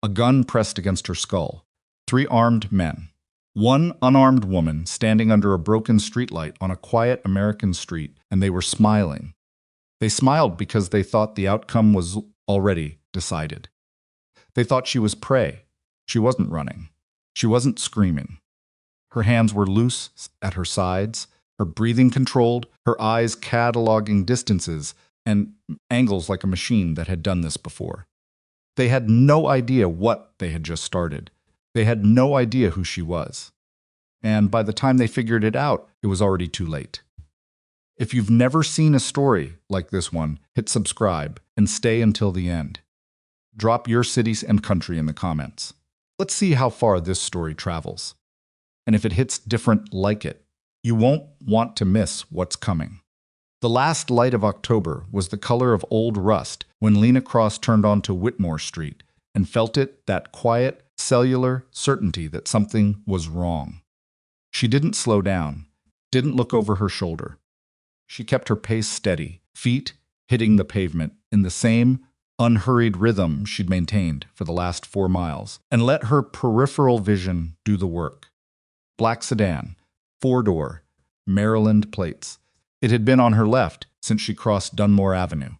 a gun pressed against her skull, 3 armed men, 1 unarmed woman standing under a broken streetlight on a quiet American street, and they were smiling. They smiled because they thought the outcome was already decided. They thought she was prey. She wasn't running. She wasn't screaming. Her hands were loose at her sides, her breathing controlled, her eyes cataloging distances and angles like a machine that had done this before. They had no idea what they had just started. They had no idea who she was. And by the time they figured it out, it was already too late. If you've never seen a story like this one, hit subscribe and stay until the end. Drop your cities and country in the comments. Let's see how far this story travels. And if it hits different like it, you won't want to miss what's coming. The last light of October was the color of old rust when Lena Cross turned onto Whitmore Street and felt it, that quiet, cellular certainty that something was wrong. She didn't slow down, didn't look over her shoulder. She kept her pace steady, feet hitting the pavement in the same unhurried rhythm she'd maintained for the last 4 miles, and let her peripheral vision do the work. Black sedan, 4-door, Maryland plates. It had been on her left since she crossed Dunmore Avenue.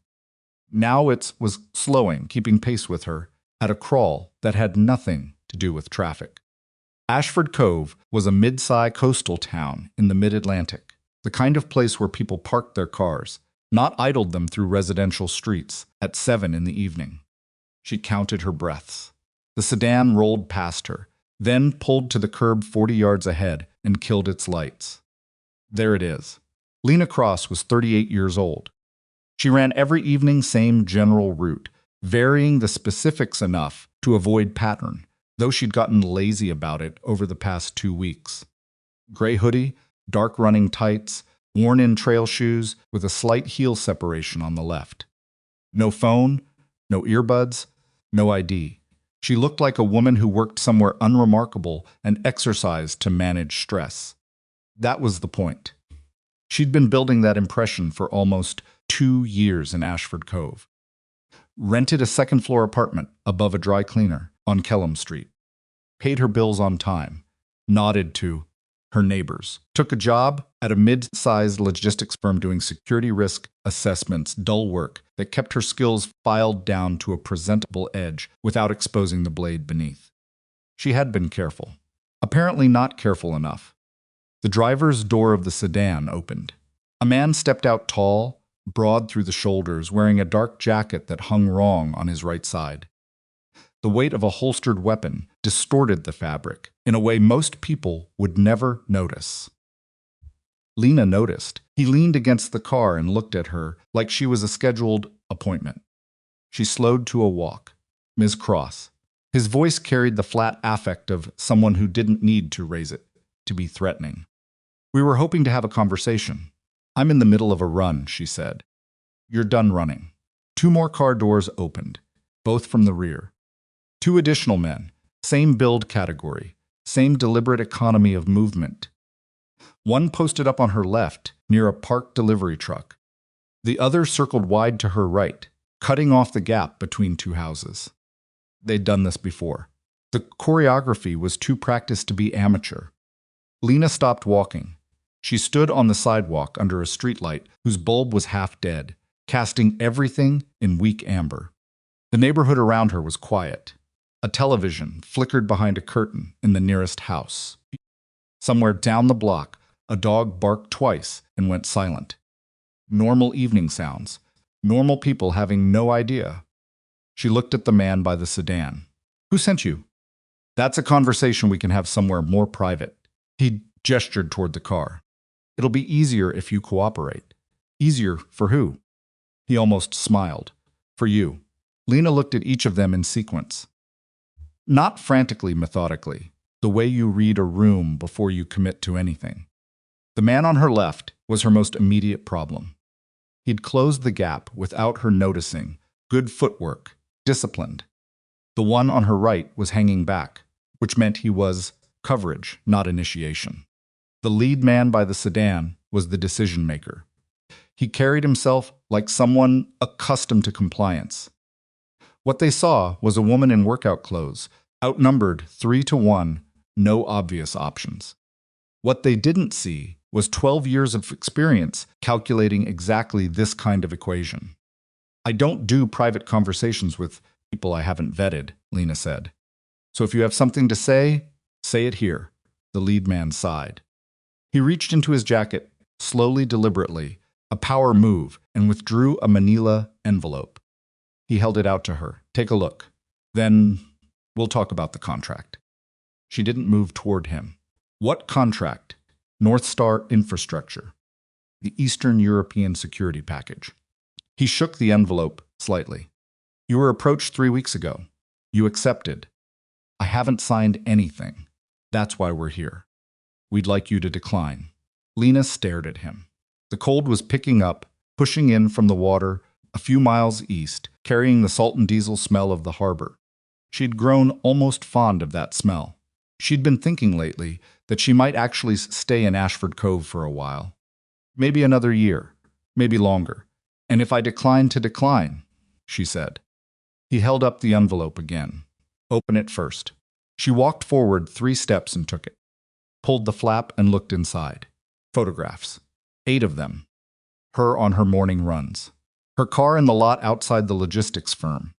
Now it was slowing, keeping pace with her, at a crawl that had nothing to do with traffic. Ashford Cove was a mid-sized coastal town in the mid-Atlantic, the kind of place where people parked their cars, not idled them through residential streets at 7 in the evening. She counted her breaths. The sedan rolled past her, then pulled to the curb 40 yards ahead and killed its lights. There it is. Lena Cross was 38 years old. She ran every evening same general route, varying the specifics enough to avoid pattern, though she'd gotten lazy about it over the past 2 weeks. Gray hoodie, dark running tights, worn-in trail shoes with a slight heel separation on the left. No phone, no earbuds, no ID. She looked like a woman who worked somewhere unremarkable and exercised to manage stress. That was the point. She'd been building that impression for almost 2 years in Ashford Cove. Rented a second-floor apartment above a dry cleaner on Kellum Street. Paid her bills on time. Nodded to her neighbors. Took a job at a mid-sized logistics firm doing security risk assessments, dull work that kept her skills filed down to a presentable edge without exposing the blade beneath. She had been careful. Apparently not careful enough. The driver's door of the sedan opened. A man stepped out tall, broad through the shoulders, wearing a dark jacket that hung wrong on his right side. The weight of a holstered weapon distorted the fabric in a way most people would never notice. Lena noticed. He leaned against the car and looked at her like she was a scheduled appointment. She slowed to a walk. Ms. Cross. His voice carried the flat affect of someone who didn't need to raise it, to be threatening. We were hoping to have a conversation. I'm in the middle of a run, she said. You're done running. 2 more car doors opened, both from the rear. 2 additional men, same build category, same deliberate economy of movement. One posted up on her left, near a parked delivery truck. The other circled wide to her right, cutting off the gap between 2 houses. They'd done this before. The choreography was too practiced to be amateur. Lena stopped walking. She stood on the sidewalk under a streetlight whose bulb was half dead, casting everything in weak amber. The neighborhood around her was quiet. A television flickered behind a curtain in the nearest house. Somewhere down the block, a dog barked twice and went silent. Normal evening sounds. Normal people having no idea. She looked at the man by the sedan. Who sent you? That's a conversation we can have somewhere more private. He gestured toward the car. It'll be easier if you cooperate. Easier for who? He almost smiled. For you. Lena looked at each of them in sequence. Not frantically, methodically, the way you read a room before you commit to anything. The man on her left was her most immediate problem. He'd closed the gap without her noticing. Good footwork, disciplined. The one on her right was hanging back, which meant he was coverage, not initiation. The lead man by the sedan was the decision maker. He carried himself like someone accustomed to compliance. What they saw was a woman in workout clothes, outnumbered 3 to 1, no obvious options. What they didn't see was 12 years of experience calculating exactly this kind of equation. I don't do private conversations with people I haven't vetted, Lena said. So if you have something to say it here. The lead man sighed. He reached into his jacket, slowly, deliberately, a power move, and withdrew a manila envelope. He held it out to her. Take a look. Then we'll talk about the contract. She didn't move toward him. What contract? North Star Infrastructure. The Eastern European Security Package. He shook the envelope slightly. You were approached 3 weeks ago. You accepted. I haven't signed anything. That's why we're here. We'd like you to decline. Lena stared at him. The cold was picking up, pushing in from the water a few miles east, carrying the salt and diesel smell of the harbor. She'd grown almost fond of that smell. She'd been thinking lately that she might actually stay in Ashford Cove for a while. Maybe another year, maybe longer. And if I decline to decline, she said. He held up the envelope again. Open it first. She walked forward 3 steps and took it. Pulled the flap and looked inside. Photographs. 8 of them. Her on her morning runs. Her car in the lot outside the logistics firm.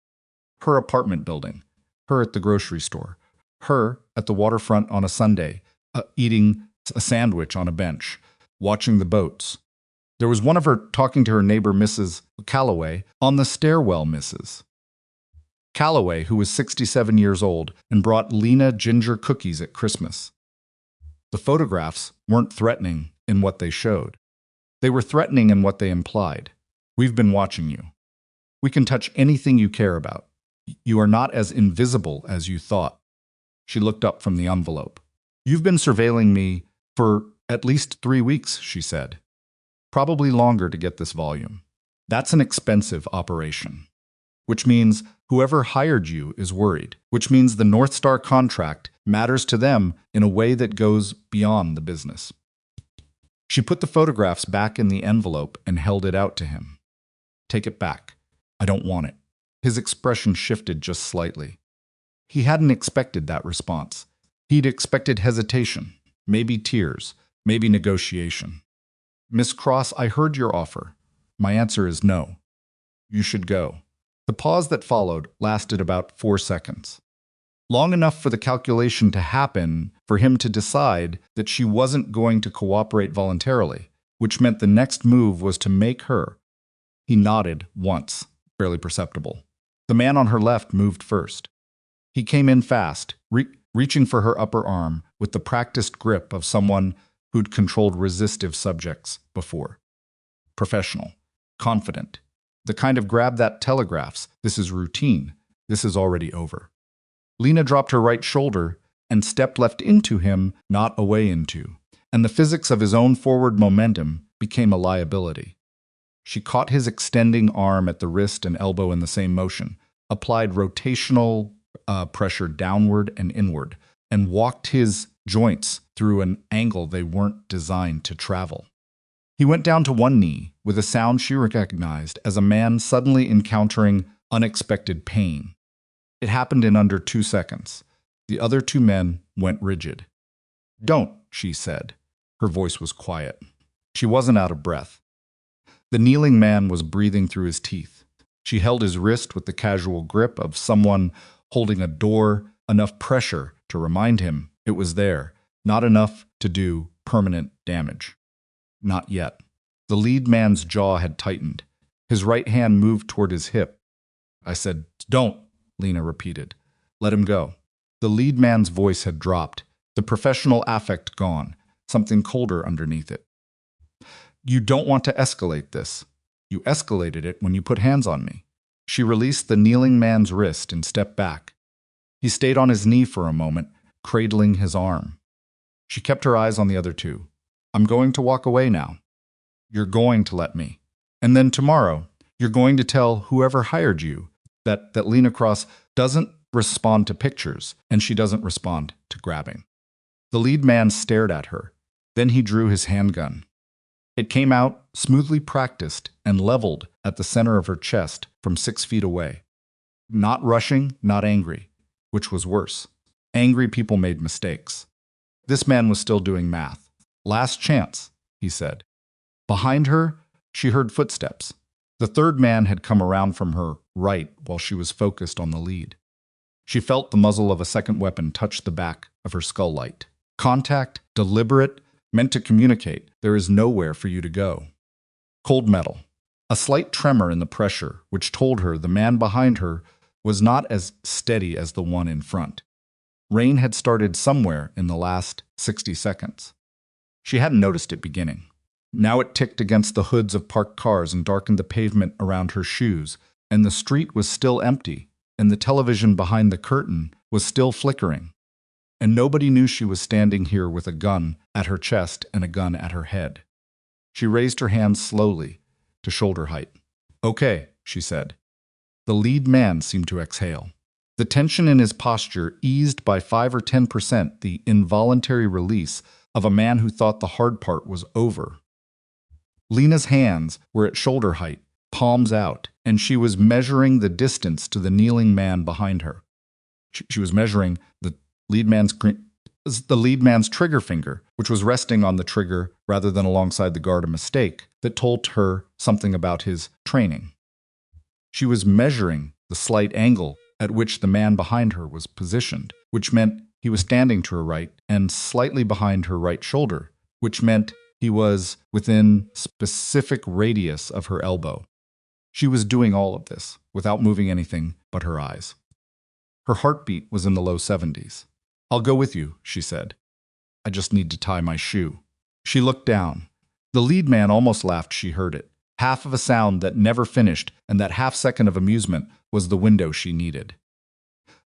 Her apartment building. Her at the grocery store. Her at the waterfront on a Sunday, eating a sandwich on a bench, watching the boats. There was one of her talking to her neighbor, Mrs. Calloway, on the stairwell, Mrs. Calloway, who was 67 years old and brought Lena ginger cookies at Christmas. The photographs weren't threatening in what they showed. They were threatening in what they implied. We've been watching you. We can touch anything you care about. You are not as invisible as you thought. She looked up from the envelope. You've been surveilling me for at least 3 weeks, she said. Probably longer to get this volume. That's an expensive operation. Which means whoever hired you is worried. Which means the North Star contract matters to them in a way that goes beyond the business. She put the photographs back in the envelope and held it out to him. Take it back. I don't want it. His expression shifted just slightly. He hadn't expected that response. He'd expected hesitation, maybe tears, maybe negotiation. Miss Cross, I heard your offer. My answer is no. You should go. The pause that followed lasted about 4 seconds. Long enough for the calculation to happen, for him to decide that she wasn't going to cooperate voluntarily, which meant the next move was to make her. He nodded once, barely perceptible. The man on her left moved first. He came in fast, reaching for her upper arm with the practiced grip of someone who'd controlled resistive subjects before. Professional, confident. The kind of grab that telegraphs, this is routine, this is already over. Lena dropped her right shoulder and stepped left into him, not away into, and the physics of his own forward momentum became a liability. She caught his extending arm at the wrist and elbow in the same motion, applied rotational pressure downward and inward, and walked his joints through an angle they weren't designed to travel. He went down to one knee with a sound she recognized as a man suddenly encountering unexpected pain. It happened in under 2 seconds. The other 2 men went rigid. Don't, she said. Her voice was quiet. She wasn't out of breath. The kneeling man was breathing through his teeth. She held his wrist with the casual grip of someone holding a door, enough pressure to remind him it was there, not enough to do permanent damage. Not yet. The lead man's jaw had tightened. His right hand moved toward his hip. I said, don't, Lena repeated. Let him go. The lead man's voice had dropped, the professional affect gone, something colder underneath it. You don't want to escalate this. You escalated it when you put hands on me. She released the kneeling man's wrist and stepped back. He stayed on his knee for a moment, cradling his arm. She kept her eyes on the other 2. I'm going to walk away now. You're going to let me. And then tomorrow, you're going to tell whoever hired you that Lena Cross doesn't respond to pictures and she doesn't respond to grabbing. The lead man stared at her. Then he drew his handgun. It came out, smoothly practiced and leveled at the center of her chest from 6 feet away. Not rushing, not angry, which was worse. Angry people made mistakes. This man was still doing math. Last chance, he said. Behind her, she heard footsteps. The third man had come around from her right while she was focused on the lead. She felt the muzzle of a second weapon touch the back of her skull light. Contact, deliberate, meant to communicate, there is nowhere for you to go. Cold metal. A slight tremor in the pressure, which told her the man behind her was not as steady as the one in front. Rain had started somewhere in the last 60 seconds. She hadn't noticed it beginning. Now it ticked against the hoods of parked cars and darkened the pavement around her shoes, and the street was still empty, and the television behind the curtain was still flickering. And nobody knew she was standing here with a gun at her chest and a gun at her head. She raised her hands slowly to shoulder height. "Okay," she said. The lead man seemed to exhale. The tension in his posture eased by 5 or 10%, the involuntary release of a man who thought the hard part was over. Lena's hands were at shoulder height, palms out, and she was measuring the distance to the kneeling man behind her. She was measuring the lead man's trigger finger, which was resting on the trigger rather than alongside the guard, a mistake that told her something about his training. She was measuring the slight angle at which the man behind her was positioned, which meant he was standing to her right and slightly behind her right shoulder, which meant he was within specific radius of her elbow. She was doing all of this without moving anything but her eyes. Her heartbeat was in the low 70s. "I'll go with you," she said. "I just need to tie my shoe." She looked down. The lead man almost laughed. She heard it. Half of a sound that never finished, and that half second of amusement was the window she needed.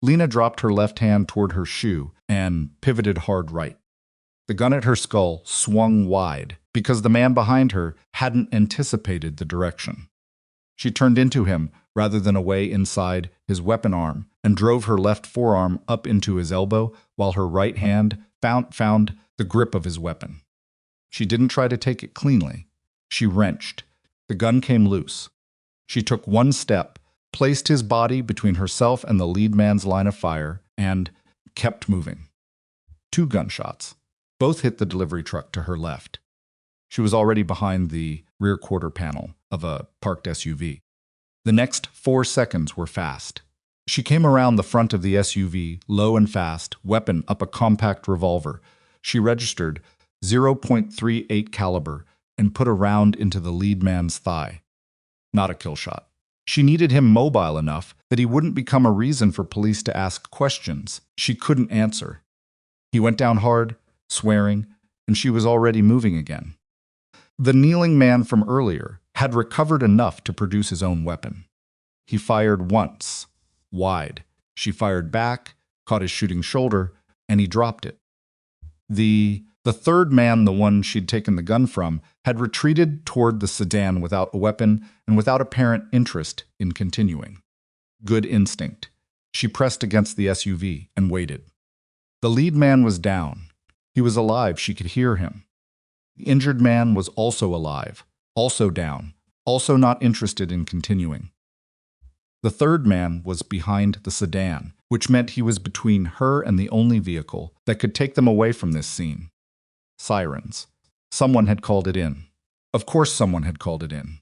Lena dropped her left hand toward her shoe and pivoted hard right. The gun at her skull swung wide because the man behind her hadn't anticipated the direction. She turned into him rather than away inside his weapon arm and drove her left forearm up into his elbow while her right hand found the grip of his weapon. She didn't try to take it cleanly. She wrenched. The gun came loose. She took one step, placed his body between herself and the lead man's line of fire, and kept moving. 2 gunshots. Both hit the delivery truck to her left. She was already behind the rear quarter panel of a parked SUV. The next 4 seconds were fast. She came around the front of the SUV, low and fast, weapon up a compact revolver. She registered .38 caliber and put a round into the lead man's thigh. Not a kill shot. She needed him mobile enough that he wouldn't become a reason for police to ask questions she couldn't answer. He went down hard, swearing, and she was already moving again. The kneeling man from earlier had recovered enough to produce his own weapon. He fired once, wide. She fired back, caught his shooting shoulder, and he dropped it. The third man, the one she'd taken the gun from, had retreated toward the sedan without a weapon and without apparent interest in continuing. Good instinct. She pressed against the SUV and waited. The lead man was down. He was alive. She could hear him. The injured man was also alive, also down, also not interested in continuing. The third man was behind the sedan, which meant he was between her and the only vehicle that could take them away from this scene. Sirens. Someone had called it in. Of course someone had called it in.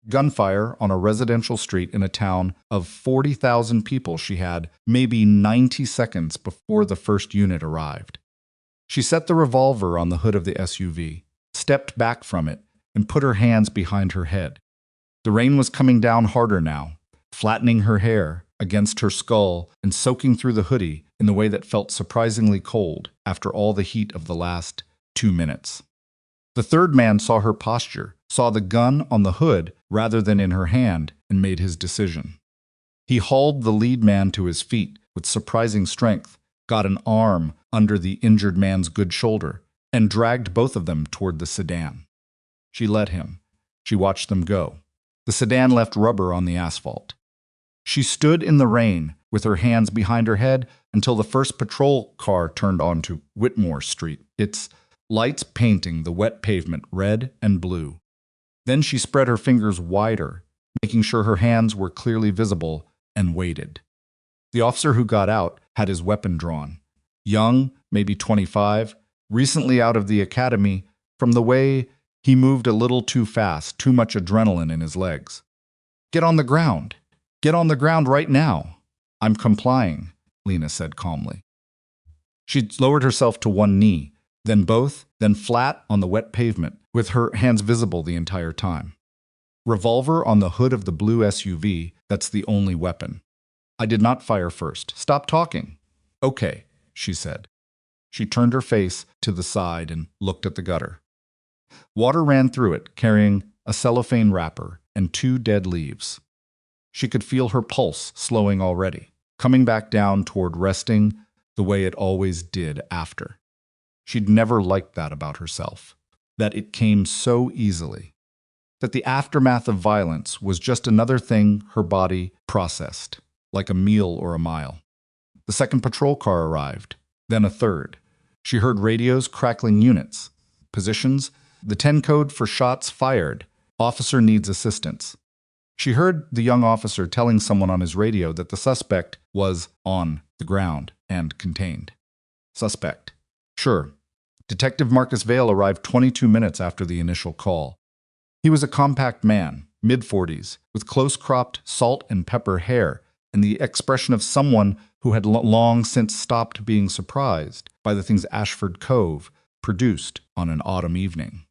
Gunfire on a residential street in a town of 40,000 people. She had maybe 90 seconds before the first unit arrived. She set the revolver on the hood of the SUV, stepped back from it, and put her hands behind her head. The rain was coming down harder now, flattening her hair against her skull and soaking through the hoodie in the way that felt surprisingly cold after all the heat of the last 2 minutes. The third man saw her posture, saw the gun on the hood rather than in her hand, and made his decision. He hauled the lead man to his feet with surprising strength, got an arm under the injured man's good shoulder, and dragged both of them toward the sedan. She let him. She watched them go. The sedan left rubber on the asphalt. She stood in the rain with her hands behind her head until the first patrol car turned onto Whitmore Street, its lights painting the wet pavement red and blue. Then she spread her fingers wider, making sure her hands were clearly visible, and waited. The officer who got out had his weapon drawn. Young, maybe 25, recently out of the academy, from the way he moved a little too fast, too much adrenaline in his legs. "Get on the ground. Get on the ground right now." "I'm complying," Lena said calmly. She lowered herself to one knee, then both, then flat on the wet pavement, with her hands visible the entire time. Revolver on the hood of the blue SUV, that's the only weapon. "I did not fire first. Stop talking." "Okay," she said. She turned her face to the side and looked at the gutter. Water ran through it, carrying a cellophane wrapper and 2 dead leaves. She could feel her pulse slowing already, coming back down toward resting the way it always did after. She'd never liked that about herself, that it came so easily, that the aftermath of violence was just another thing her body processed, like a meal or a mile. The second patrol car arrived, then a third. She heard radios crackling units, positions, the 10 code for shots fired, officer needs assistance. She heard the young officer telling someone on his radio that the suspect was on the ground and contained. Suspect. Sure. Detective Marcus Vale arrived 22 minutes after the initial call. He was a compact man, mid-40s, with close-cropped salt and pepper hair and the expression of someone who had long since stopped being surprised by the things Ashford Cove produced on an autumn evening.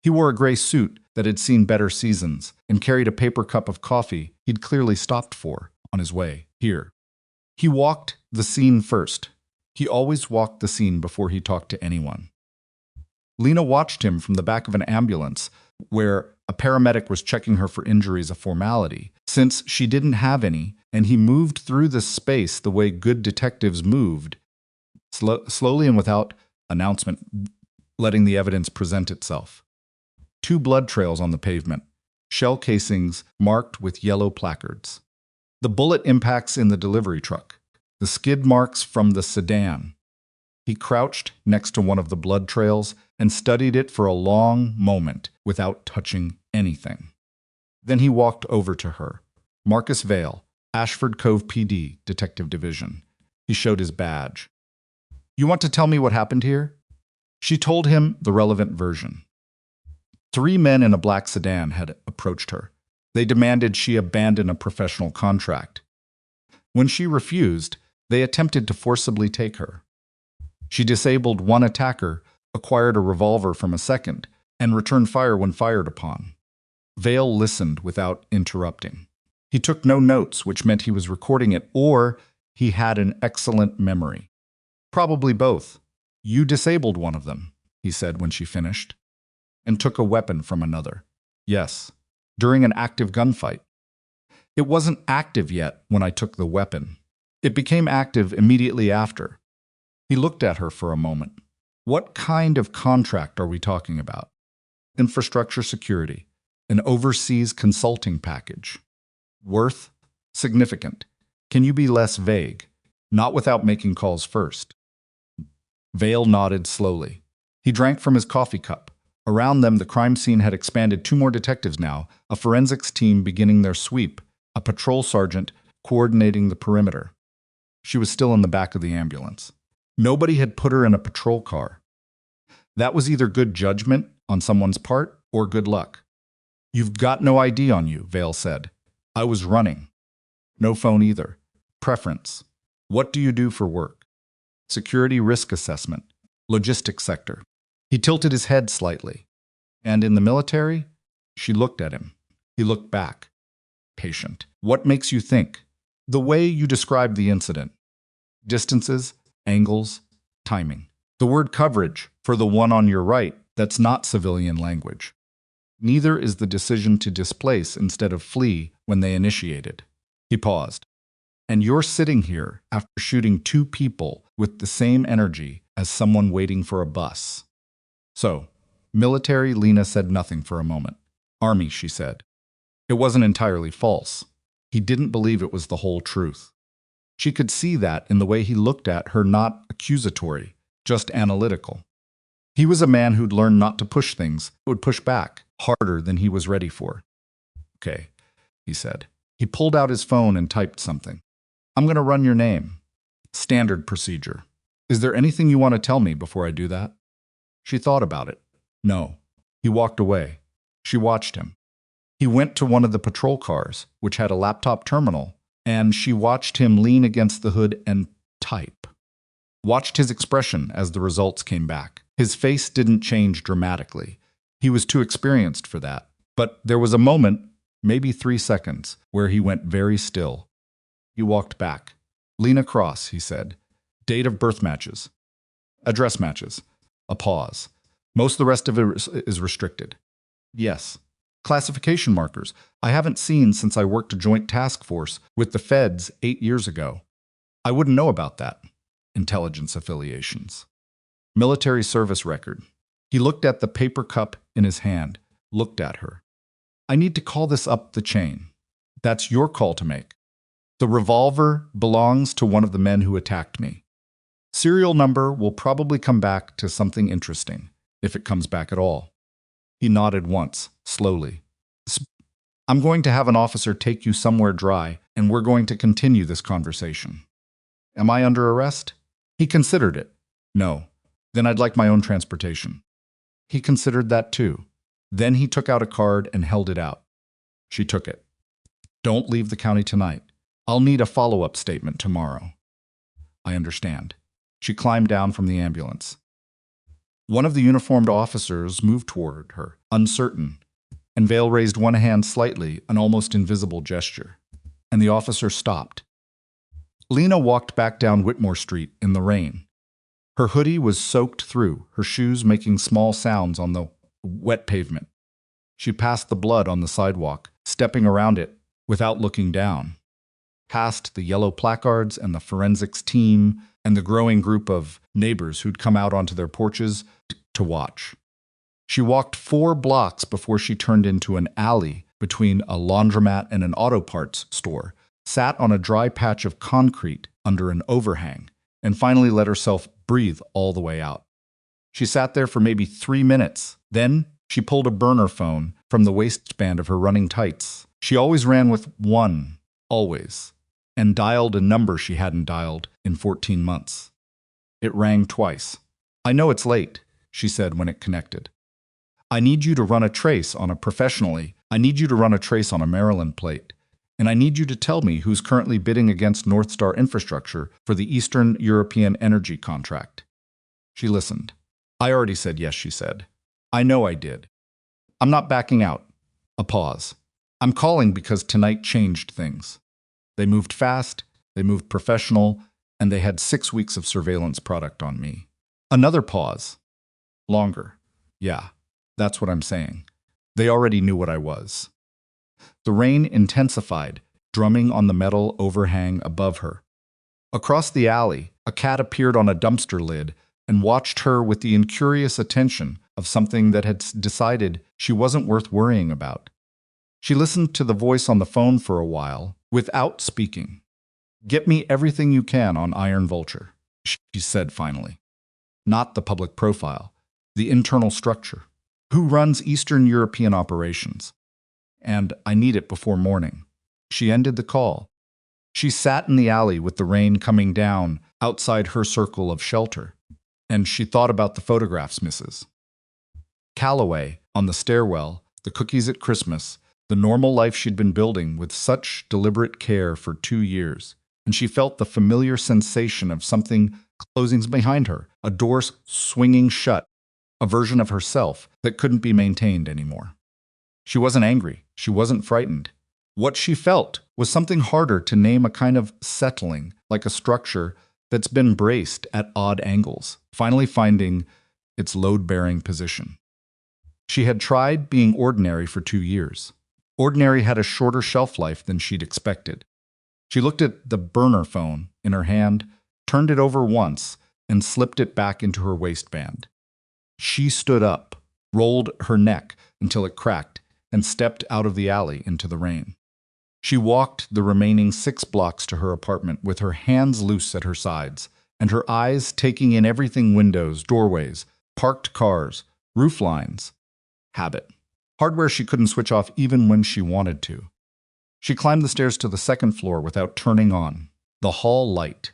He wore a gray suit that had seen better seasons and carried a paper cup of coffee he'd clearly stopped for on his way here. He walked the scene first. He always walked the scene before he talked to anyone. Lena watched him from the back of an ambulance where a paramedic was checking her for injuries, a formality, since she didn't have any, and he moved through the space the way good detectives moved, slowly and without announcement, letting the evidence present itself. 2 blood trails on the pavement, shell casings marked with yellow placards. The bullet impacts in the delivery truck, the skid marks from the sedan. He crouched next to one of the blood trails and studied it for a long moment without touching anything. Then he walked over to her. Marcus Vale, Ashford Cove PD, Detective Division. He showed his badge. "You want to tell me what happened here?" She told him the relevant version. 3 men in a black sedan had approached her. They demanded she abandon a professional contract. When she refused, they attempted to forcibly take her. She disabled one attacker, acquired a revolver from a second, and returned fire when fired upon. Vale listened without interrupting. He took no notes, which meant he was recording it, or he had an excellent memory. "Probably both. You disabled one of them," he said when she finished, "and took a weapon from another." "Yes, during an active gunfight." "It wasn't active yet when I took the weapon. It became active immediately after." He looked at her for a moment. "What kind of contract are we talking about?" "Infrastructure security, an overseas consulting package." "Worth?" "Significant. Can you be less vague? Not without making calls first." Vale nodded slowly. He drank from his coffee cup. Around them, the crime scene had expanded. 2 more detectives now, a forensics team beginning their sweep, a patrol sergeant coordinating the perimeter. She was still in the back of the ambulance. Nobody had put her in a patrol car. That was either good judgment on someone's part or good luck. "You've got no ID on you," Vale said. "I was running." "No phone either." "Preference. What do you do for work?" "Security risk assessment. Logistics sector." He tilted his head slightly. "And in the military?" She looked at him. He looked back. Patient. "What makes you think?" "The way you described the incident. Distances, angles, timing. The word coverage, for the one on your right, that's not civilian language. Neither is the decision to displace instead of flee when they initiated." He paused. "And you're sitting here after shooting 2 people with the same energy as someone waiting for a bus." "So, military," Lena said nothing for a moment. "Army," she said. It wasn't entirely false. He didn't believe it was the whole truth. She could see that in the way he looked at her, not accusatory, just analytical. He was a man who'd learned not to push things, would push back harder than he was ready for. "Okay," he said. He pulled out his phone and typed something. I'm going to run your name. Standard procedure. Is there anything you want to tell me before I do that? She thought about it. No. He walked away. She watched him. He went to one of the patrol cars, which had a laptop terminal, and she watched him lean against the hood and type. Watched his expression as the results came back. His face didn't change dramatically. He was too experienced for that. But there was a moment, maybe 3 seconds, where he went very still. He walked back. Lena Cross, he said. Date of birth matches. Address matches. A pause. Most of the rest of it is restricted. Yes. Classification markers. I haven't seen since I worked a joint task force with the feds 8 years ago. I wouldn't know about that. Intelligence affiliations. Military service record. He looked at the paper cup in his hand, looked at her. I need to call this up the chain. That's your call to make. The revolver belongs to one of the men who attacked me. Serial number will probably come back to something interesting, if it comes back at all. He nodded once, slowly. I'm going to have an officer take you somewhere dry, and we're going to continue this conversation. Am I under arrest? He considered it. No. Then I'd like my own transportation. He considered that too. Then he took out a card and held it out. She took it. Don't leave the county tonight. I'll need a follow-up statement tomorrow. I understand. She climbed down from the ambulance. One of the uniformed officers moved toward her, uncertain, and Vale raised one hand slightly, an almost invisible gesture. And the officer stopped. Lena walked back down Whitmore Street in the rain. Her hoodie was soaked through, her shoes making small sounds on the wet pavement. She passed the blood on the sidewalk, stepping around it without looking down. Past the yellow placards and the forensics team and the growing group of neighbors who'd come out onto their porches to watch. She walked 4 blocks before she turned into an alley between a laundromat and an auto parts store, sat on a dry patch of concrete under an overhang, and finally let herself breathe all the way out. She sat there for maybe 3 minutes. Then she pulled a burner phone from the waistband of her running tights. She always ran with one, always, and dialed a number she hadn't dialed in 14 months. It rang twice. I know it's late, she said when it connected. I need you to run a trace on I need you to run a trace on a Maryland plate. And I need you to tell me who's currently bidding against North Star Infrastructure for the Eastern European energy contract. She listened. I already said yes, she said. I know I did. I'm not backing out. A pause. I'm calling because tonight changed things. They moved fast, they moved professional, and they had 6 weeks of surveillance product on me. Another pause. Longer. Yeah, that's what I'm saying. They already knew what I was. The rain intensified, drumming on the metal overhang above her. Across the alley, a cat appeared on a dumpster lid and watched her with the incurious attention of something that had decided she wasn't worth worrying about. She listened to the voice on the phone for a while, without speaking. Get me everything you can on Iron Vulture, she said finally. Not the public profile, the internal structure. Who runs Eastern European operations? And I need it before morning. She ended the call. She sat in the alley with the rain coming down outside her circle of shelter, and she thought about the photographs, Mrs. Calloway on the stairwell, the cookies at Christmas, the normal life she'd been building with such deliberate care for 2 years, and she felt the familiar sensation of something closing behind her, a door swinging shut, a version of herself that couldn't be maintained anymore. She wasn't angry. She wasn't frightened. What she felt was something harder to name, a kind of settling, like a structure that's been braced at odd angles, finally finding its load-bearing position. She had tried being ordinary for 2 years. Ordinary had a shorter shelf life than she'd expected. She looked at the burner phone in her hand, turned it over once, and slipped it back into her waistband. She stood up, rolled her neck until it cracked, and stepped out of the alley into the rain. She walked the remaining 6 blocks to her apartment with her hands loose at her sides, and her eyes taking in everything: windows, doorways, parked cars, roof lines. Habit. Hardware she couldn't switch off even when she wanted to. She climbed the stairs to the second floor without turning on the hall light.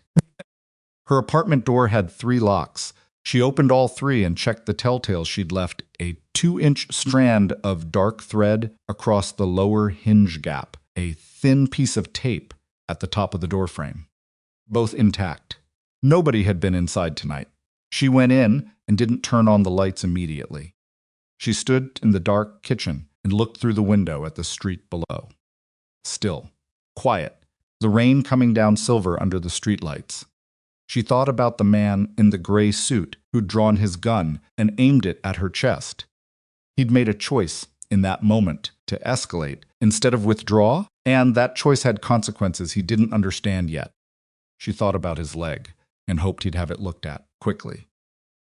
Her apartment door had 3 locks. She opened all 3 and checked the telltales she'd left a 2-inch strand of dark thread across the lower hinge gap, a thin piece of tape at the top of the doorframe. Both intact. Nobody had been inside tonight. She went in and didn't turn on the lights immediately. She stood in the dark kitchen and looked through the window at the street below. Still. Quiet. The rain coming down silver under the streetlights. She thought about the man in the gray suit who'd drawn his gun and aimed it at her chest. He'd made a choice in that moment to escalate instead of withdraw, and that choice had consequences he didn't understand yet. She thought about his leg and hoped he'd have it looked at quickly.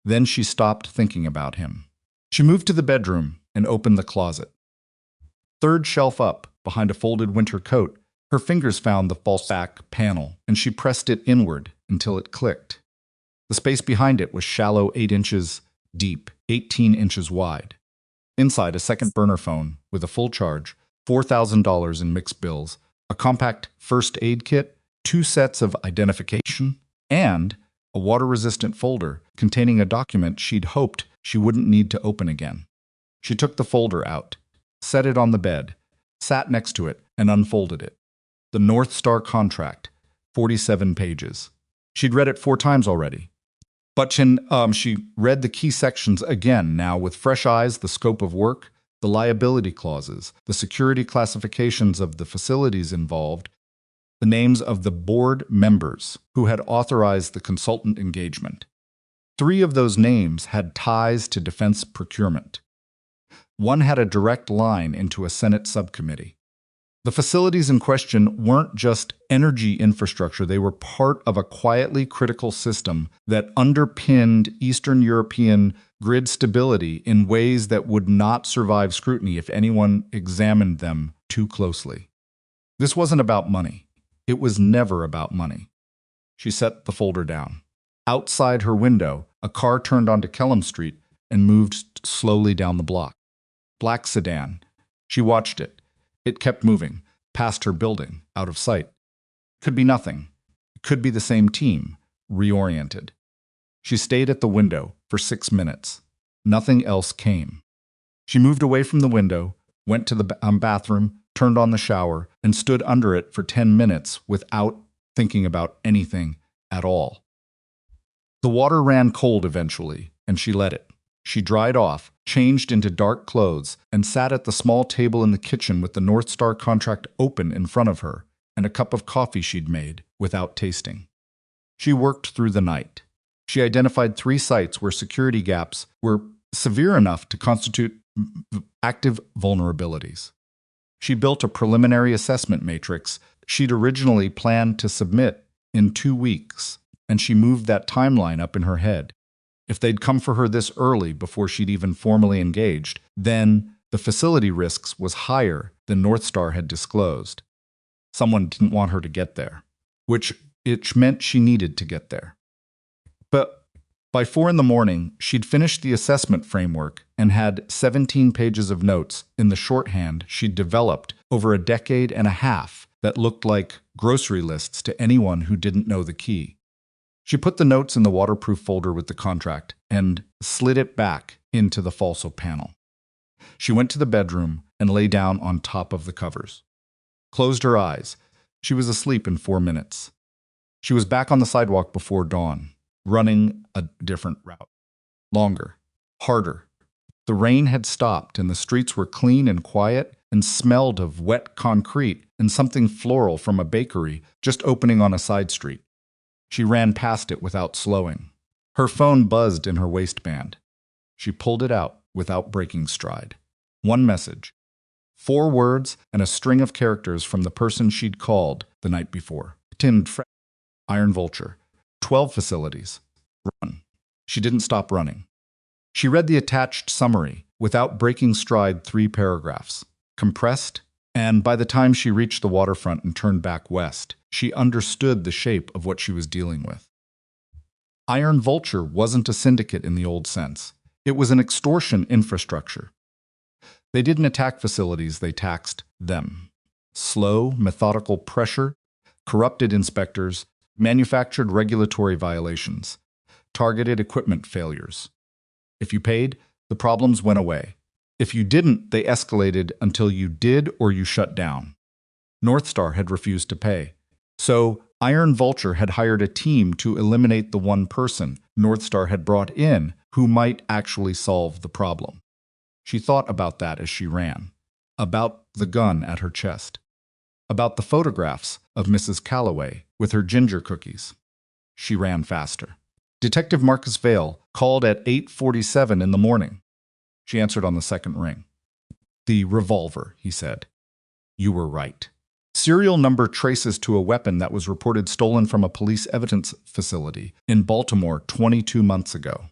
Then she stopped thinking about him. She moved to the bedroom and opened the closet. Third shelf up, behind a folded winter coat, her fingers found the false back panel, and she pressed it inward until it clicked. The space behind it was shallow 8 inches deep, 18 inches wide. Inside, a second burner phone with a full charge, $4,000 in mixed bills, a compact first aid kit, 2 sets of identification, and a water-resistant folder containing a document she'd hoped she wouldn't need to open again. She took the folder out, set it on the bed, sat next to it, and unfolded it. The North Star contract, 47 pages. She'd read it 4 times already. But she read the key sections again now with fresh eyes, the scope of work, the liability clauses, the security classifications of the facilities involved, the names of the board members who had authorized the consultant engagement. 3 of those names had ties to defense procurement. 1 had a direct line into a Senate subcommittee. The facilities in question weren't just energy infrastructure, they were part of a quietly critical system that underpinned Eastern European grid stability in ways that would not survive scrutiny if anyone examined them too closely. This wasn't about money. It was never about money. She set the folder down. Outside her window, a car turned onto Kellum Street and moved slowly down the block. Black sedan. She watched it. It kept moving, past her building, out of sight. Could be nothing. It could be the same team, reoriented. She stayed at the window for 6 minutes. Nothing else came. She moved away from the window, went to the bathroom, turned on the shower, and stood under it for 10 minutes without thinking about anything at all. The water ran cold eventually, and she let it. She dried off, changed into dark clothes, and sat at the small table in the kitchen with the North Star contract open in front of her and a cup of coffee she'd made without tasting. She worked through the night. She identified 3 sites where security gaps were severe enough to constitute active vulnerabilities. She built a preliminary assessment matrix she'd originally planned to submit in 2 weeks, and she moved that timeline up in her head. If they'd come for her this early before she'd even formally engaged, then the facility risks was higher than North Star had disclosed. Someone didn't want her to get there, which meant she needed to get there. But by 4 a.m, she'd finished the assessment framework and had 17 pages of notes in the shorthand she'd developed over a decade and a half that looked like grocery lists to anyone who didn't know the key. She put the notes in the waterproof folder with the contract and slid it back into the falso panel. She went to the bedroom and lay down on top of the covers. Closed her eyes. She was asleep in 4 minutes. She was back on the sidewalk before dawn, running a different route. Longer. Harder. The rain had stopped and the streets were clean and quiet and smelled of wet concrete and something floral from a bakery just opening on a side street. She ran past it without slowing. Her phone buzzed in her waistband. She pulled it out without breaking stride. 1 message. 4 words and a string of characters from the person she'd called the night before. Tinned Iron Vulture. 12 facilities. Run. She didn't stop running. She read the attached summary without breaking stride 3 paragraphs. Compressed, and by the time she reached the waterfront and turned back west, she understood the shape of what she was dealing with. Iron Vulture wasn't a syndicate in the old sense. It was an extortion infrastructure. They didn't attack facilities, they taxed them. Slow, methodical pressure, corrupted inspectors, manufactured regulatory violations, targeted equipment failures. If you paid, the problems went away. If you didn't, they escalated until you did or you shut down. North Star had refused to pay. So Iron Vulture had hired a team to eliminate the one person North Star had brought in who might actually solve the problem. She thought about that as she ran, about the gun at her chest, about the photographs of Mrs. Calloway with her ginger cookies. She ran faster. Detective Marcus Vale called at 8:47 in the morning. She answered on the second ring. "The revolver," he said. "You were right. Serial number traces to a weapon that was reported stolen from a police evidence facility in Baltimore 22 months ago."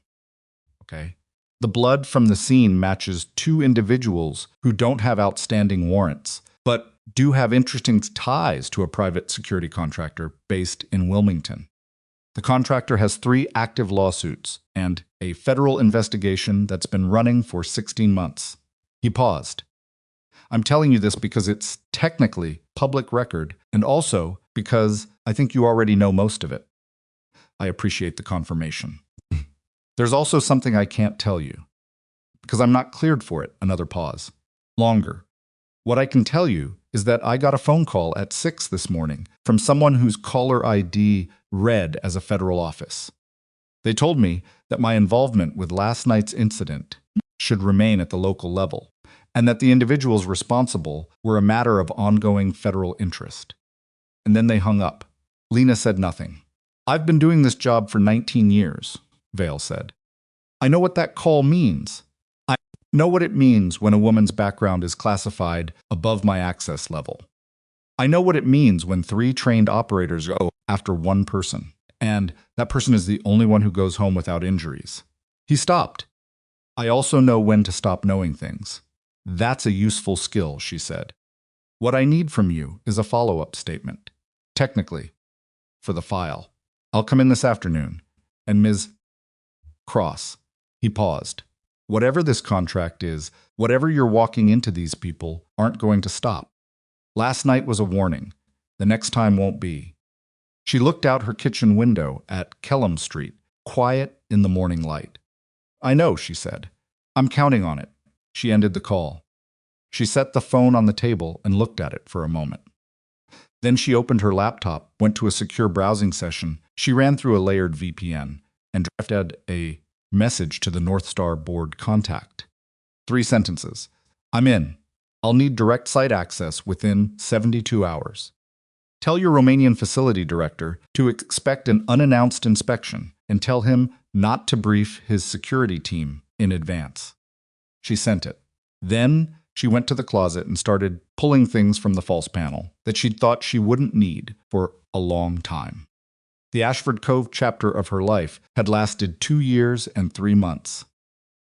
Okay. The blood from the scene matches two individuals who don't have outstanding warrants, but do have interesting ties to a private security contractor based in Wilmington. The contractor has 3 active lawsuits and a federal investigation that's been running for 16 months. He paused. "I'm telling you this because it's technically public record and also because I think you already know most of it. I appreciate the confirmation. There's also something I can't tell you because I'm not cleared for it." Another pause. Longer. "What I can tell you is that I got a phone call at 6 this morning from someone whose caller ID read as a federal office. They told me that my involvement with last night's incident should remain at the local level, and that the individuals responsible were a matter of ongoing federal interest." And then they hung up. Lena said nothing. "I've been doing this job for 19 years, Vale said. "I know what that call means. I know what it means when a woman's background is classified above my access level. I know what it means when 3 trained operators go after one person, and that person is the only one who goes home without injuries." He stopped. "I also know when to stop knowing things. That's a useful skill," she said. "What I need from you is a follow-up statement. Technically, for the file. I'll come in this afternoon. And Ms. Cross." He paused. "Whatever this contract is, whatever you're walking into, these people aren't going to stop. Last night was a warning. The next time won't be." She looked out her kitchen window at Kellum Street, quiet in the morning light. "I know," she said. "I'm counting on it." She ended the call. She set the phone on the table and looked at it for a moment. Then she opened her laptop, went to a secure browsing session. She ran through a layered VPN and drafted a message to the North Star board contact. 3 sentences. "I'm in. I'll need direct site access within 72 hours. Tell your Romanian facility director to expect an unannounced inspection and tell him not to brief his security team in advance." She sent it. Then she went to the closet and started pulling things from the false panel that she'd thought she wouldn't need for a long time. The Ashford Cove chapter of her life had lasted 2 years and 3 months.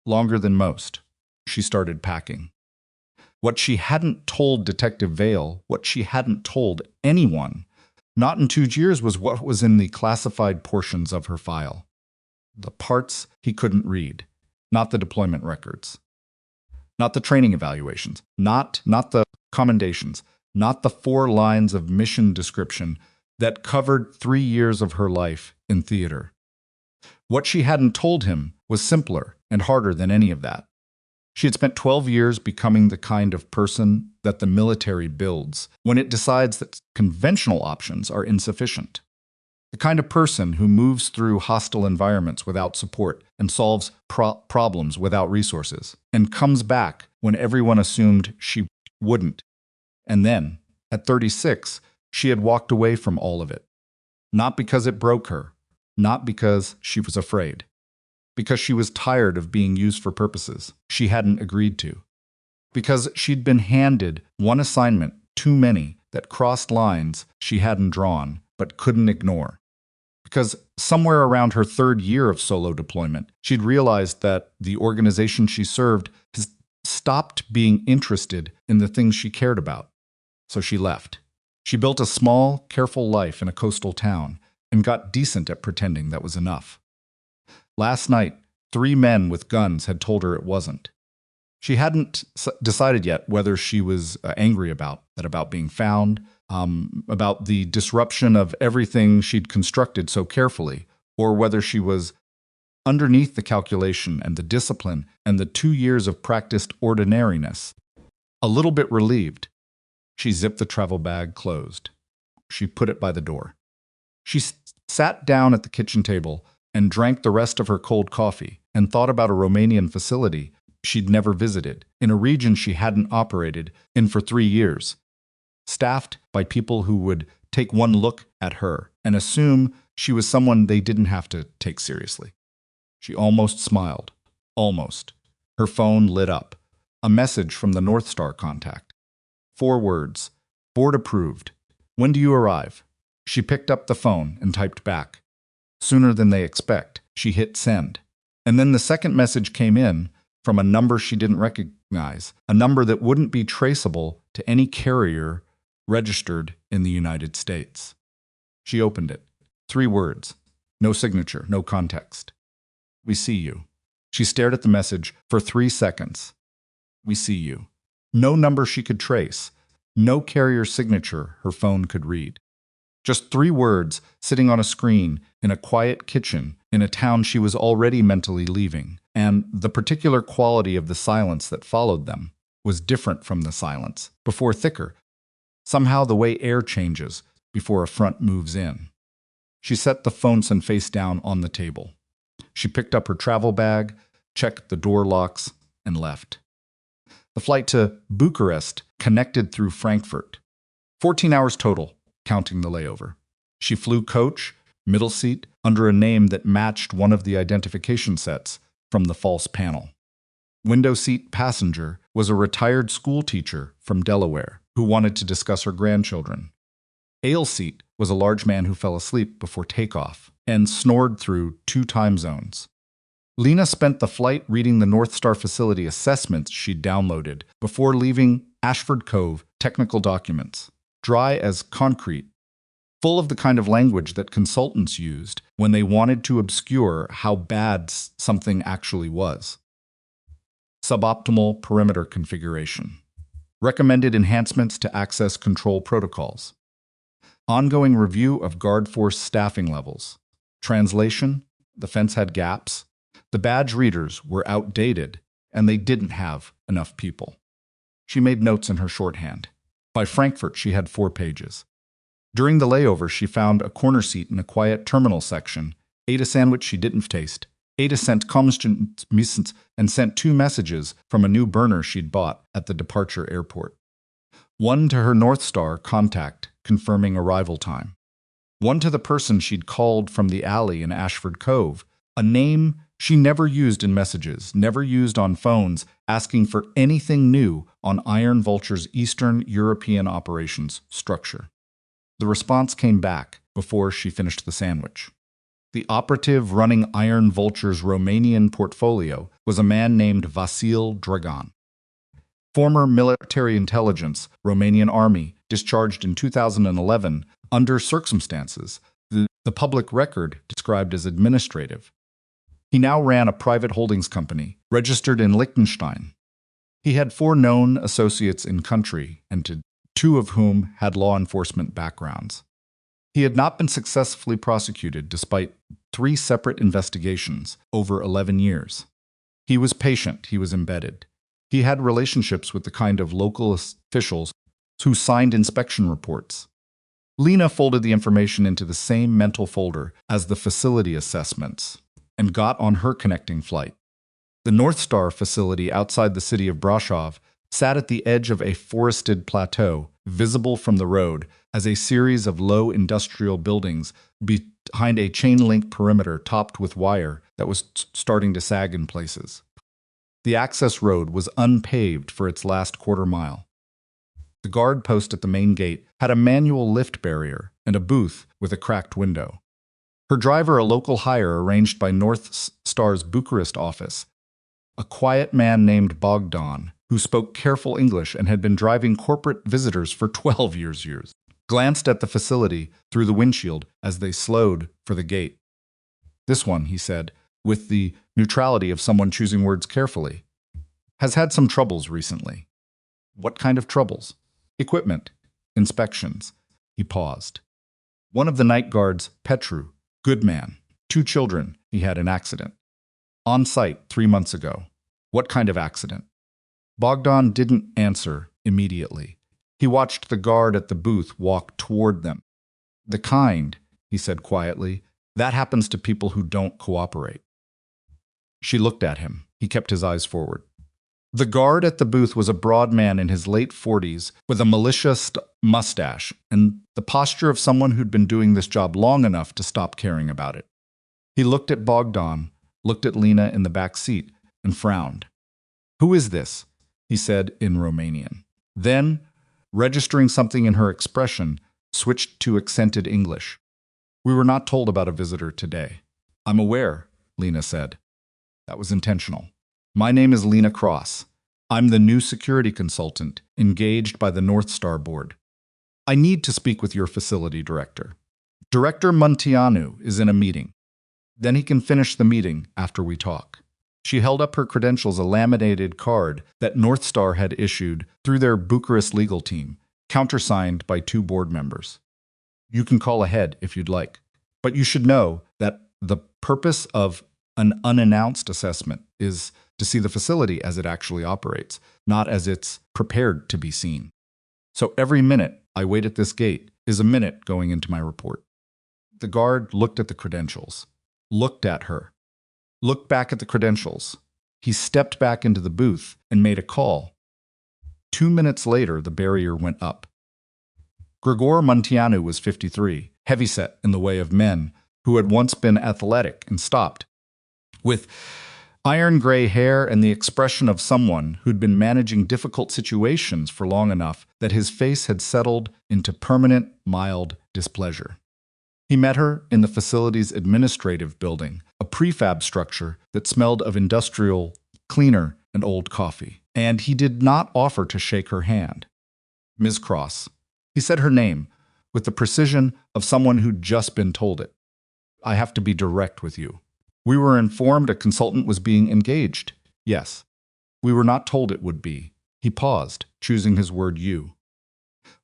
Longer than most. She started packing. What she hadn't told Detective Vale, what she hadn't told anyone, not in 2 years, was what was in the classified portions of her file. The parts he couldn't read, not the deployment records, not the training evaluations, not the commendations, not the 4 lines of mission description that covered 3 years of her life in theater. What she hadn't told him was simpler and harder than any of that. She had spent 12 years becoming the kind of person that the military builds when it decides that conventional options are insufficient. The kind of person who moves through hostile environments without support and solves problems without resources, and comes back when everyone assumed she wouldn't. And then, at 36, she had walked away from all of it. Not because it broke her, not because she was afraid. Because she was tired of being used for purposes she hadn't agreed to. Because she'd been handed one assignment too many that crossed lines she hadn't drawn but couldn't ignore. Because somewhere around her 3rd year of solo deployment, she'd realized that the organization she served has stopped being interested in the things she cared about. So she left. She built a small, careful life in a coastal town and got decent at pretending that was enough. Last night, 3 men with guns had told her it wasn't. She hadn't decided yet whether she was angry about being found, about the disruption of everything she'd constructed so carefully, or whether she was underneath the calculation and the discipline and the 2 years of practiced ordinariness. A little bit relieved, she zipped the travel bag closed. She put it by the door. She sat down at the kitchen table and drank the rest of her cold coffee and thought about a Romanian facility she'd never visited, in a region she hadn't operated in for 3 years, staffed by people who would take one look at her and assume she was someone they didn't have to take seriously. She almost smiled. Almost. Her phone lit up. A message from the North Star contact. 4 words. Board approved. When do you arrive? She picked up the phone and typed back. Sooner than they expect. She hit send. And then the second message came in from a number she didn't recognize, a number that wouldn't be traceable to any carrier registered in the United States. She opened it. 3 words. No signature, no context. We see you. She stared at the message for 3 seconds. We see you. No number she could trace. No carrier signature her phone could read. Just 3 words sitting on a screen in a quiet kitchen in a town she was already mentally leaving, and the particular quality of the silence that followed them was different from the silence, before thicker, somehow the way air changes before a front moves in. She set the phone face down on the table. She picked up her travel bag, checked the door locks, and left. The flight to Bucharest connected through Frankfurt. 14 hours total, counting the layover. She flew coach, middle seat, under a name that matched one of the identification sets from the false panel. Window seat passenger was a retired school teacher from Delaware who wanted to discuss her grandchildren. Aisle seat was a large man who fell asleep before takeoff and snored through 2 time zones. Lena spent the flight reading the North Star facility assessments she'd downloaded before leaving Ashford Cove technical documents, dry as concrete, full of the kind of language that consultants used when they wanted to obscure how bad something actually was. Suboptimal perimeter configuration. Recommended enhancements to access control protocols. Ongoing review of guard force staffing levels. Translation, the fence had gaps. The badge readers were outdated, and they didn't have enough people. She made notes in her shorthand. By Frankfurt, she had 4 pages. During the layover, she found a corner seat in a quiet terminal section, ate a sandwich she didn't taste, ate a sent and sent 2 messages from a new burner she'd bought at the departure airport. One to her North Star contact, confirming arrival time. One to the person she'd called from the alley in Ashford Cove, a name she never used in messages, never used on phones, asking for anything new on Iron Vulture's Eastern European operations structure. The response came back before she finished the sandwich. The operative running Iron Vulture's Romanian portfolio was a man named Vasil Dragan. Former military intelligence, Romanian Army, discharged in 2011 under circumstances the public record described as administrative. He now ran a private holdings company, registered in Liechtenstein. He had 4 known associates in country, and 2 of whom had law enforcement backgrounds. He had not been successfully prosecuted despite 3 separate investigations over 11 years. He was patient, he was embedded. He had relationships with the kind of local officials who signed inspection reports. Lena folded the information into the same mental folder as the facility assessments and got on her connecting flight. The North Star facility outside the city of Brașov sat at the edge of a forested plateau, visible from the road as a series of low industrial buildings behind a chain-link perimeter topped with wire that was starting to sag in places. The access road was unpaved for its last quarter mile. The guard post at the main gate had a manual lift barrier and a booth with a cracked window. Her driver, a local hire arranged by North Star's Bucharest office, a quiet man named Bogdan, who spoke careful English and had been driving corporate visitors for 12 years, glanced at the facility through the windshield as they slowed for the gate. This one, he said, with the neutrality of someone choosing words carefully. has had some troubles recently. What kind of troubles? Equipment. Inspections. He paused. One of the night guards, Petru, good man, 2 children, he had an accident. On site 3 months ago. What kind of accident? Bogdan didn't answer immediately. He watched the guard at the booth walk toward them. The kind, he said quietly, that happens to people who don't cooperate. She looked at him. He kept his eyes forward. The guard at the booth was a broad man in his late 40s with a malicious mustache and the posture of someone who'd been doing this job long enough to stop caring about it. He looked at Bogdan, looked at Lena in the back seat, and frowned. "Who is this?" he said in Romanian. Then, registering something in her expression, switched to accented English. "We were not told about a visitor today." "I'm aware," Lena said. That was intentional. "My name is Lena Cross. I'm the new security consultant engaged by the North Star Board. I need to speak with your facility director. Director Munteanu is in a meeting. Then he can finish the meeting after we talk." She held up her credentials, a laminated card that North Star had issued through their Bucharest legal team, countersigned by 2 board members. "You can call ahead if you'd like, but you should know that the purpose of an unannounced assessment is to see the facility as it actually operates, not as it's prepared to be seen. So every minute I wait at this gate is a minute going into my report." The guard looked at the credentials, looked at her, looked back at the credentials. He stepped back into the booth and made a call. 2 minutes later, the barrier went up. Grigor Munteanu was 53, heavyset in the way of men who had once been athletic and stopped. With iron gray hair and the expression of someone who'd been managing difficult situations for long enough that his face had settled into permanent, mild displeasure. He met her in the facility's administrative building, a prefab structure that smelled of industrial cleaner and old coffee. And he did not offer to shake her hand. "Ms. Cross." He said her name with the precision of someone who'd just been told it. "I have to be direct with you. We were informed a consultant was being engaged." "Yes." "We were not told it would be." He paused, choosing his word "you."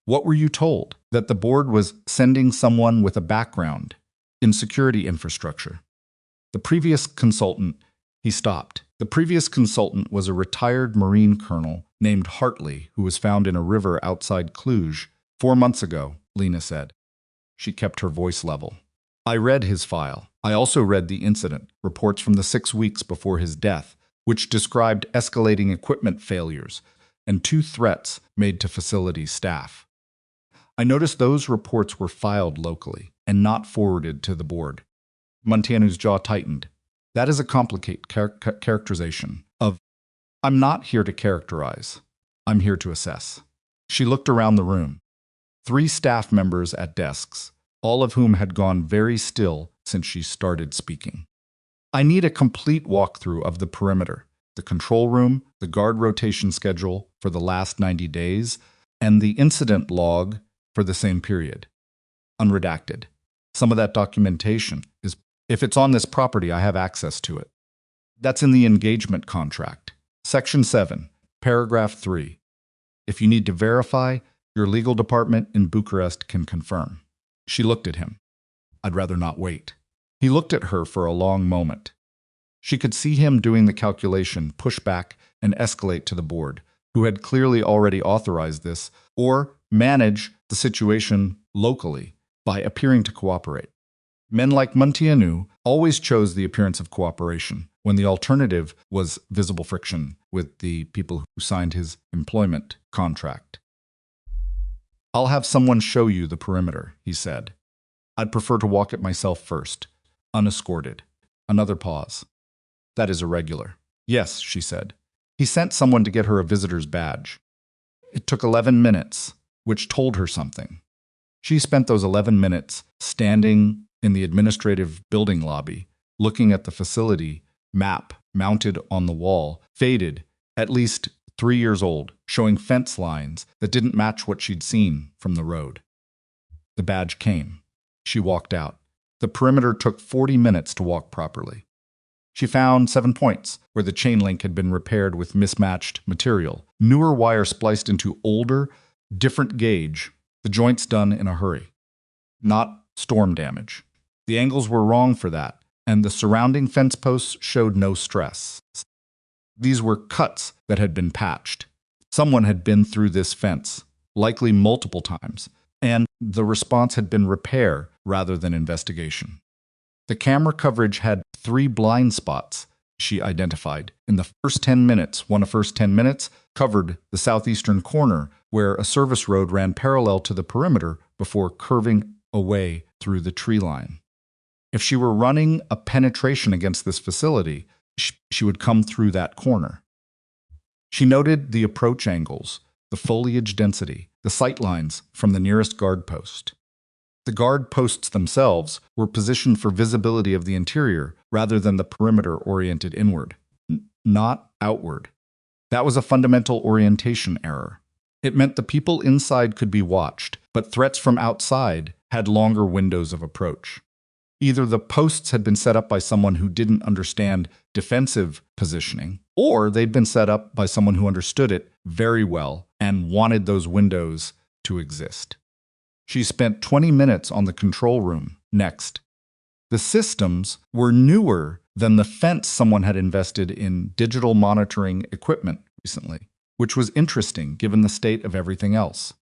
"What were you told?" "That the board was sending someone with a background in security infrastructure." The previous consultant, he stopped. The previous consultant was a retired Marine colonel named Hartley, who was found in a river outside Cluj 4 months ago, Lena said. She kept her voice level. "I read his file. I also read the incident, reports from the 6 weeks before his death, which described escalating equipment failures and 2 threats made to facility staff. I noticed those reports were filed locally and not forwarded to the board." Munteanu's jaw tightened. "That is a complicated characterization of, I'm not here to characterize. I'm here to assess." She looked around the room. 3 staff members at desks, all of whom had gone very still since she started speaking. "I need a complete walkthrough of the perimeter, the control room, the guard rotation schedule for the last 90 days, and the incident log for the same period. Unredacted. Some of that documentation is, if it's on this property, I have access to it. That's in the engagement contract. Section 7, paragraph 3. If you need to verify, your legal department in Bucharest can confirm." She looked at him. "I'd rather not wait." He looked at her for a long moment. She could see him doing the calculation, push back, and escalate to the board, who had clearly already authorized this, or manage the situation locally by appearing to cooperate. Men like Munteanu always chose the appearance of cooperation when the alternative was visible friction with the people who signed his employment contract. "I'll have someone show you the perimeter," he said. "I'd prefer to walk it myself first, unescorted." Another pause. "That is irregular." "Yes," she said. He sent someone to get her a visitor's badge. It took 11 minutes, which told her something. She spent those 11 minutes standing in the administrative building lobby, looking at the facility map mounted on the wall, faded, at least 3 years old, showing fence lines that didn't match what she'd seen from the road. The badge came. She walked out. The perimeter took 40 minutes to walk properly. She found 7 points where the chain link had been repaired with mismatched material. Newer wire spliced into older, different gauge, the joints done in a hurry. Not storm damage. The angles were wrong for that, and the surrounding fence posts showed no stress. These were cuts that had been patched. Someone had been through this fence, likely multiple times, and the response had been repair rather than investigation. The camera coverage had 3 blind spots, she identified. In the first 10 minutes, covered the southeastern corner where a service road ran parallel to the perimeter before curving away through the tree line. If she were running a penetration against this facility, she would come through that corner. She noted the approach angles, the foliage density, the sight lines from the nearest guard post. The guard posts themselves were positioned for visibility of the interior rather than the perimeter oriented inward, not outward. That was a fundamental orientation error. It meant the people inside could be watched, but threats from outside had longer windows of approach. Either the posts had been set up by someone who didn't understand defensive positioning, or they'd been set up by someone who understood it very well and wanted those windows to exist. She spent 20 minutes on the control room next. The systems were newer than the fence someone had invested in digital monitoring equipment recently, which was interesting given the state of everything else.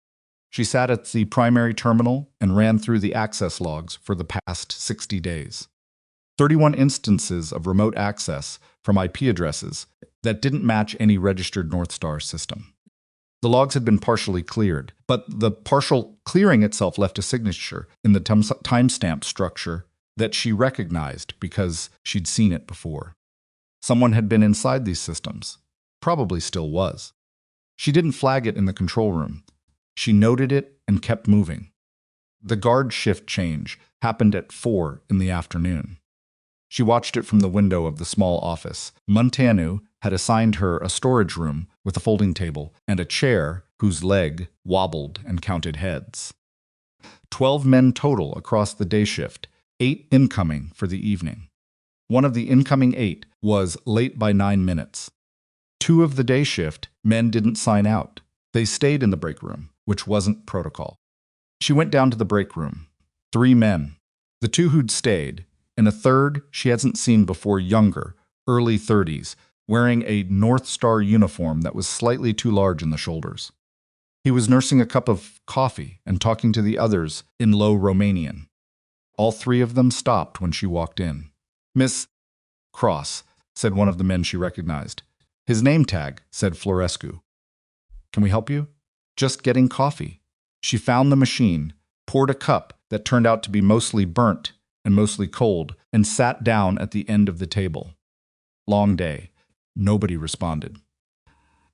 She sat at the primary terminal and ran through the access logs for the past 60 days. 31 instances of remote access from IP addresses that didn't match any registered North Star system. The logs had been partially cleared, but the partial clearing itself left a signature in the timestamp structure that she recognized because she'd seen it before. Someone had been inside these systems, probably still was. She didn't flag it in the control room. She noted it and kept moving. The guard shift change happened at 4 in the afternoon. She watched it from the window of the small office. Montanu had assigned her a storage room with a folding table and a chair whose leg wobbled and counted heads. 12 men total across the day shift, 8 incoming for the evening. One of the incoming 8 was late by 9 minutes. 2 of the day shift men didn't sign out. They stayed in the break room, which wasn't protocol. She went down to the break room. 3 men. The 2 who'd stayed, and a third she hadn't seen before, younger, early 30s, wearing a North Star uniform that was slightly too large in the shoulders. He was nursing a cup of coffee and talking to the others in low Romanian. All 3 of them stopped when she walked in. "Miss Cross," said one of the men she recognized. "His name tag," said Florescu. "Can we help you?" "Just getting coffee." She found the machine, poured a cup that turned out to be mostly burnt and mostly cold, and sat down at the end of the table. Long day. Nobody responded.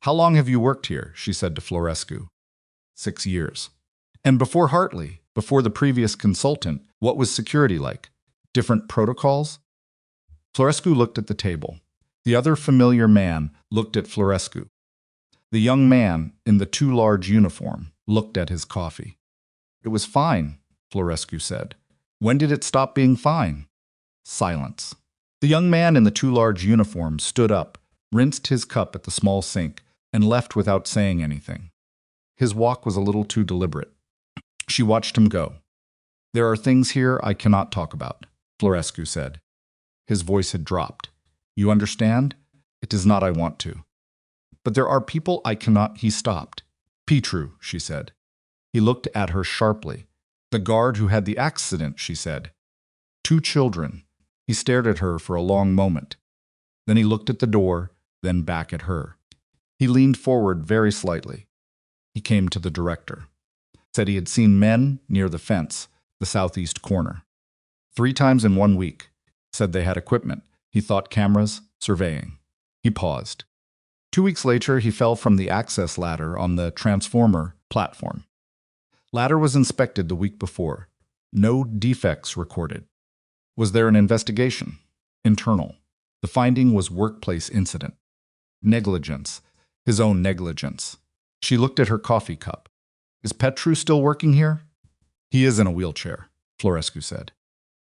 "How long have you worked here?" she said to Florescu. 6 years. "And before Hartley, before the previous consultant, what was security like? Different protocols?" Florescu looked at the table. The other familiar man looked at Florescu. The young man in the too large uniform looked at his coffee. "It was fine," Florescu said. "When did it stop being fine?" Silence. The young man in the too large uniform stood up, rinsed his cup at the small sink, and left without saying anything. His walk was a little too deliberate. She watched him go. "There are things here I cannot talk about," Florescu said. His voice had dropped. "You understand? It is not I want to. But there are people I cannot—" He stopped. "Petru," she said. He looked at her sharply. "The guard who had the accident," she said. "2 children." He stared at her for a long moment. Then he looked at the door, then back at her. He leaned forward very slightly. He came to the director. Said he had seen men near the fence, the southeast corner. 3 times in 1 week. Said they had equipment. He thought cameras, surveying. He paused. 2 weeks later, he fell from the access ladder on the transformer platform. Ladder was inspected the week before. No defects recorded. Was there an investigation? Internal. The finding was workplace incident. Negligence. His own negligence. She looked at her coffee cup. "Is Petru still working here?" "He is in a wheelchair," Florescu said.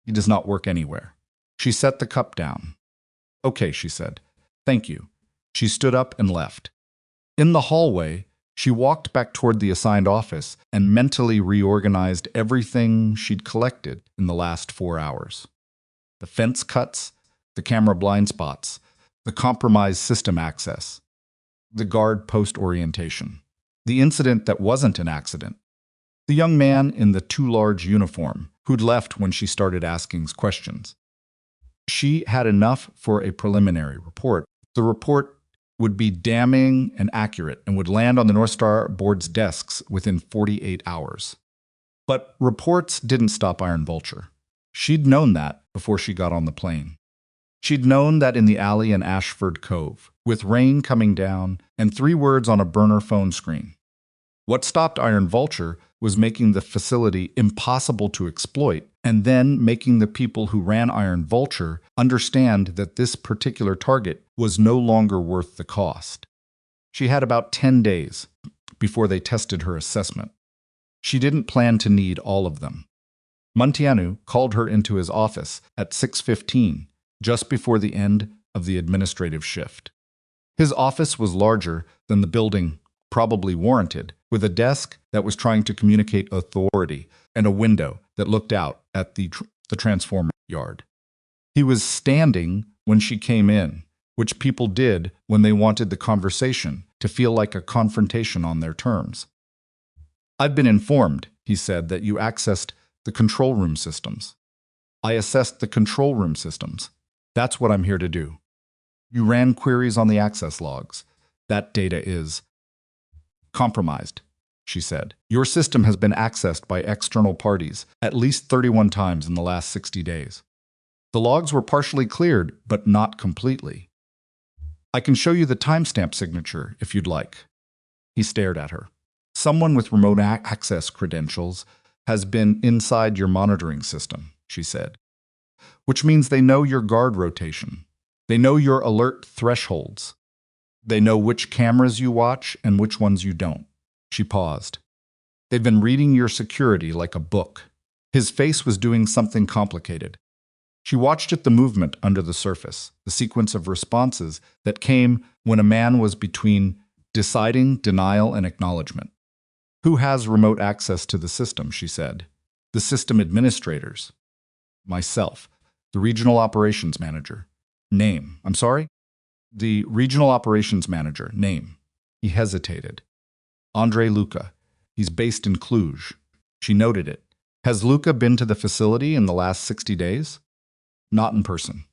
"He does not work anywhere." She set the cup down. Okay, she said. Thank you. She stood up and left. In the hallway, she walked back toward the assigned office and mentally reorganized everything she'd collected in the last 4 hours. The fence cuts, the camera blind spots, the compromised system access, the guard post orientation, the incident that wasn't an accident, the young man in the too large uniform who'd left when she started asking questions. She had enough for a preliminary report. The report would be damning and accurate and would land on the North Star board's desks within 48 hours. But reports didn't stop Iron Vulture. She'd known that before she got on the plane. She'd known that in the alley in Ashford Cove, with rain coming down and 3 words on a burner phone screen. What stopped Iron Vulture was making the facility impossible to exploit, and then making the people who ran Iron Vulture understand that this particular target was no longer worth the cost. She had about 10 days before they tested her assessment. She didn't plan to need all of them. Munteanu called her into his office at 6:15, just before the end of the administrative shift. His office was larger than the building probably warranted, with a desk that was trying to communicate authority and a window that looked out at the transformer yard. He was standing when she came in, which people did when they wanted the conversation to feel like a confrontation on their terms. "I've been informed," he said, "that you accessed the control room systems." "I assessed the control room systems. That's what I'm here to do." "You ran queries on the access logs. That data is compromised," she said. "Your system has been accessed by external parties at least 31 times in the last 60 days. The logs were partially cleared, but not completely. I can show you the timestamp signature if you'd like." He stared at her. "Someone with remote access credentials has been inside your monitoring system," she said. "Which means they know your guard rotation. They know your alert thresholds. They know which cameras you watch and which ones you don't." She paused. "They've been reading your security like a book." His face was doing something complicated. She watched the movement under the surface, the sequence of responses that came when a man was between deciding denial and acknowledgement. "Who has remote access to the system?" she said. "The system administrators." "Myself, the regional operations manager." "Name, I'm sorry?" "The regional operations manager, name." He hesitated. "Andre Luca. He's based in Cluj." She noted it. "Has Luca been to the facility in the last 60 days?" "Not in person."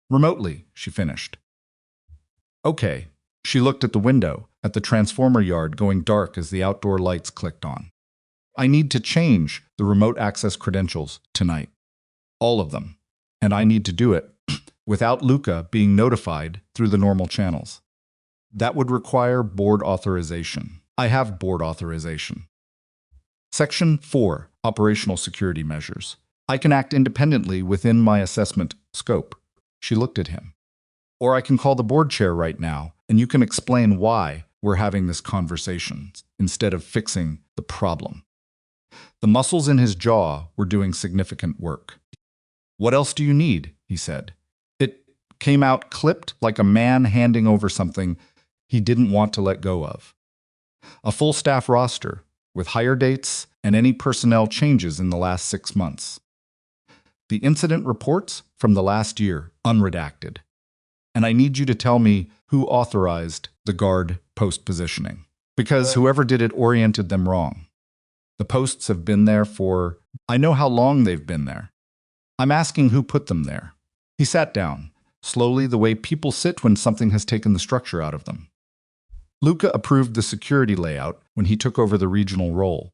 "Remotely," she finished. "Okay." She looked at the window, at the transformer yard going dark as the outdoor lights clicked on. "I need to change the remote access credentials tonight. All of them. And I need to do it without Luca being notified through the normal channels. That would require board authorization. I have board authorization." Section 4, Operational Security Measures. "I can act independently within my assessment scope." She looked at him. "Or I can call the board chair right now, and you can explain why we're having this conversation instead of fixing the problem." The muscles in his jaw were doing significant work. "What else do you need?" he said. It came out clipped like a man handing over something he didn't want to let go of. "A full staff roster, with hire dates and any personnel changes in the last 6 months. The incident reports from the last year, unredacted. And I need you to tell me who authorized the guard post positioning, because whoever did it oriented them wrong. The posts have been there for, I know how long they've been there. I'm asking who put them there." He sat down, slowly the way people sit when something has taken the structure out of them. Luca approved the security layout when he took over the regional role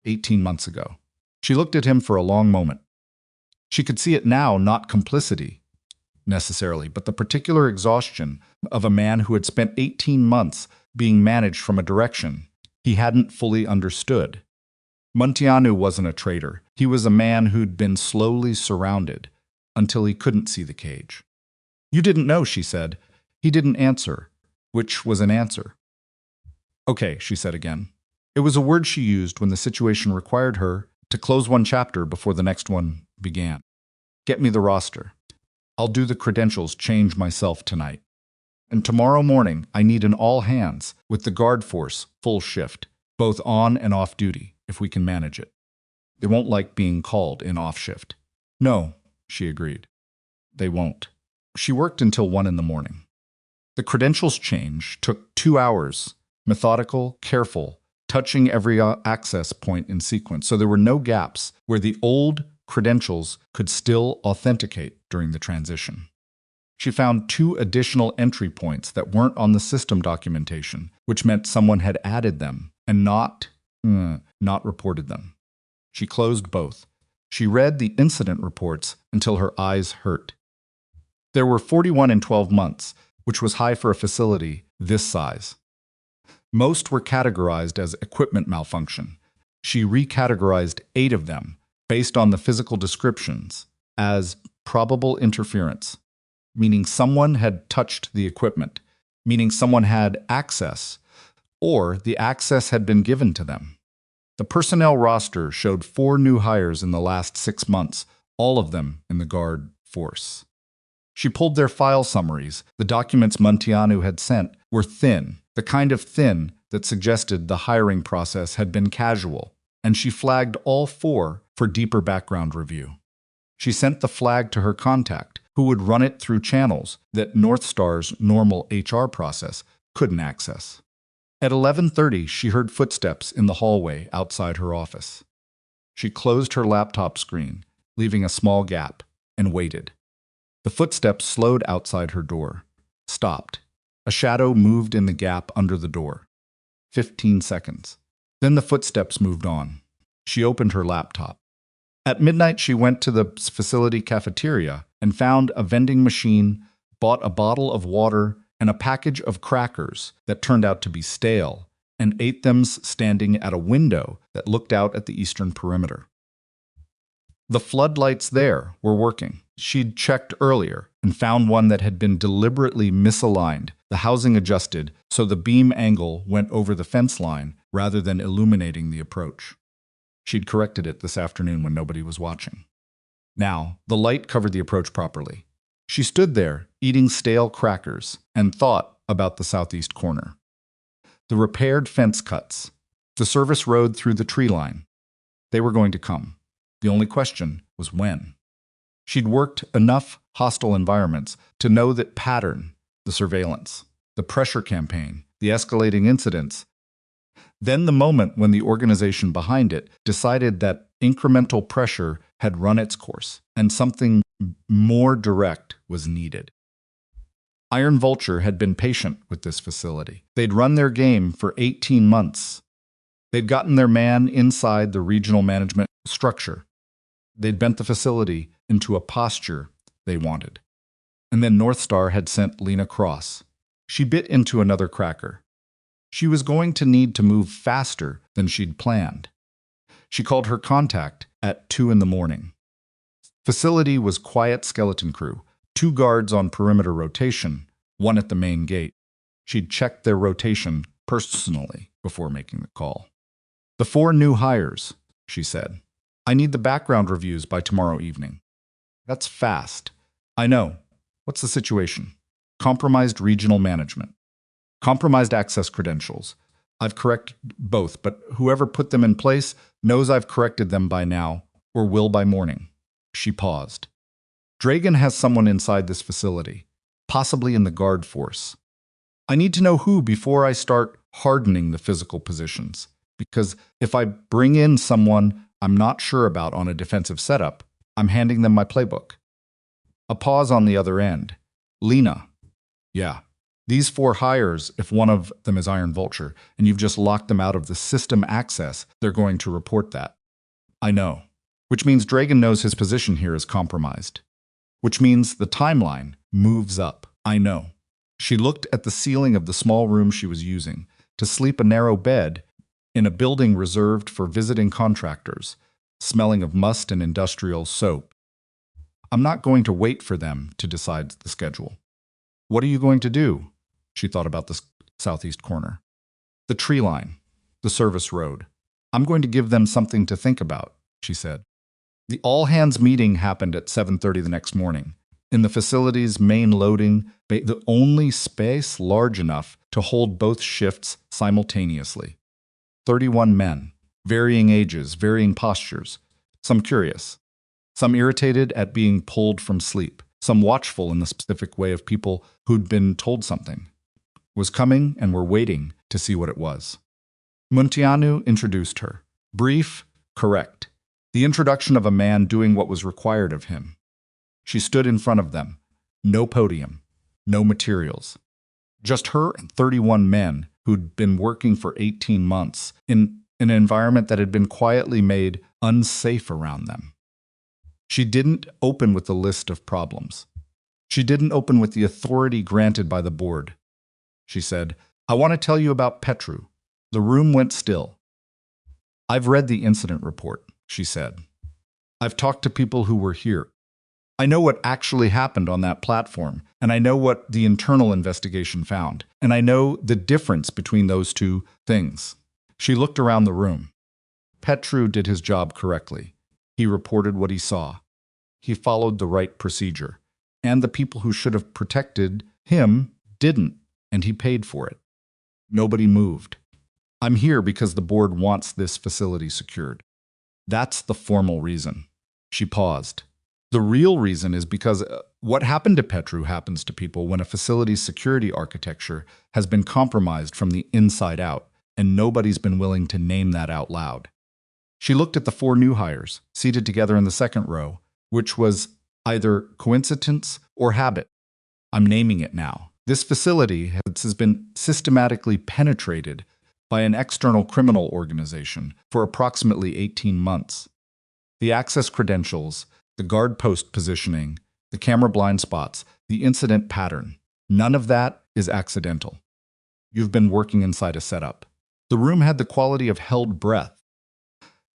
18 months ago. She looked at him for a long moment. She could see it now, not complicity, necessarily, but the particular exhaustion of a man who had spent 18 months being managed from a direction he hadn't fully understood. Munteanu wasn't a traitor. He was a man who'd been slowly surrounded until he couldn't see the cage. "You didn't know," she said. He didn't answer, which was an answer. "Okay," she said again. It was a word she used when the situation required her to close one chapter before the next one began. "Get me the roster." I'll do the credentials change myself tonight. And tomorrow morning, I need an all hands with the guard force full shift, both on and off duty, if we can manage it. They won't like being called in off shift. No, she agreed. They won't. She worked until 1 in the morning. The credentials change took 2 hours, methodical, careful, touching every access point in sequence, so there were no gaps where the old credentials could still authenticate during the transition. She found 2 additional entry points that weren't on the system documentation, which meant someone had added them and not reported them. She closed both. She read the incident reports until her eyes hurt. There were 41 in 12 months, which was high for a facility this size. Most were categorized as equipment malfunction. She recategorized 8 of them, based on the physical descriptions, as probable interference, meaning someone had touched the equipment, meaning someone had access, or the access had been given to them. The personnel roster showed 4 new hires in the last 6 months, all of them in the guard force. She pulled their file summaries. The documents Munteanu had sent were thin, the kind of thin that suggested the hiring process had been casual, and she flagged all 4 for deeper background review. She sent the flag to her contact, who would run it through channels that North Star's normal HR process couldn't access. At 11:30, she heard footsteps in the hallway outside her office. She closed her laptop screen, leaving a small gap, and waited. The footsteps slowed outside her door, stopped. A shadow moved in the gap under the door. 15 seconds. Then the footsteps moved on. She opened her laptop. At midnight, she went to the facility cafeteria and found a vending machine, bought a bottle of water and a package of crackers that turned out to be stale, and ate them standing at a window that looked out at the eastern perimeter. The floodlights there were working. She'd checked earlier and found one that had been deliberately misaligned, the housing adjusted so the beam angle went over the fence line rather than illuminating the approach. She'd corrected it this afternoon when nobody was watching. Now, the light covered the approach properly. She stood there, eating stale crackers, and thought about the southeast corner. The repaired fence cuts, the service road through the tree line. They were going to come. The only question was when. She'd worked enough hostile environments to know that pattern, the surveillance, the pressure campaign, the escalating incidents, then the moment when the organization behind it decided that incremental pressure had run its course and something more direct was needed. Iron Vulture had been patient with this facility. They'd run their game for 18 months. They'd gotten their man inside the regional management structure. They'd bent the facility into a posture they wanted. And then North Star had sent Lena Cross. She bit into another cracker. She was going to need to move faster than she'd planned. She called her contact at 2 in the morning. Facility was quiet skeleton crew, 2 guards on perimeter rotation, 1 at the main gate. She'd checked their rotation personally before making the call. The 4 new hires, she said. I need the background reviews by tomorrow evening. That's fast. I know. What's the situation? Compromised regional management. Compromised access credentials. I've corrected both, but whoever put them in place knows I've corrected them by now, or will by morning. She paused. Dragan has someone inside this facility, possibly in the guard force. I need to know who before I start hardening the physical positions, because if I bring in someone I'm not sure about on a defensive setup, I'm handing them my playbook. A pause on the other end. Lena. Yeah. These 4 hires, if one of them is Iron Vulture, and you've just locked them out of the system access, they're going to report that. I know. Which means Dragan knows his position here is compromised. Which means the timeline moves up. I know. She looked at the ceiling of the small room she was using to sleep a narrow bed in a building reserved for visiting contractors, smelling of must and industrial soap. I'm not going to wait for them to decide the schedule. What are you going to do? She thought about the southeast corner. The tree line, the service road. I'm going to give them something to think about, she said. The all-hands meeting happened at 7:30 the next morning. in the facility's main loading bay, the only space large enough to hold both shifts simultaneously. 31 men, varying ages, varying postures, some curious, some irritated at being pulled from sleep, some watchful in the specific way of people who'd been told something was coming and were waiting to see what it was. Munteanu introduced her. Brief, correct. The introduction of a man doing what was required of him. She stood in front of them. No podium, no materials. Just her and 31 men who'd been working for 18 months in an environment that had been quietly made unsafe around them. She didn't open with the list of problems. She didn't open with the authority granted by the board. She said, I want to tell you about Petru. The room went still. I've read the incident report, she said. I've talked to people who were here. I know what actually happened on that platform, and I know what the internal investigation found, and I know the difference between those two things. She looked around the room. Petru did his job correctly. He reported what he saw. He followed the right procedure, and the people who should have protected him didn't, and he paid for it. Nobody moved. I'm here because the board wants this facility secured. That's the formal reason. She paused. The real reason is because what happened to Petru happens to people when a facility's security architecture has been compromised from the inside out, and nobody's been willing to name that out loud. She looked at the 4 new hires, seated together in the second row, which was either coincidence or habit. I'm naming it now. This facility has been systematically penetrated by an external criminal organization for approximately 18 months. The access credentials, the guard post positioning, the camera blind spots, the incident pattern, none of that is accidental. You've been working inside a setup. The room had the quality of held breath.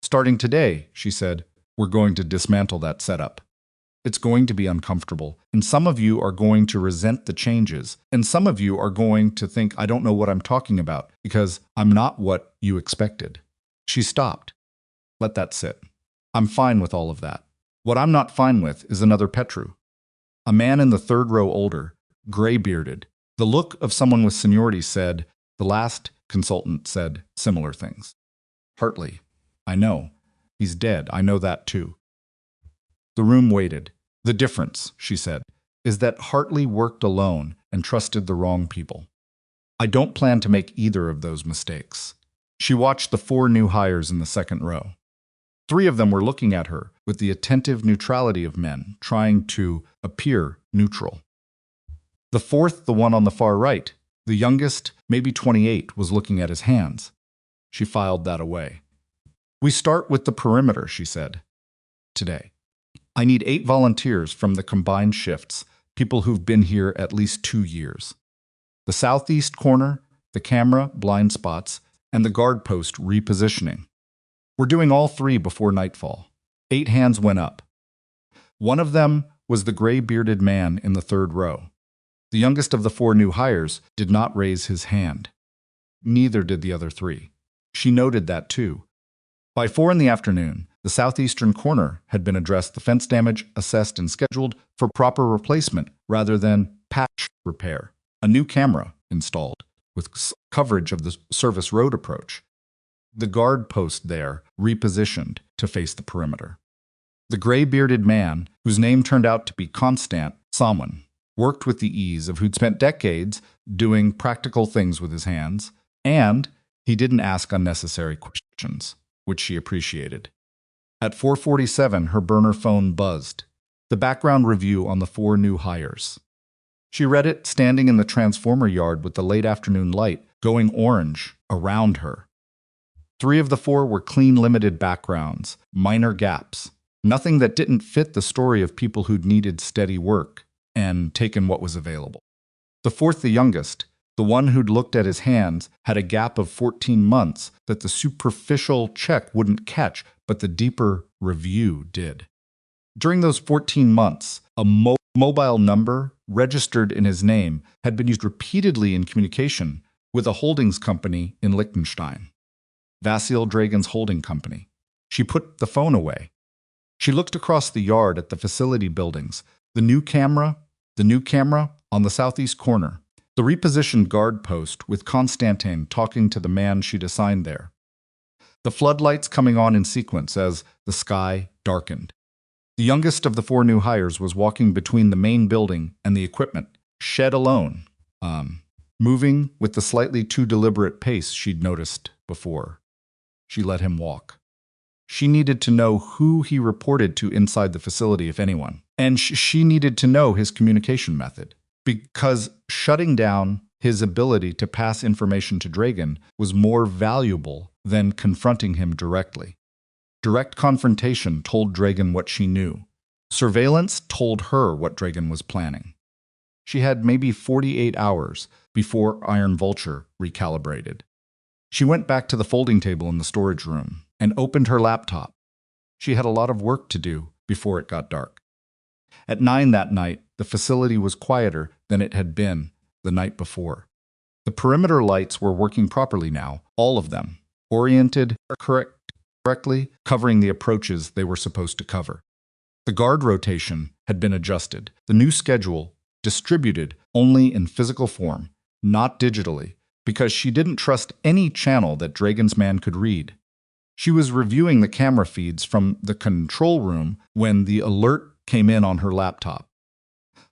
Starting today, she said, we're going to dismantle that setup. It's going to be uncomfortable, and some of you are going to resent the changes, and some of you are going to think I don't know what I'm talking about because I'm not what you expected. She stopped. Let that sit. I'm fine with all of that. What I'm not fine with is another Petru. A man in the third row older, gray-bearded. The look of someone with seniority said, the last consultant said similar things. Hartley. I know. He's dead. I know that too. The room waited. The difference, she said, is that Hartley worked alone and trusted the wrong people. I don't plan to make either of those mistakes. She watched the 4 new hires in the second row. 3 of them were looking at her with the attentive neutrality of men, trying to appear neutral. The 4th, the one on the far right, the youngest, maybe 28, was looking at his hands. She filed that away. We start with the perimeter, she said. Today. I need 8 volunteers from the combined shifts, people who've been here at least 2 years. The southeast corner, the camera, blind spots, and the guard post repositioning. We're doing all 3 before nightfall. 8 hands went up. One of them was the gray-bearded man in the third row. The youngest of the 4 new hires did not raise his hand. Neither did the other 3. She noted that too. By 4 in the afternoon, the southeastern corner had been addressed, the fence damage assessed and scheduled for proper replacement rather than patch repair. A new camera installed with coverage of the service road approach. The guard post there repositioned to face the perimeter. The gray-bearded man, whose name turned out to be Constant Salmon, worked with the ease of who'd spent decades doing practical things with his hands, and he didn't ask unnecessary questions, which she appreciated. At 4:47, her burner phone buzzed. The background review on the 4 new hires. She read it standing in the transformer yard with the late afternoon light going orange around her. 3 of the 4 were clean, limited backgrounds, minor gaps, nothing that didn't fit the story of people who'd needed steady work and taken what was available. The 4th, the youngest, the one who'd looked at his hands, had a gap of 14 months that the superficial check wouldn't catch, but the deeper review did. During those 14 months, a mobile number registered in his name had been used repeatedly in communication with a holdings company in Liechtenstein, Vasil Dragon's holding company. She put the phone away. She looked across the yard at the facility buildings, The new camera, on the southeast corner. The repositioned guard post with Constantine talking to the man she'd assigned there. The floodlights coming on in sequence as the sky darkened. The youngest of the 4 new hires was walking between the main building and the equipment, shed alone, moving with the slightly too deliberate pace she'd noticed before. She let him walk. She needed to know who he reported to inside the facility, if anyone. And she needed to know his communication method, because shutting down his ability to pass information to Dragan was more valuable than confronting him directly. Direct confrontation told Dragan what she knew. Surveillance told her what Dragan was planning. She had maybe 48 hours before Iron Vulture recalibrated. She went back to the folding table in the storage room and opened her laptop. She had a lot of work to do before it got dark. At 9 that night, the facility was quieter than it had been the night before. The perimeter lights were working properly now, all of them, oriented correctly, covering the approaches they were supposed to cover. The guard rotation had been adjusted. The new schedule distributed only in physical form, not digitally, because she didn't trust any channel that Dragan's man could read. She was reviewing the camera feeds from the control room when the alert came in on her laptop.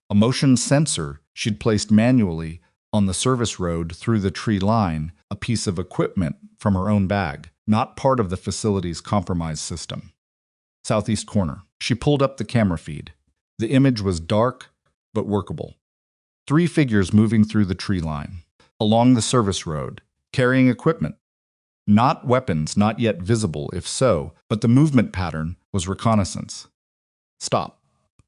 A motion sensor she'd placed manually on the service road through the tree line, a piece of equipment from her own bag, not part of the facility's compromised system. Southeast corner. She pulled up the camera feed. The image was dark but workable. 3 figures moving through the tree line, along the service road, carrying equipment. Not weapons, not yet visible, if so, but the movement pattern was reconnaissance. Stop.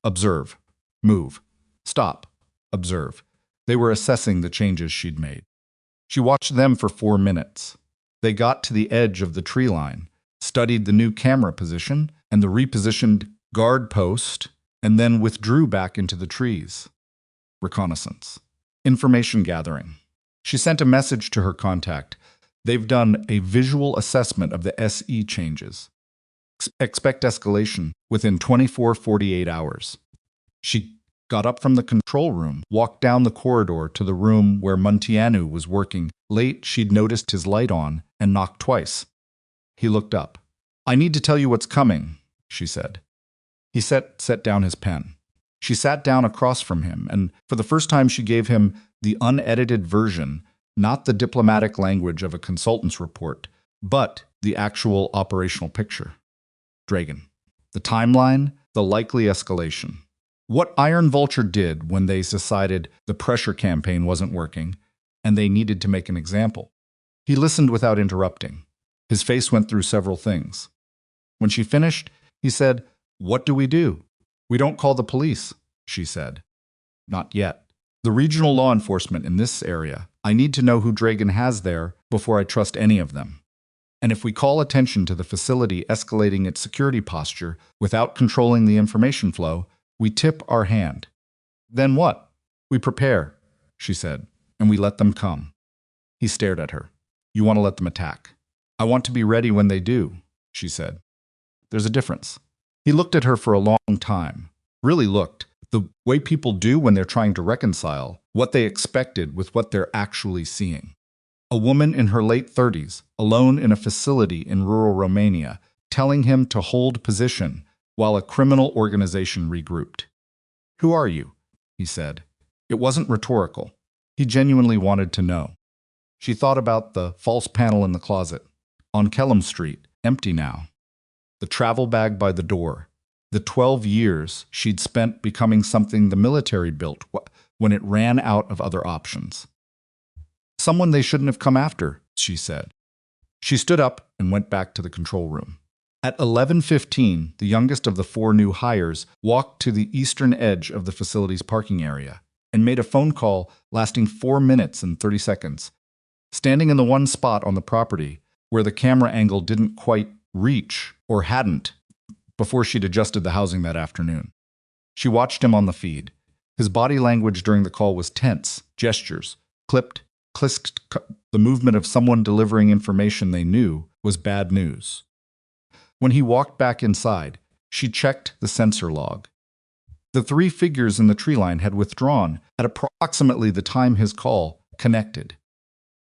Observe. Move. Stop. Observe. They were assessing the changes she'd made. She watched them for 4 minutes. They got to the edge of the tree line, studied the new camera position and the repositioned guard post, and then withdrew back into the trees. Reconnaissance. Information gathering. She sent a message to her contact. They've done a visual assessment of the SE changes. Expect escalation within 24-48 hours. She got up from the control room, walked down the corridor to the room where Munteanu was working. Late, she'd noticed his light on and knocked twice. He looked up. "I need to tell you what's coming," she said. He set down his pen. She sat down across from him, and for the first time she gave him the unedited version, not the diplomatic language of a consultant's report, but the actual operational picture. Dragan. The timeline, the likely escalation. What Iron Vulture did when they decided the pressure campaign wasn't working, and they needed to make an example. He listened without interrupting. His face went through several things. When she finished, he said, "What do? We don't call the police," she said. "Not yet. The regional law enforcement in this area, I need to know who Dragan has there before I trust any of them. And if we call attention to the facility escalating its security posture without controlling the information flow, we tip our hand. Then what? We prepare," she said, "and we let them come." He stared at her. "You want to let them attack." "I want to be ready when they do," she said. "There's a difference." He looked at her for a long time, really looked, the way people do when they're trying to reconcile what they expected with what they're actually seeing. A woman in her late 30s, alone in a facility in rural Romania, telling him to hold position while a criminal organization regrouped. "Who are you?" he said. It wasn't rhetorical. He genuinely wanted to know. She thought about the false panel in the closet, on Kellam Street, empty now. The travel bag by the door. The 12 years she'd spent becoming something the military built when it ran out of other options. "Someone they shouldn't have come after," she said. She stood up and went back to the control room. At 11:15, the youngest of the 4 new hires walked to the eastern edge of the facility's parking area and made a phone call lasting 4 minutes and 30 seconds. Standing in the one spot on the property where the camera angle didn't quite reach, or hadn't, before she'd adjusted the housing that afternoon. She watched him on the feed. His body language during the call was tense, gestures, clipped, clisked. The movement of someone delivering information they knew was bad news. When he walked back inside, she checked the sensor log. The three figures in the tree line had withdrawn at approximately the time his call connected.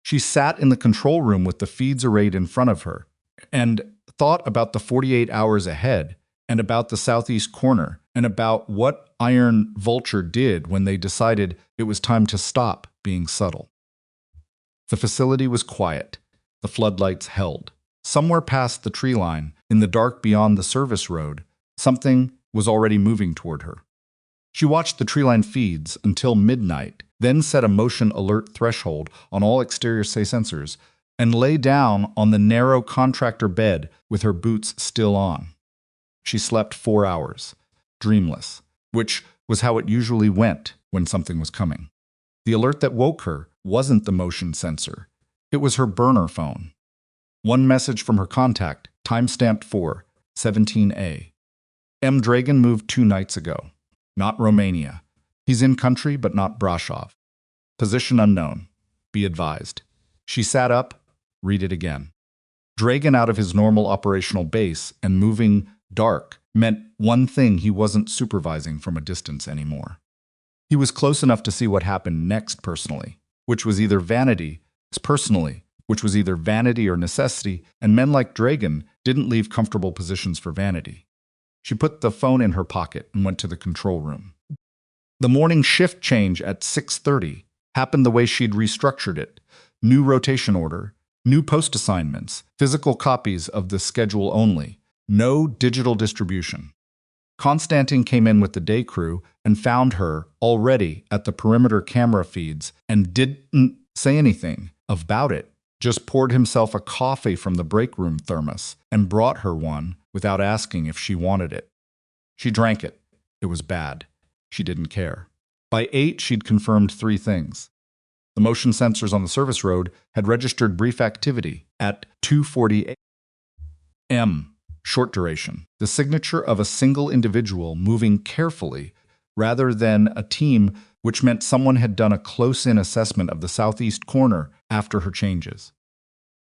She sat in the control room with the feeds arrayed in front of her and thought about the 48 hours ahead and about the southeast corner and about what Iron Vulture did when they decided it was time to stop being subtle. The facility was quiet. The floodlights held. Somewhere past the tree line, in the dark beyond the service road, something was already moving toward her. She watched the treeline feeds until midnight, then set a motion alert threshold on all exterior sensors, and lay down on the narrow contractor bed with her boots still on. She slept 4 hours, dreamless, which was how it usually went when something was coming. The alert that woke her wasn't the motion sensor. It was her burner phone. One message from her contact, timestamped for 17A. M. Dragan moved 2 nights ago. Not Romania. He's in country, but not Brasov. Position unknown. Be advised. She sat up. Read it again. Dragan out of his normal operational base and moving dark meant one thing: he wasn't supervising from a distance anymore. He was close enough to see what happened next personally, which was either vanity or necessity, and men like Dragan didn't leave comfortable positions for vanity. She put the phone in her pocket and went to the control room. The morning shift change at 6:30 happened the way she'd restructured it. New rotation order, new post assignments, physical copies of the schedule only, no digital distribution. Constantin came in with the day crew and found her already at the perimeter camera feeds and didn't say anything about it, just poured himself a coffee from the break room thermos and brought her one without asking if she wanted it. She drank it. It was bad. She didn't care. By 8, she'd confirmed 3 things. The motion sensors on the service road had registered brief activity at 2:40 a.m. Short duration. The signature of a single individual moving carefully rather than a team, which meant someone had done a close-in assessment of the southeast corner after her changes.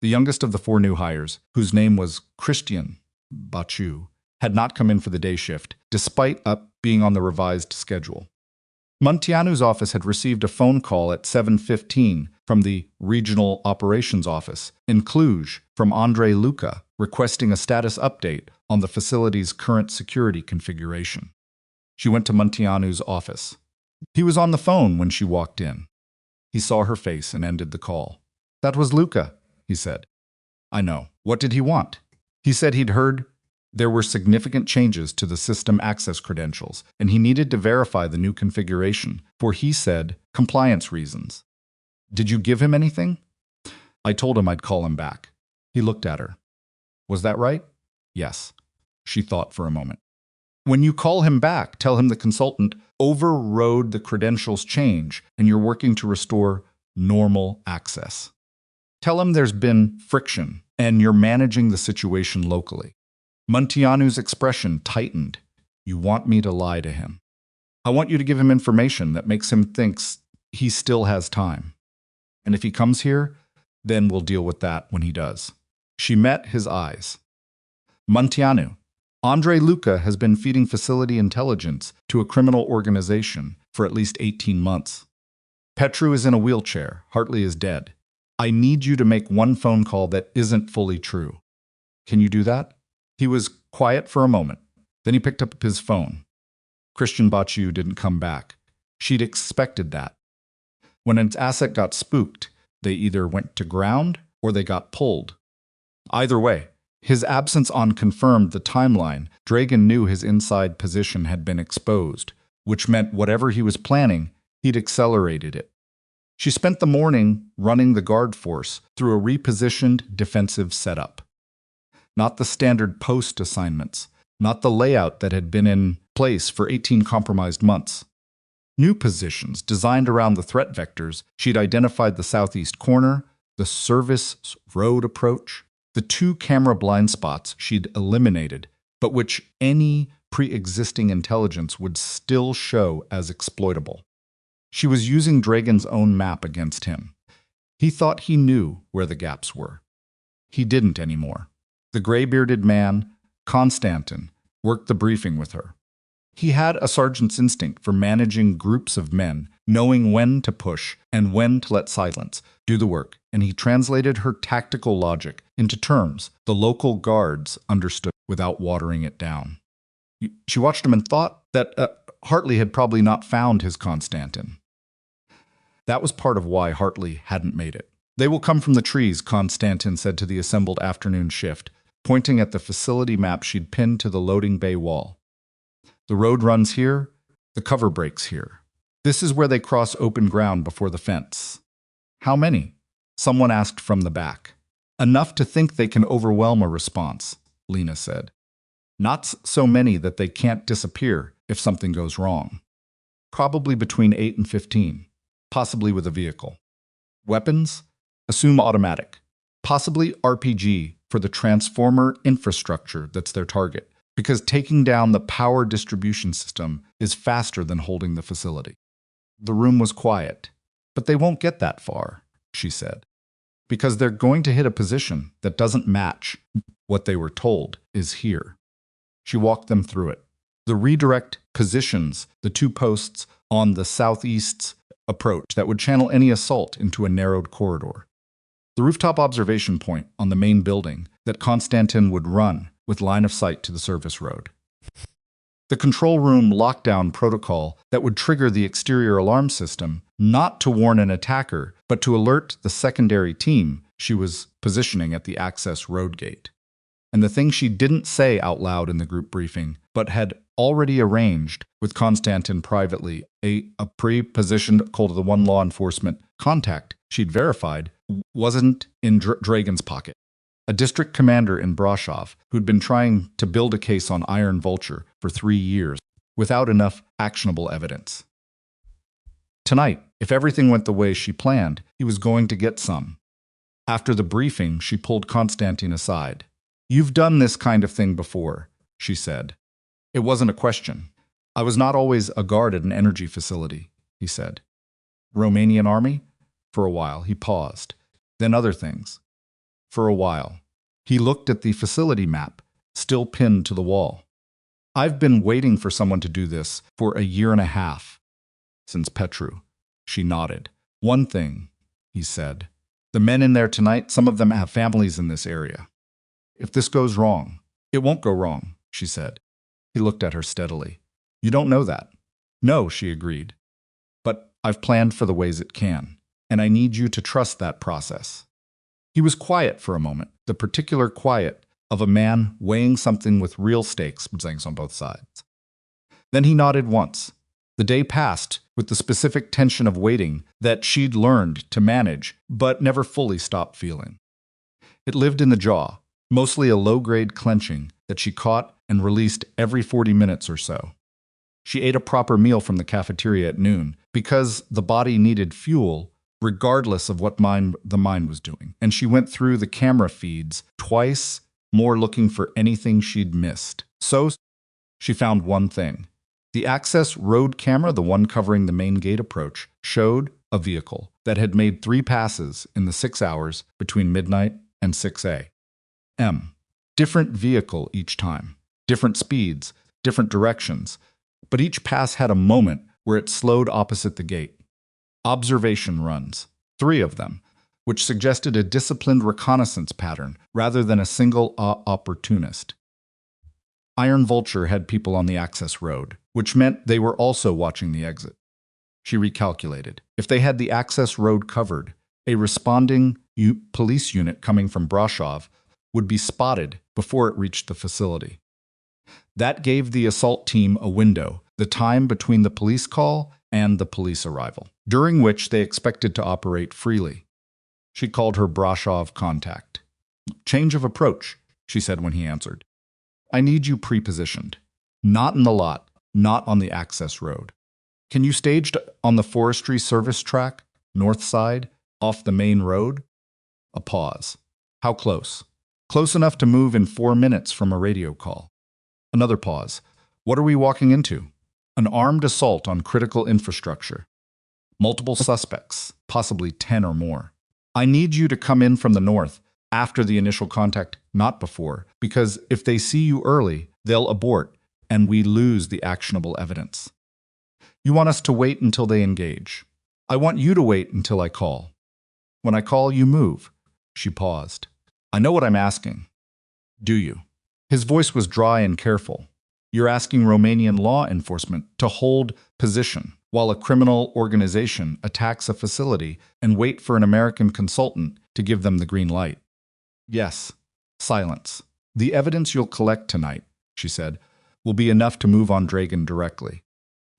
The youngest of the 4 new hires, whose name was Christian Bachu, had not come in for the day shift, despite being on the revised schedule. Munteanu's office had received a phone call at 7:15 from the Regional Operations Office in Cluj from Andrei Luca, requesting a status update on the facility's current security configuration. She went to Munteanu's office. He was on the phone when she walked in. He saw her face and ended the call. "That was Luca," he said. "I know. What did he want?" He said he'd heard there were significant changes to the system access credentials, and he needed to verify the new configuration for, he said, compliance reasons. "Did you give him anything?" "I told him I'd call him back." He looked at her. "Was that right?" "Yes." She thought for a moment. "When you call him back, tell him the consultant overrode the credentials change and you're working to restore normal access. Tell him there's been friction and you're managing the situation locally." Munteanu's expression tightened. "You want me to lie to him? I want you to give him information that makes him think he still has time. And if he comes here, then we'll deal with that when he does." She met his eyes. "Munteanu, Andrei Luca has been feeding facility intelligence to a criminal organization for at least 18 months. Petru is in a wheelchair. Hartley is dead. I need you to make one phone call that isn't fully true. Can you do that?" He was quiet for a moment. Then he picked up his phone. Christian Bachu didn't come back. She'd expected that. When an asset got spooked, they either went to ground or they got pulled. Either way, his absence on confirmed the timeline. Dragan knew his inside position had been exposed, which meant whatever he was planning, he'd accelerated it. She spent the morning running the guard force through a repositioned defensive setup. Not the standard post assignments, not the layout that had been in place for 18 compromised months. New positions designed around the threat vectors. She'd identified the southeast corner, the service road approach, the 2 camera blind spots she'd eliminated, but which any pre-existing intelligence would still show as exploitable. She was using Dragan's own map against him. He thought he knew where the gaps were. He didn't anymore. The gray-bearded man, Constantin, worked the briefing with her. He had a sergeant's instinct for managing groups of men, knowing when to push and when to let silence do the work, and he translated her tactical logic into terms the local guards understood without watering it down. She watched him and thought that Hartley had probably not found his Constantin. That was part of why Hartley hadn't made it. "They will come from the trees," Constantin said to the assembled afternoon shift, pointing at the facility map she'd pinned to the loading bay wall. "The road runs here, the cover breaks here. This is where they cross open ground before the fence." "How many?" someone asked from the back. "Enough to think they can overwhelm a response," Lena said. "Not so many that they can't disappear if something goes wrong. Probably between 8 and 15, possibly with a vehicle. Weapons? Assume automatic. Possibly RPG for the transformer infrastructure that's their target, because taking down the power distribution system is faster than holding the facility." The room was quiet. "But they won't get that far," she said, "because they're going to hit a position that doesn't match what they were told is here." She walked them through it. The redirect positions the two posts on the southeast's approach that would channel any assault into a narrowed corridor. The rooftop observation point on the main building that Constantin would run with line of sight to the service road. The control room lockdown protocol that would trigger the exterior alarm system, not to warn an attacker, but to alert the secondary team she was positioning at the access road gate. And the thing she didn't say out loud in the group briefing, but had already arranged with Constantin privately, a pre-positioned call to the one law enforcement contact she'd verified, wasn't in Dragon's pocket. A district commander in Brasov who'd been trying to build a case on Iron Vulture for 3 years without enough actionable evidence. Tonight, if everything went the way she planned, he was going to get some. After the briefing, she pulled Constantin aside. "You've done this kind of thing before," she said. It wasn't a question. "I was not always a guard at an energy facility," he said. "Romanian army?" For a while, he paused. "Then other things." For a while. He looked at the facility map, still pinned to the wall. "I've been waiting for someone to do this for 1.5 years. Since Petru." She nodded. "One thing," he said. "The men in there tonight, some of them have families in this area. If this goes wrong..." "It won't go wrong," she said. He looked at her steadily. "You don't know that." "No," she agreed. "But I've planned for the ways it can, and I need you to trust that process." He was quiet for a moment, the particular quiet of a man weighing something with real stakes on both sides. Then he nodded once. The day passed with the specific tension of waiting that she'd learned to manage, but never fully stopped feeling. It lived in the jaw, mostly a low-grade clenching that she caught and released every 40 minutes or so. She ate a proper meal from the cafeteria at noon because the body needed fuel regardless of what the mind was doing. And she went through the camera feeds twice more looking for anything she'd missed. So she found one thing. The access road camera, the one covering the main gate approach, showed a vehicle that had made 3 passes in the 6 hours between midnight and 6 a.m. Different vehicle each time, different speeds, different directions, but each pass had a moment where it slowed opposite the gate. Observation runs, 3 of them, which suggested a disciplined reconnaissance pattern rather than a single opportunist. Iron Vulture had people on the access road, which meant they were also watching the exit. She recalculated. If they had the access road covered, a responding police unit coming from Brasov would be spotted before it reached the facility. That gave the assault team a window, the time between the police call and the police arrival, during which they expected to operate freely. She called her Brasov contact. "Change of approach," she said when he answered. "I need you pre-positioned. Not in the lot, not on the access road. Can you staged on the forestry service track, north side, off the main road?" A pause. "How close?" "Close enough to move in 4 minutes from a radio call." Another pause. "What are we walking into?" "An armed assault on critical infrastructure. Multiple suspects, possibly 10 or more. I need you to come in from the north after the initial contact, not before, because if they see you early, they'll abort, and we lose the actionable evidence. You want us to wait until they engage. I want you to wait until I call. When I call, you move. She paused. I know what I'm asking. Do you? His voice was dry and careful. You're asking Romanian law enforcement to hold position while a criminal organization attacks a facility and wait for an American consultant to give them the green light. Yes. Silence. The evidence you'll collect tonight, she said, will be enough to move on Dragan directly.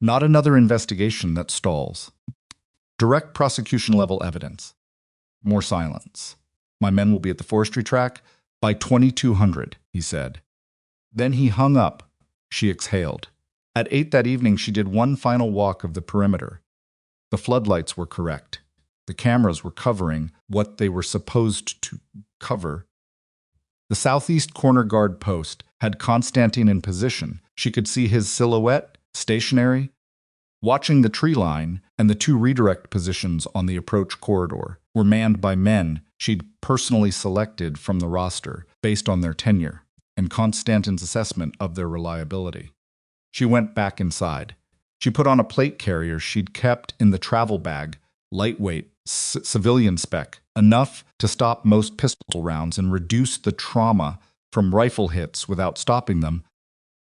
Not another investigation that stalls. Direct prosecution-level evidence. More silence. My men will be at the forestry track by 2200, he said. Then he hung up. She exhaled. At 8 that evening, she did one final walk of the perimeter. The floodlights were correct. The cameras were covering what they were supposed to cover. The southeast corner guard post had Constantine in position. She could see his silhouette, stationary, watching the tree line, and the 2 redirect positions on the approach corridor were manned by men she'd personally selected from the roster based on their tenure and Constantine's assessment of their reliability. She went back inside. She put on a plate carrier she'd kept in the travel bag, lightweight, civilian spec, enough to stop most pistol rounds and reduce the trauma from rifle hits without stopping them,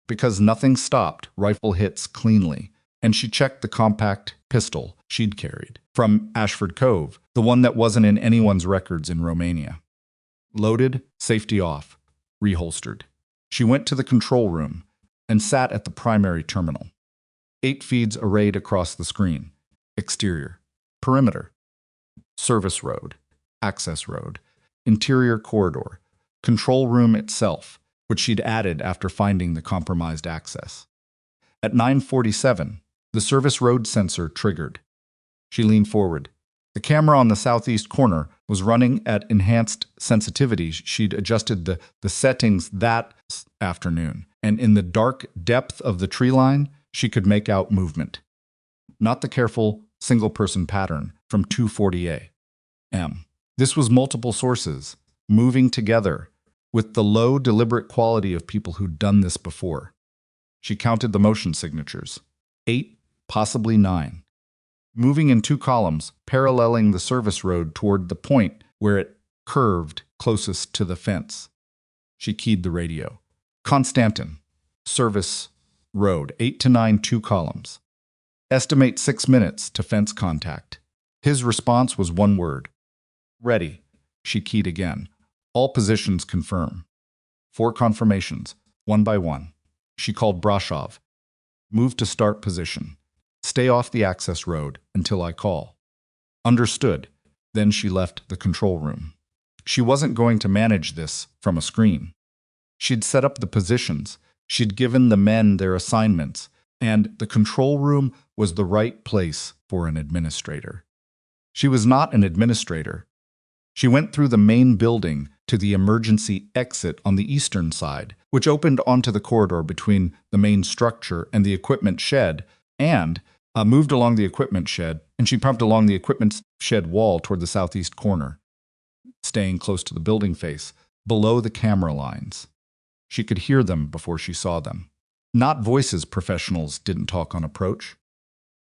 because nothing stopped rifle hits cleanly. And she checked the compact pistol she'd carried from Ashford Cove, the one that wasn't in anyone's records in Romania. Loaded, safety off, reholstered. She went to the control room and sat at the primary terminal. 8 feeds arrayed across the screen. Exterior, perimeter, service road, access road, interior corridor, control room itself, which she'd added after finding the compromised access. At 9:47, the service road sensor triggered. She leaned forward. The camera on the southeast corner was running at enhanced sensitivity. She'd adjusted the settings that afternoon, and in the dark depth of the tree line, she could make out movement. Not the careful, single-person pattern from 240 a.m. This was multiple sources, moving together, with the low, deliberate quality of people who'd done this before. She counted the motion signatures. 8, possibly 9. Moving in 2 columns, paralleling the service road toward the point where it curved closest to the fence. She keyed the radio. Constantin, service road, 8 to 9, 2 columns. Estimate 6 minutes to fence contact. His response was 1 word. Ready. She keyed again. All positions confirm. 4 confirmations, 1 by 1. She called Brashov. Move to start position. Stay off the access road until I call. Understood. Then she left the control room. She wasn't going to manage this from a screen. She'd set up the positions. She'd given the men their assignments, and the control room was the right place for an administrator. She was not an administrator. She went through the main building to the emergency exit on the eastern side, which opened onto the corridor between the main structure and the equipment shed, and moved along the equipment shed, and she pumped along the equipment shed wall toward the southeast corner, staying close to the building face, below the camera lines. She could hear them before she saw them. Not voices professionals didn't talk on approach,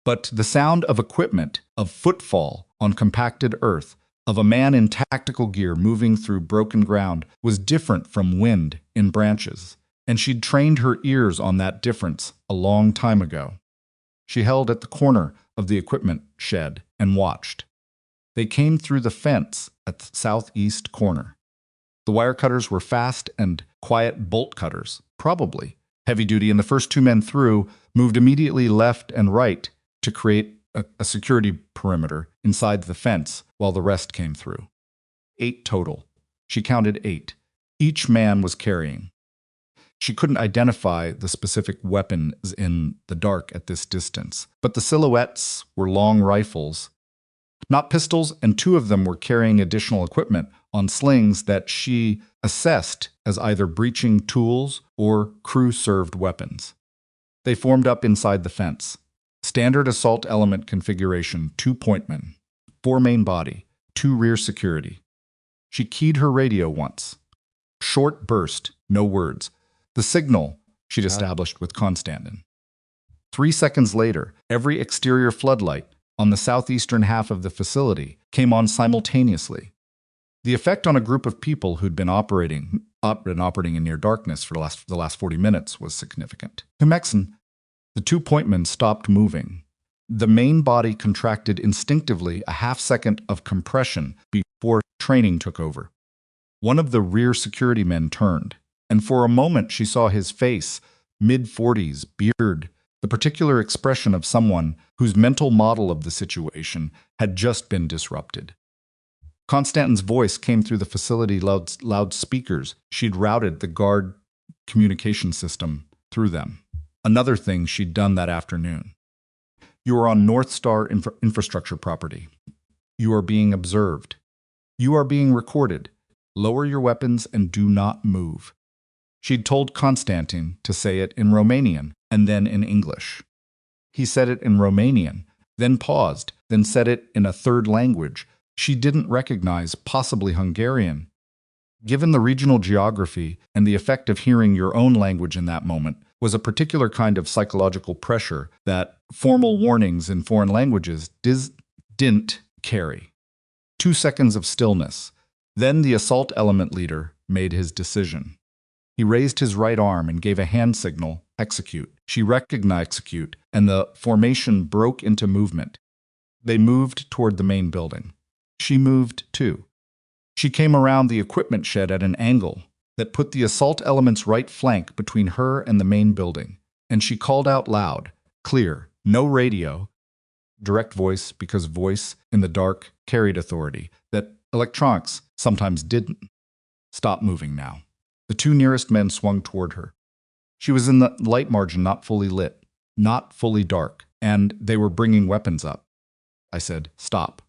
but the sound of equipment, of footfall on compacted earth, of a man in tactical gear moving through broken ground was different from wind in branches, and she'd trained her ears on that difference a long time ago. She held at the corner of the equipment shed and watched. They came through the fence at the southeast corner. The wire cutters were fast and quiet bolt cutters, probably heavy duty, and the first 2 men through moved immediately left and right to create a security perimeter inside the fence while the rest came through. 8 total. She counted 8. Each man was carrying. She couldn't identify the specific weapons in the dark at this distance, but the silhouettes were long rifles, not pistols, and 2 of them were carrying additional equipment on slings that she assessed as either breaching tools or crew-served weapons. They formed up inside the fence. Standard assault element configuration, 2 pointmen, 4 main body, 2 rear security. She keyed her radio once. Short burst, no words. The signal she'd established with Konstantin. 3 seconds later, every exterior floodlight on the southeastern half of the facility came on simultaneously. The effect on a group of people who'd been operating in near darkness for the last 40 minutes was significant. To Mexen, the 2 pointmen stopped moving. The main body contracted instinctively a half-second of compression before training took over. One of the rear security men turned, and for a moment she saw his face, mid-40s, beard, the particular expression of someone whose mental model of the situation had just been disrupted. Konstantin's voice came through the facility loudspeakers. She'd routed the guard communication system through them. Another thing she'd done that afternoon. You are on North Star infrastructure property. You are being observed. You are being recorded. Lower your weapons and do not move. She'd told Konstantin to say it in Romanian and then in English. He said it in Romanian, then paused, then said it in a third language she didn't recognize, possibly Hungarian. Given the regional geography and the effect of hearing your own language in that moment was a particular kind of psychological pressure that formal warnings in foreign languages didn't carry. 2 seconds of stillness. Then the assault element leader made his decision. He raised his right arm and gave a hand signal, execute. She recognized execute, and the formation broke into movement. They moved toward the main building. She moved too. She came around the equipment shed at an angle that put the assault element's right flank between her and the main building, and she called out loud, clear, no radio, direct voice because voice in the dark carried authority, that electronics sometimes didn't. Stop moving now. The 2 nearest men swung toward her. She was in the light margin, not fully lit, not fully dark, and they were bringing weapons up. I said, stop.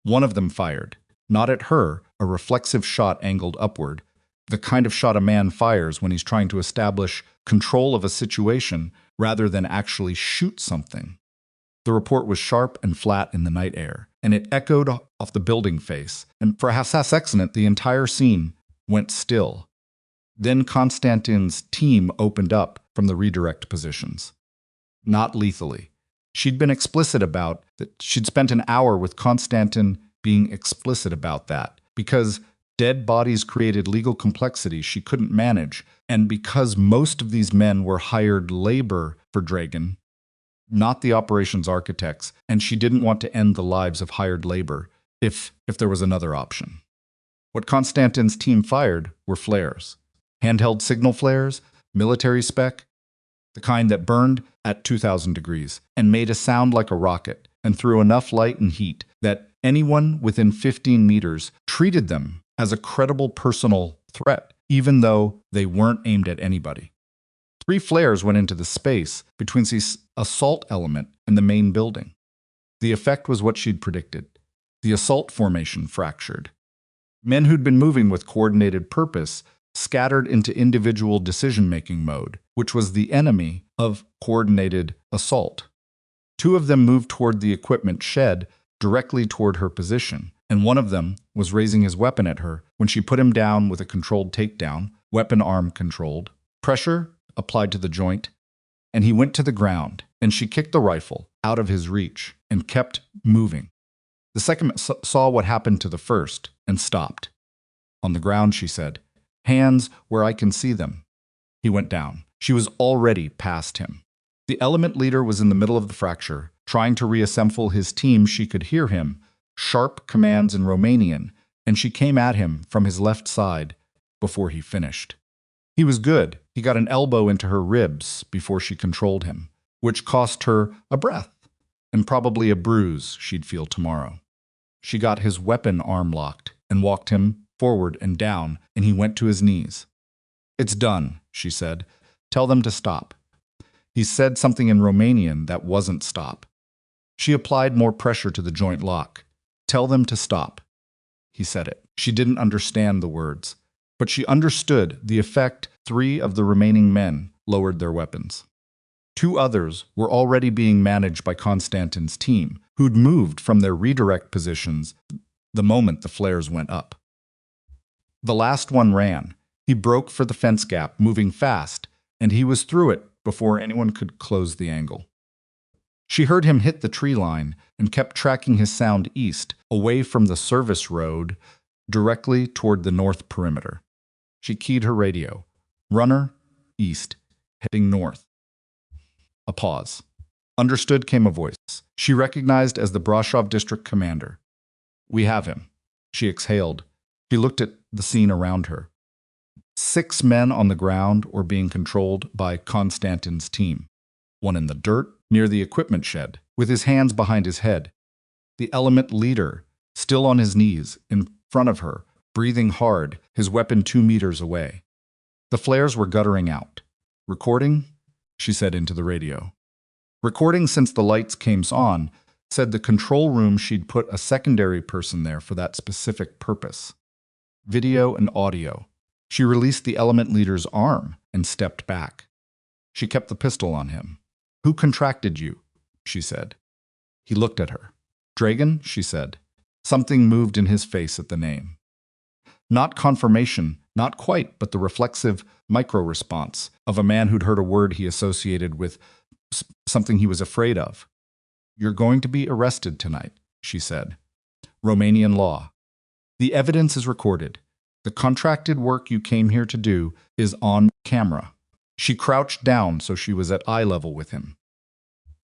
One of them fired, not at her, a reflexive shot angled upward, the kind of shot a man fires when he's trying to establish control of a situation rather than actually shoot something. The report was sharp and flat in the night air, and it echoed off the building face, and for a half-second the entire scene went still. Then Konstantin's team opened up from the redirect positions. Not lethally. She'd been explicit about that. She'd spent an hour with Konstantin being explicit about that, because dead bodies created legal complexity she couldn't manage, and because most of these men were hired labor for Dragan, not the operations architects, and she didn't want to end the lives of hired labor if there was another option. What Konstantin's team fired were flares. Handheld signal flares, military spec, the kind that burned at 2,000 degrees and made a sound like a rocket and threw enough light and heat that anyone within 15 meters treated them as a credible personal threat, even though they weren't aimed at anybody. 3 flares went into the space between the assault element and the main building. The effect was what she'd predicted. The assault formation fractured. Men who'd been moving with coordinated purpose scattered into individual decision-making mode, which was the enemy of coordinated assault. 2 of them moved toward the equipment shed, directly toward her position, and one of them was raising his weapon at her when she put him down with a controlled takedown, weapon arm controlled, pressure applied to the joint, and he went to the ground, and she kicked the rifle out of his reach and kept moving. The second saw what happened to the first and stopped. On the ground, she said, "Hands where I can see them." He went down. She was already past him. The element leader was in the middle of the fracture, trying to reassemble his team. She could hear him, sharp commands in Romanian, and she came at him from his left side before he finished. He was good. He got an elbow into her ribs before she controlled him, which cost her a breath and probably a bruise she'd feel tomorrow. She got his weapon arm locked and walked him forward and down, and he went to his knees. "It's done," she said. "Tell them to stop." He said something in Romanian that wasn't stop. She applied more pressure to the joint lock. "Tell them to stop." He said it. She didn't understand the words, but she understood the effect. 3 of the remaining men lowered their weapons. 2 others were already being managed by Konstantin's team, who'd moved from their redirect positions the moment the flares went up. The last one ran. He broke for the fence gap, moving fast, and he was through it before anyone could close the angle. She heard him hit the tree line and kept tracking his sound east, away from the service road, directly toward the north perimeter. She keyed her radio. Runner, east, heading north. A pause. Understood came a voice. She recognized as the Brasov district commander. We have him. She exhaled. She looked at the scene around her. 6 men on the ground were being controlled by Konstantin's team. One in the dirt, near the equipment shed, with his hands behind his head. The element leader, still on his knees, in front of her, breathing hard, his weapon 2 meters away. The flares were guttering out. Recording? She said into the radio. Recording since the lights came on, said the control room she'd put a secondary person there for that specific purpose. Video and audio. She released the element leader's arm and stepped back. She kept the pistol on him. Who contracted you? She said. He looked at her. Dragan, she said. Something moved in his face at the name. Not confirmation, not quite, but the reflexive micro-response of a man who'd heard a word he associated with something he was afraid of. You're going to be arrested tonight, she said. Romanian law. The evidence is recorded. The contracted work you came here to do is on camera. She crouched down so she was at eye level with him.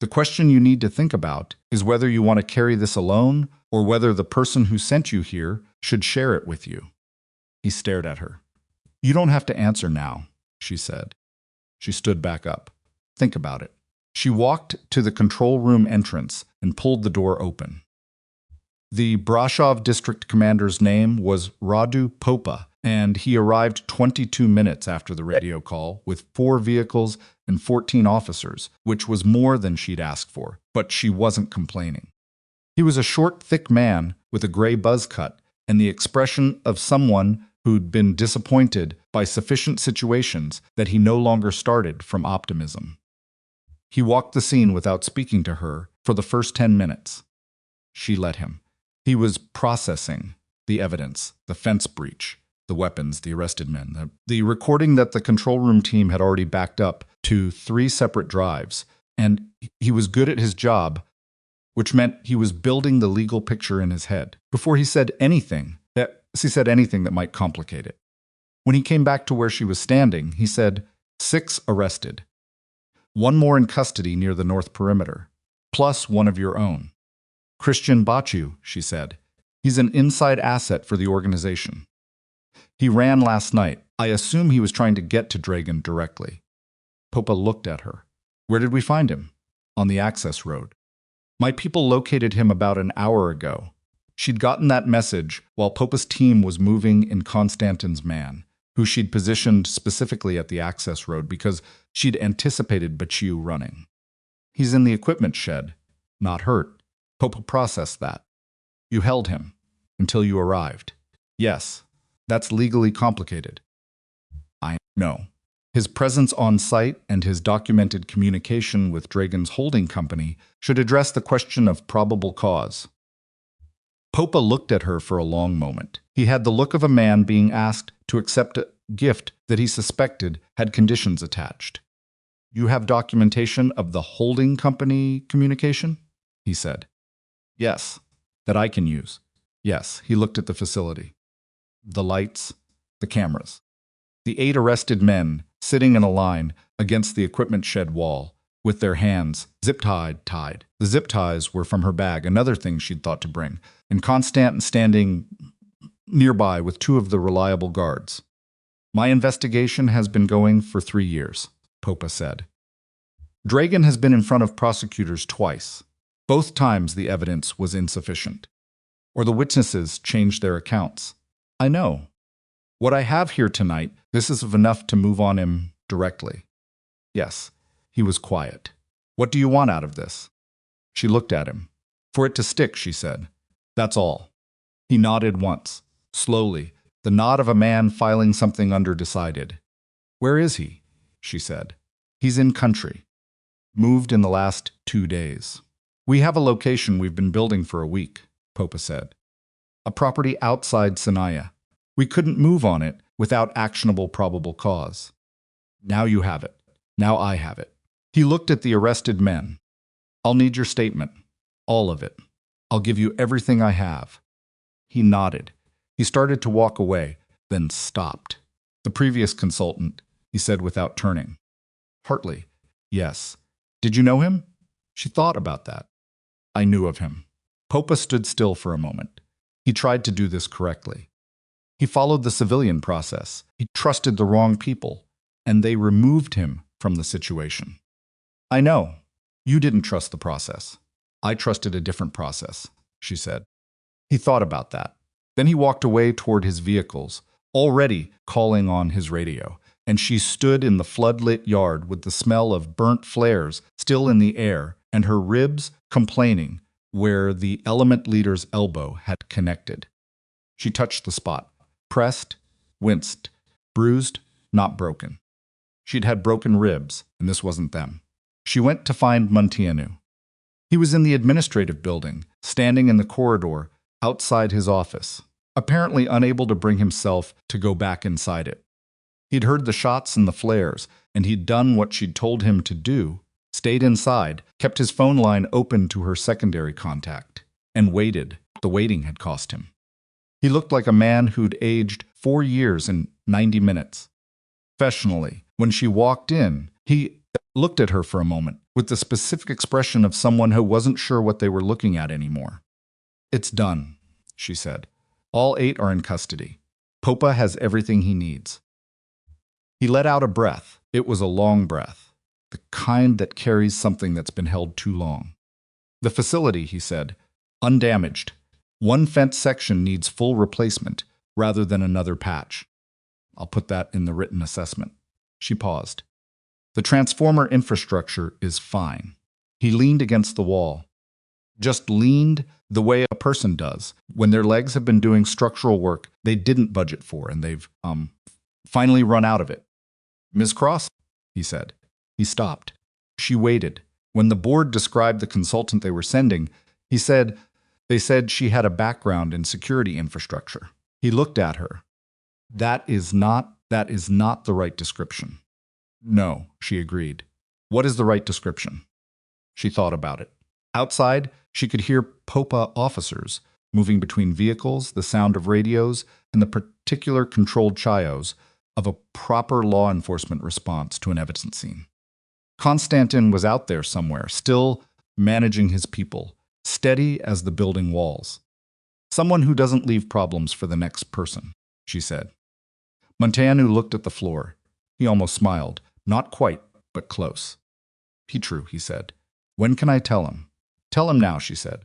The question you need to think about is whether you want to carry this alone or whether the person who sent you here should share it with you. He stared at her. You don't have to answer now, she said. She stood back up. Think about it. She walked to the control room entrance and pulled the door open. The Brasov district commander's name was Radu Popa, and he arrived 22 minutes after the radio call with 4 vehicles and 14 officers, which was more than she'd asked for, but she wasn't complaining. He was a short, thick man with a gray buzz cut and the expression of someone who'd been disappointed by sufficient situations that he no longer started from optimism. He walked the scene without speaking to her for the first 10 minutes. She let him. He was processing the evidence, the fence breach, the weapons, the arrested men, the recording that the control room team had already backed up to 3 separate drives, and he was good at his job, which meant he was building the legal picture in his head before he said anything that might complicate it. When he came back to where she was standing, he said, 6 arrested. 1 more in custody near the north perimeter, plus 1 of your own. Christian Baciu, she said. He's an inside asset for the organization. He ran last night. I assume he was trying to get to Dragan directly. Popa looked at her. Where did we find him? On the access road. My people located him about an hour ago. She'd gotten that message while Popa's team was moving in Konstantin's man, who she'd positioned specifically at the access road because she'd anticipated Baciu running. He's in the equipment shed, not hurt. Popa processed that. You held him until you arrived. Yes, that's legally complicated. I know. His presence on site and his documented communication with Dragan's holding company should address the question of probable cause. Popa looked at her for a long moment. He had the look of a man being asked to accept a gift that he suspected had conditions attached. You have documentation of the holding company communication? He said. Yes, that I can use. Yes, he looked at the facility. The lights, the cameras. The 8 arrested men sitting in a line against the equipment shed wall with their hands zip-tied. The zip ties were from her bag, another thing she'd thought to bring, and Konstantin standing nearby with 2 of the reliable guards. My investigation has been going for 3 years, Popa said. Dragan has been in front of prosecutors twice. Both times the evidence was insufficient, or the witnesses changed their accounts. I know. What I have here tonight, this is enough to move on him directly. Yes, he was quiet. What do you want out of this? She looked at him. For it to stick, she said. That's all. He nodded once, slowly, the nod of a man filing something under decided. Where is he? She said. He's in country. Moved in the last 2 days. We have a location we've been building for a week, Popa said. A property outside Sinaya. We couldn't move on it without actionable probable cause. Now you have it. Now I have it. He looked at the arrested men. I'll need your statement. All of it. I'll give you everything I have. He nodded. He started to walk away, then stopped. The previous consultant, he said without turning. Hartley. Yes. Did you know him? She thought about that. I knew of him. Popa stood still for a moment. He tried to do this correctly. He followed the civilian process. He trusted the wrong people, and they removed him from the situation. I know. You didn't trust the process. I trusted a different process, she said. He thought about that. Then he walked away toward his vehicles, already calling on his radio, and she stood in the floodlit yard with the smell of burnt flares still in the air and her ribs complaining where the element leader's elbow had connected. She touched the spot, pressed, winced, bruised, not broken. She'd had broken ribs, and this wasn't them. She went to find Munteanu. He was in the administrative building, standing in the corridor outside his office, apparently unable to bring himself to go back inside it. He'd heard the shots and the flares, and he'd done what she'd told him to do, stayed inside, kept his phone line open to her secondary contact, and waited. The waiting had cost him. He looked like a man who'd aged 4 years in 90 minutes. Professionally, when she walked in, he looked at her for a moment with the specific expression of someone who wasn't sure what they were looking at anymore. It's done, she said. All 8 are in custody. Popa has everything he needs. He let out a breath. It was a long breath, the kind that carries something that's been held too long. The facility, he said, undamaged. One fence section needs full replacement rather than another patch. I'll put that in the written assessment. She paused. The transformer infrastructure is fine. He leaned against the wall. Just leaned the way a person does when their legs have been doing structural work they didn't budget for and they've finally run out of it. Ms. Cross, he said. He stopped. She waited. When the board described the consultant they were sending, they said she had a background in security infrastructure. He looked at her. That is not the right description. No, she agreed. What is the right description? She thought about it. Outside, she could hear Popa officers moving between vehicles, the sound of radios, and the particular controlled chios of a proper law enforcement response to an evidence scene. Constantin was out there somewhere, still managing his people, steady as the building walls. Someone who doesn't leave problems for the next person, she said. Munteanu looked at the floor. He almost smiled. Not quite, but close. Petru, he said. When can I tell him? Tell him now, she said.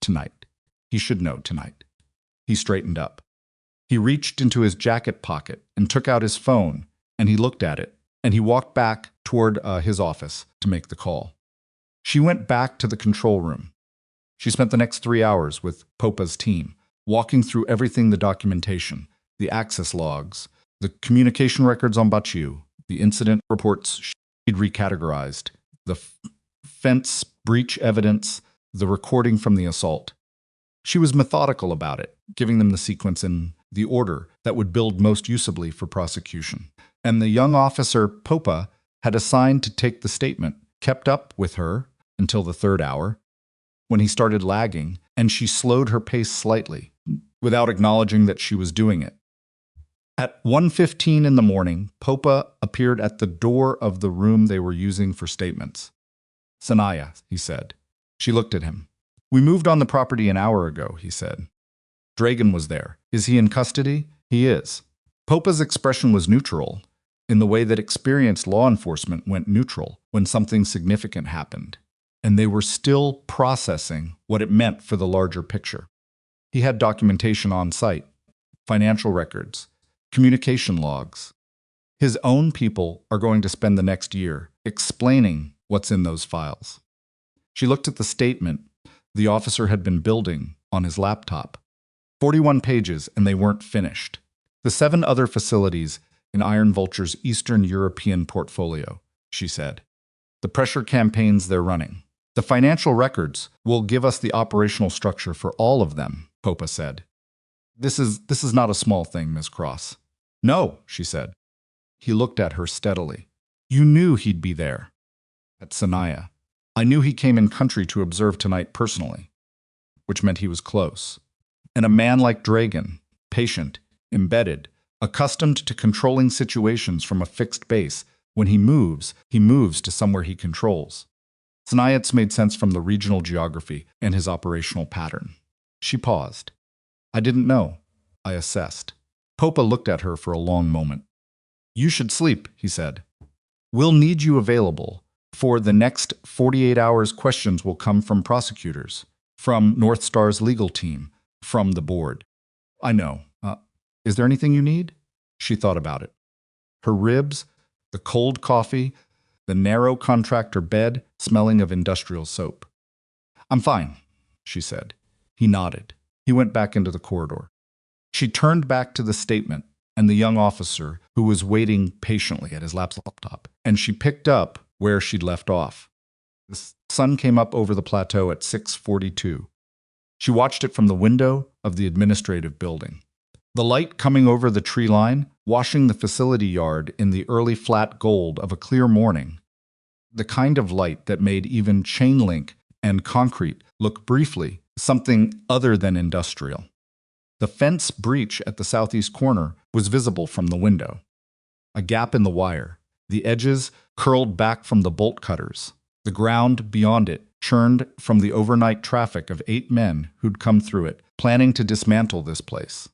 Tonight. He should know tonight. He straightened up. He reached into his jacket pocket and took out his phone, and he looked at it, and he walked back toward his office to make the call. She went back to the control room. She spent the next 3 hours with Popa's team, walking through everything, the documentation, the access logs, the communication records on Baciu, the incident reports she'd recategorized, the fence breach evidence, the recording from the assault. She was methodical about it, giving them the sequence in the order that would build most usably for prosecution. And the young officer Popa had assigned to take the statement kept up with her until the 3rd hour, when he started lagging, and she slowed her pace slightly, without acknowledging that she was doing it. At 1:15 in the morning, Popa appeared at the door of the room they were using for statements. Sanaya, he said. She looked at him. We moved on the property an hour ago, he said. Dragan was there. Is he in custody? He is. Popa's expression was neutral, in the way that experienced law enforcement went neutral when something significant happened, and they were still processing what it meant for the larger picture. He had documentation on site, financial records, communication logs. His own people are going to spend the next year explaining what's in those files. She looked at the statement the officer had been building on his laptop. 41 pages, and they weren't finished. The 7 other facilities in Iron Vulture's Eastern European portfolio, she said. The pressure campaigns they're running. The financial records will give us the operational structure for all of them, Popa said. This is not a small thing, Ms. Cross. No, she said. He looked at her steadily. You knew he'd be there. At Sanaya. I knew he came in country to observe tonight personally, which meant he was close. And a man like Dragon, patient, embedded, accustomed to controlling situations from a fixed base, when he moves to somewhere he controls. Sanayat's made sense from the regional geography and his operational pattern. She paused. I didn't know. I assessed. Popa looked at her for a long moment. You should sleep, he said. We'll need you available. For the next 48 hours, questions will come from prosecutors, from North Star's legal team, from the board. I know. Is there anything you need? She thought about it. Her ribs, the cold coffee, the narrow contractor bed smelling of industrial soap. I'm fine, she said. He nodded. He went back into the corridor. She turned back to the statement and the young officer who was waiting patiently at his laptop, and she picked up where she'd left off. The sun came up over the plateau at 6:42. She watched it from the window of the administrative building. The light coming over the tree line, washing the facility yard in the early flat gold of a clear morning. The kind of light that made even chain link and concrete look briefly something other than industrial. The fence breach at the southeast corner was visible from the window. A gap in the wire, the edges curled back from the bolt cutters. The ground beyond it churned from the overnight traffic of 8 men who'd come through it, planning to dismantle this place.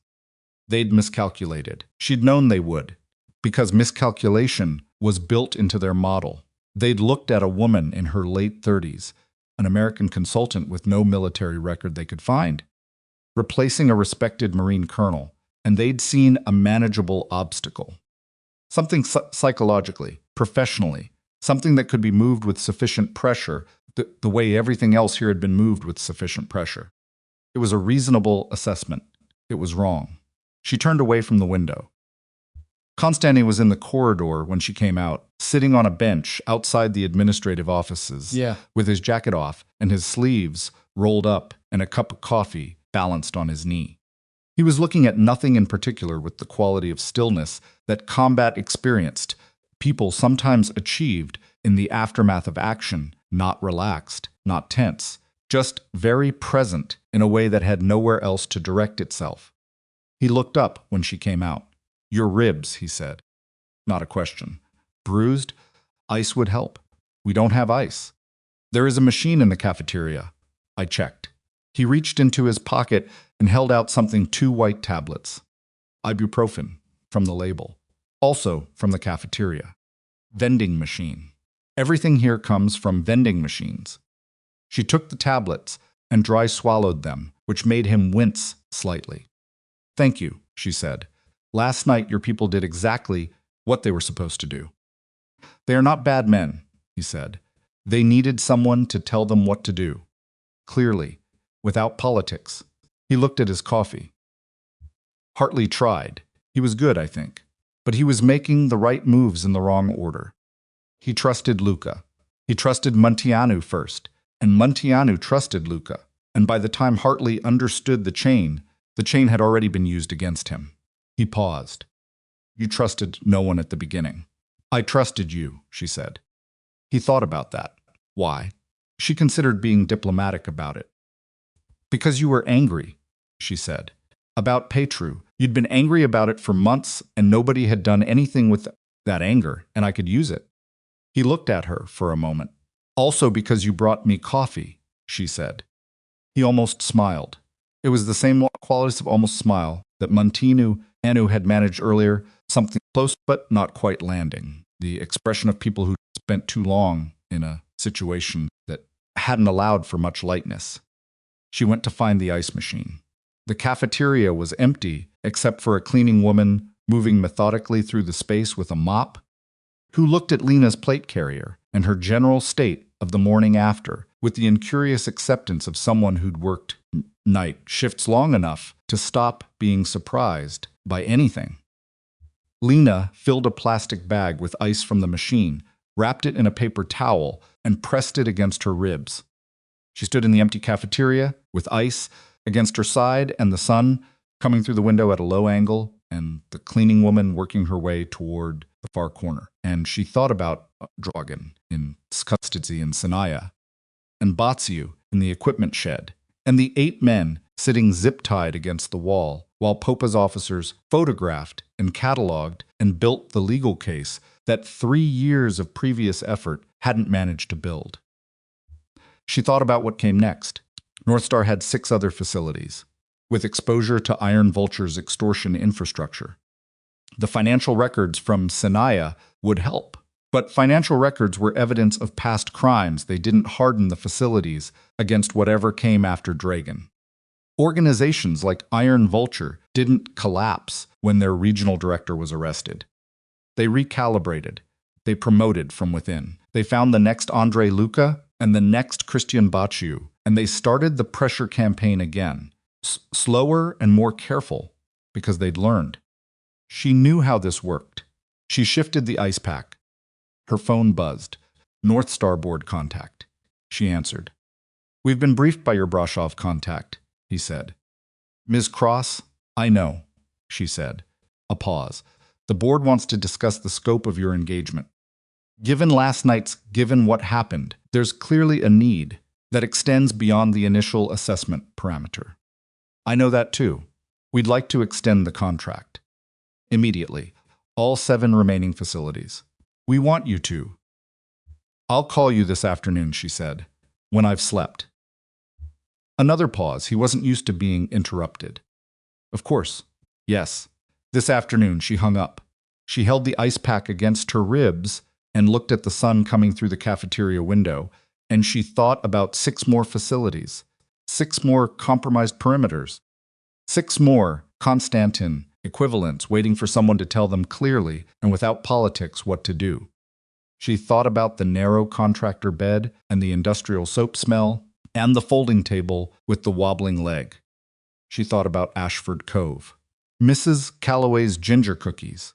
They'd miscalculated. She'd known they would, because miscalculation was built into their model. They'd looked at a woman in her late 30s, an American consultant with no military record they could find, replacing a respected Marine colonel, and they'd seen a manageable obstacle. Something psychologically, professionally, something that could be moved with sufficient pressure, the way everything else here had been moved with sufficient pressure. It was a reasonable assessment. It was wrong. She turned away from the window. Constantine was in the corridor when she came out, sitting on a bench outside the administrative offices, with his jacket off and his sleeves rolled up and a cup of coffee balanced on his knee. He was looking at nothing in particular with the quality of stillness that combat experienced people sometimes achieved in the aftermath of action, not relaxed, not tense, just very present in a way that had nowhere else to direct itself. He looked up when she came out. Your ribs, he said. Not a question. Bruised? Ice would help. We don't have ice. There is a machine in the cafeteria. I checked. He reached into his pocket and held out something 2 white tablets. Ibuprofen, from the label. Also from the cafeteria. Vending machine. Everything here comes from vending machines. She took the tablets and dry swallowed them, which made him wince slightly. Thank you, she said. Last night your people did exactly what they were supposed to do. They are not bad men, he said. They needed someone to tell them what to do. Clearly, without politics. He looked at his coffee. Hartley tried. He was good, I think. But he was making the right moves in the wrong order. He trusted Luca. He trusted Munteanu first, and Munteanu trusted Luca. And by the time Hartley understood the chain had already been used against him. He paused. You trusted no one at the beginning. I trusted you, she said. He thought about that. Why? She considered being diplomatic about it. Because you were angry, she said. About Petru. You'd been angry about it for months, and nobody had done anything with that anger, and I could use it. He looked at her for a moment. Also because you brought me coffee, she said. He almost smiled. It was the same qualities of almost smile that Munteanu had managed earlier, something close but not quite landing. The expression of people who spent too long in a situation that hadn't allowed for much lightness. She went to find the ice machine. The cafeteria was empty except for a cleaning woman moving methodically through the space with a mop, who looked at Lena's plate carrier and her general state of the morning after with the incurious acceptance of someone who'd worked night shifts long enough to stop being surprised by anything. Lena filled a plastic bag with ice from the machine, wrapped it in a paper towel, and pressed it against her ribs. She stood in the empty cafeteria with ice against her side and the sun coming through the window at a low angle and the cleaning woman working her way toward the far corner. And she thought about Dragan in custody in Sanaya, and Batsiu in the equipment shed, and the 8 men sitting zip-tied against the wall while Popa's officers photographed and cataloged and built the legal case that 3 years of previous effort hadn't managed to build. She thought about what came next. North Star had 6 other facilities, with exposure to Iron Vulture's extortion infrastructure. The financial records from Sanaya would help, but financial records were evidence of past crimes. They didn't harden the facilities against whatever came after Dragan. Organizations like Iron Vulture didn't collapse when their regional director was arrested. They recalibrated. They promoted from within. They found the next Andrei Luca and the next Christian Baciu, and they started the pressure campaign again, slower and more careful, because they'd learned. She knew how this worked. She shifted the ice pack. Her phone buzzed. North Star board contact. She answered. "We've been briefed by your Brashov contact," he said. "Ms. Cross, I know," she said. A pause. "The board wants to discuss the scope of your engagement. Given what happened, there's clearly a need that extends beyond the initial assessment parameter. I know that too. We'd like to extend the contract. Immediately. All 7 remaining facilities. We want you to." "I'll call you this afternoon," she said, "when I've slept." Another pause. He wasn't used to being interrupted. "Of course. Yes." This afternoon, she hung up. She held the ice pack against her ribs and looked at the sun coming through the cafeteria window, and she thought about 6 more facilities, 6 more compromised perimeters, 6 more Konstantin equivalents waiting for someone to tell them clearly and without politics what to do. She thought about the narrow contractor bed and the industrial soap smell and the folding table with the wobbling leg. She thought about Ashford Cove, Mrs. Calloway's ginger cookies,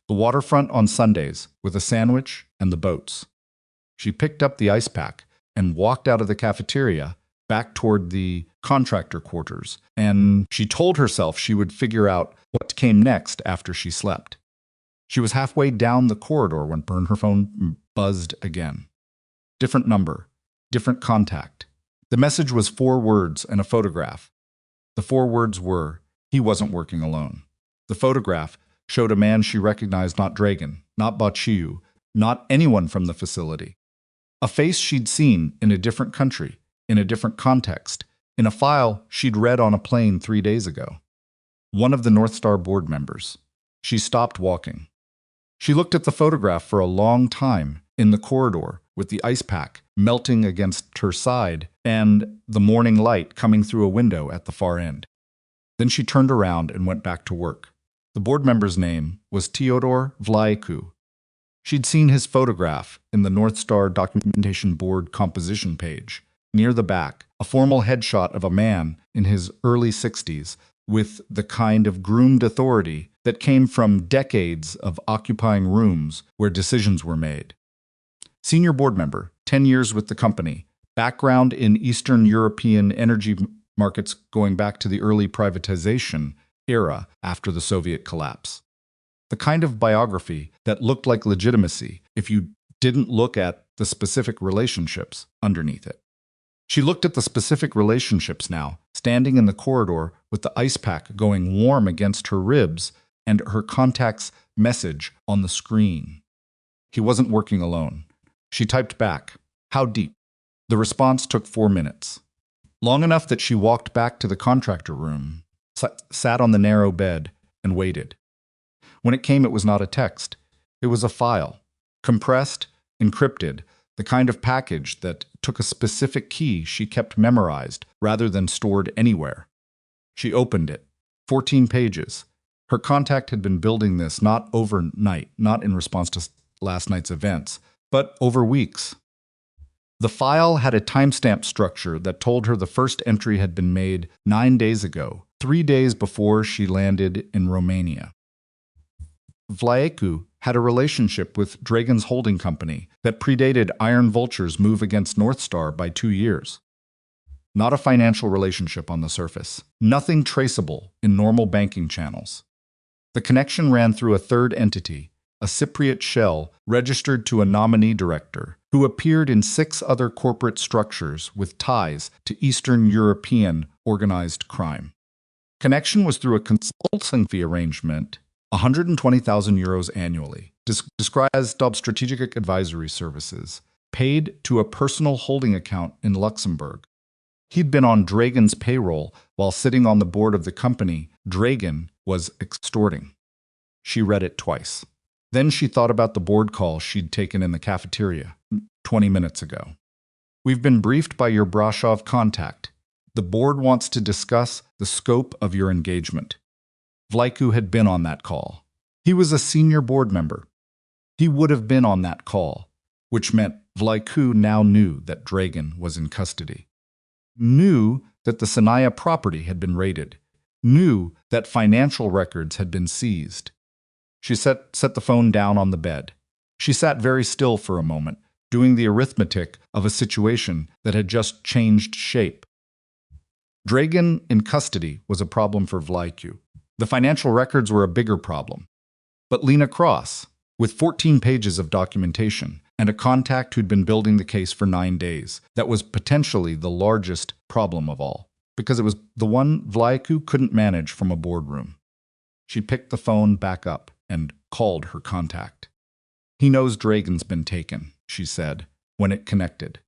the waterfront on Sundays with a sandwich and the boats. She picked up the ice pack and walked out of the cafeteria back toward the contractor quarters, and she told herself she would figure out what came next after she slept. She was halfway down the corridor when her phone buzzed again. Different number, different contact. The message was 4 words and a photograph. The 4 words were, he wasn't working alone. The photograph showed a man she recognized, not Dragan, not Baciu, not anyone from the facility. A face she'd seen in a different country, in a different context, in a file she'd read on a plane 3 days ago. One of the North Star board members. She stopped walking. She looked at the photograph for a long time in the corridor with the ice pack melting against her side and the morning light coming through a window at the far end. Then she turned around and went back to work. The board member's name was Teodor Vlaicu. She'd seen his photograph in the North Star Documentation Board composition page. Near the back, a formal headshot of a man in his early 60s with the kind of groomed authority that came from decades of occupying rooms where decisions were made. Senior board member, 10 years with the company, background in Eastern European energy markets going back to the early privatization era after the Soviet collapse. The kind of biography that looked like legitimacy if you didn't look at the specific relationships underneath it. She looked at the specific relationships now, standing in the corridor with the ice pack going warm against her ribs and her contact's message on the screen. He wasn't working alone. She typed back, "How deep?" The response took 4 minutes. Long enough that she walked back to the contractor room, sat on the narrow bed, and waited. When it came, it was not a text. It was a file, compressed, encrypted, the kind of package that took a specific key she kept memorized rather than stored anywhere. She opened it. 14 pages. Her contact had been building this not overnight, not in response to last night's events, but over weeks. The file had a timestamp structure that told her the first entry had been made 9 days ago, 3 days before she landed in Romania. Vlaicu had a relationship with Dragan's holding company that predated Iron Vulture's move against North Star by 2 years. Not a financial relationship on the surface. Nothing traceable in normal banking channels. The connection ran through a third entity, a Cypriot shell registered to a nominee director who appeared in 6 other corporate structures with ties to Eastern European organized crime. Connection was through a consulting fee arrangement, 120,000 euros annually, described as strategic advisory services, paid to a personal holding account in Luxembourg. He'd been on Dragan's payroll while sitting on the board of the company Dragan was extorting. She read it twice. Then she thought about the board call she'd taken in the cafeteria 20 minutes ago. We've been briefed by your Brasov contact. The board wants to discuss the scope of your engagement. Vlaicu had been on that call. He was a senior board member. He would have been on that call, which meant Vlaicu now knew that Dragan was in custody. Knew that the Sanaya property had been raided. Knew that financial records had been seized. She set the phone down on the bed. She sat very still for a moment, doing the arithmetic of a situation that had just changed shape. Dragan in custody was a problem for Vlaicu. The financial records were a bigger problem. But Lena Cross, with 14 pages of documentation and a contact who'd been building the case for 9 days, that was potentially the largest problem of all, because it was the one Vlaicu couldn't manage from a boardroom. She picked the phone back up and called her contact. He knows Dragan's been taken, she said, when it connected.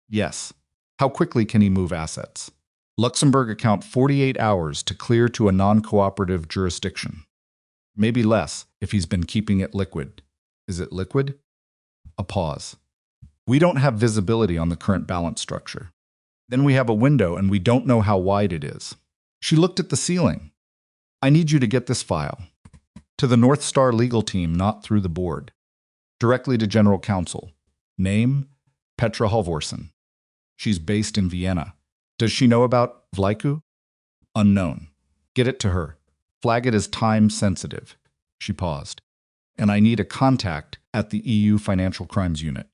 Yes. How quickly can he move assets? Luxembourg account 48 hours to clear to a non-cooperative jurisdiction. Maybe less if he's been keeping it liquid. Is it liquid? A pause. We don't have visibility on the current balance structure. Then we have a window and we don't know how wide it is. She looked at the ceiling. I need you to get this file. To the North Star legal team, not through the board. Directly to General Counsel. Name, Petra Halvorsen. She's based in Vienna. Does she know about Vlaicu? Unknown. Get it to her. Flag it as time sensitive. She paused. And I need a contact at the EU Financial Crimes Unit.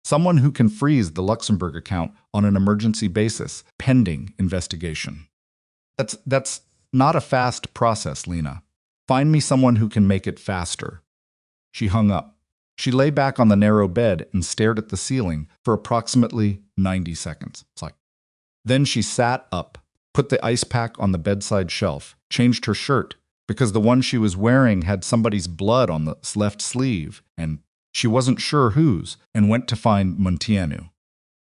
Someone who can freeze the Luxembourg account on an emergency basis, pending investigation. That's not a fast process, Lena. Find me someone who can make it faster. She hung up. She lay back on the narrow bed and stared at the ceiling for approximately 90 seconds. Then she sat up, put the ice pack on the bedside shelf, changed her shirt, because the one she was wearing had somebody's blood on the left sleeve, and she wasn't sure whose, and went to find Munteanu.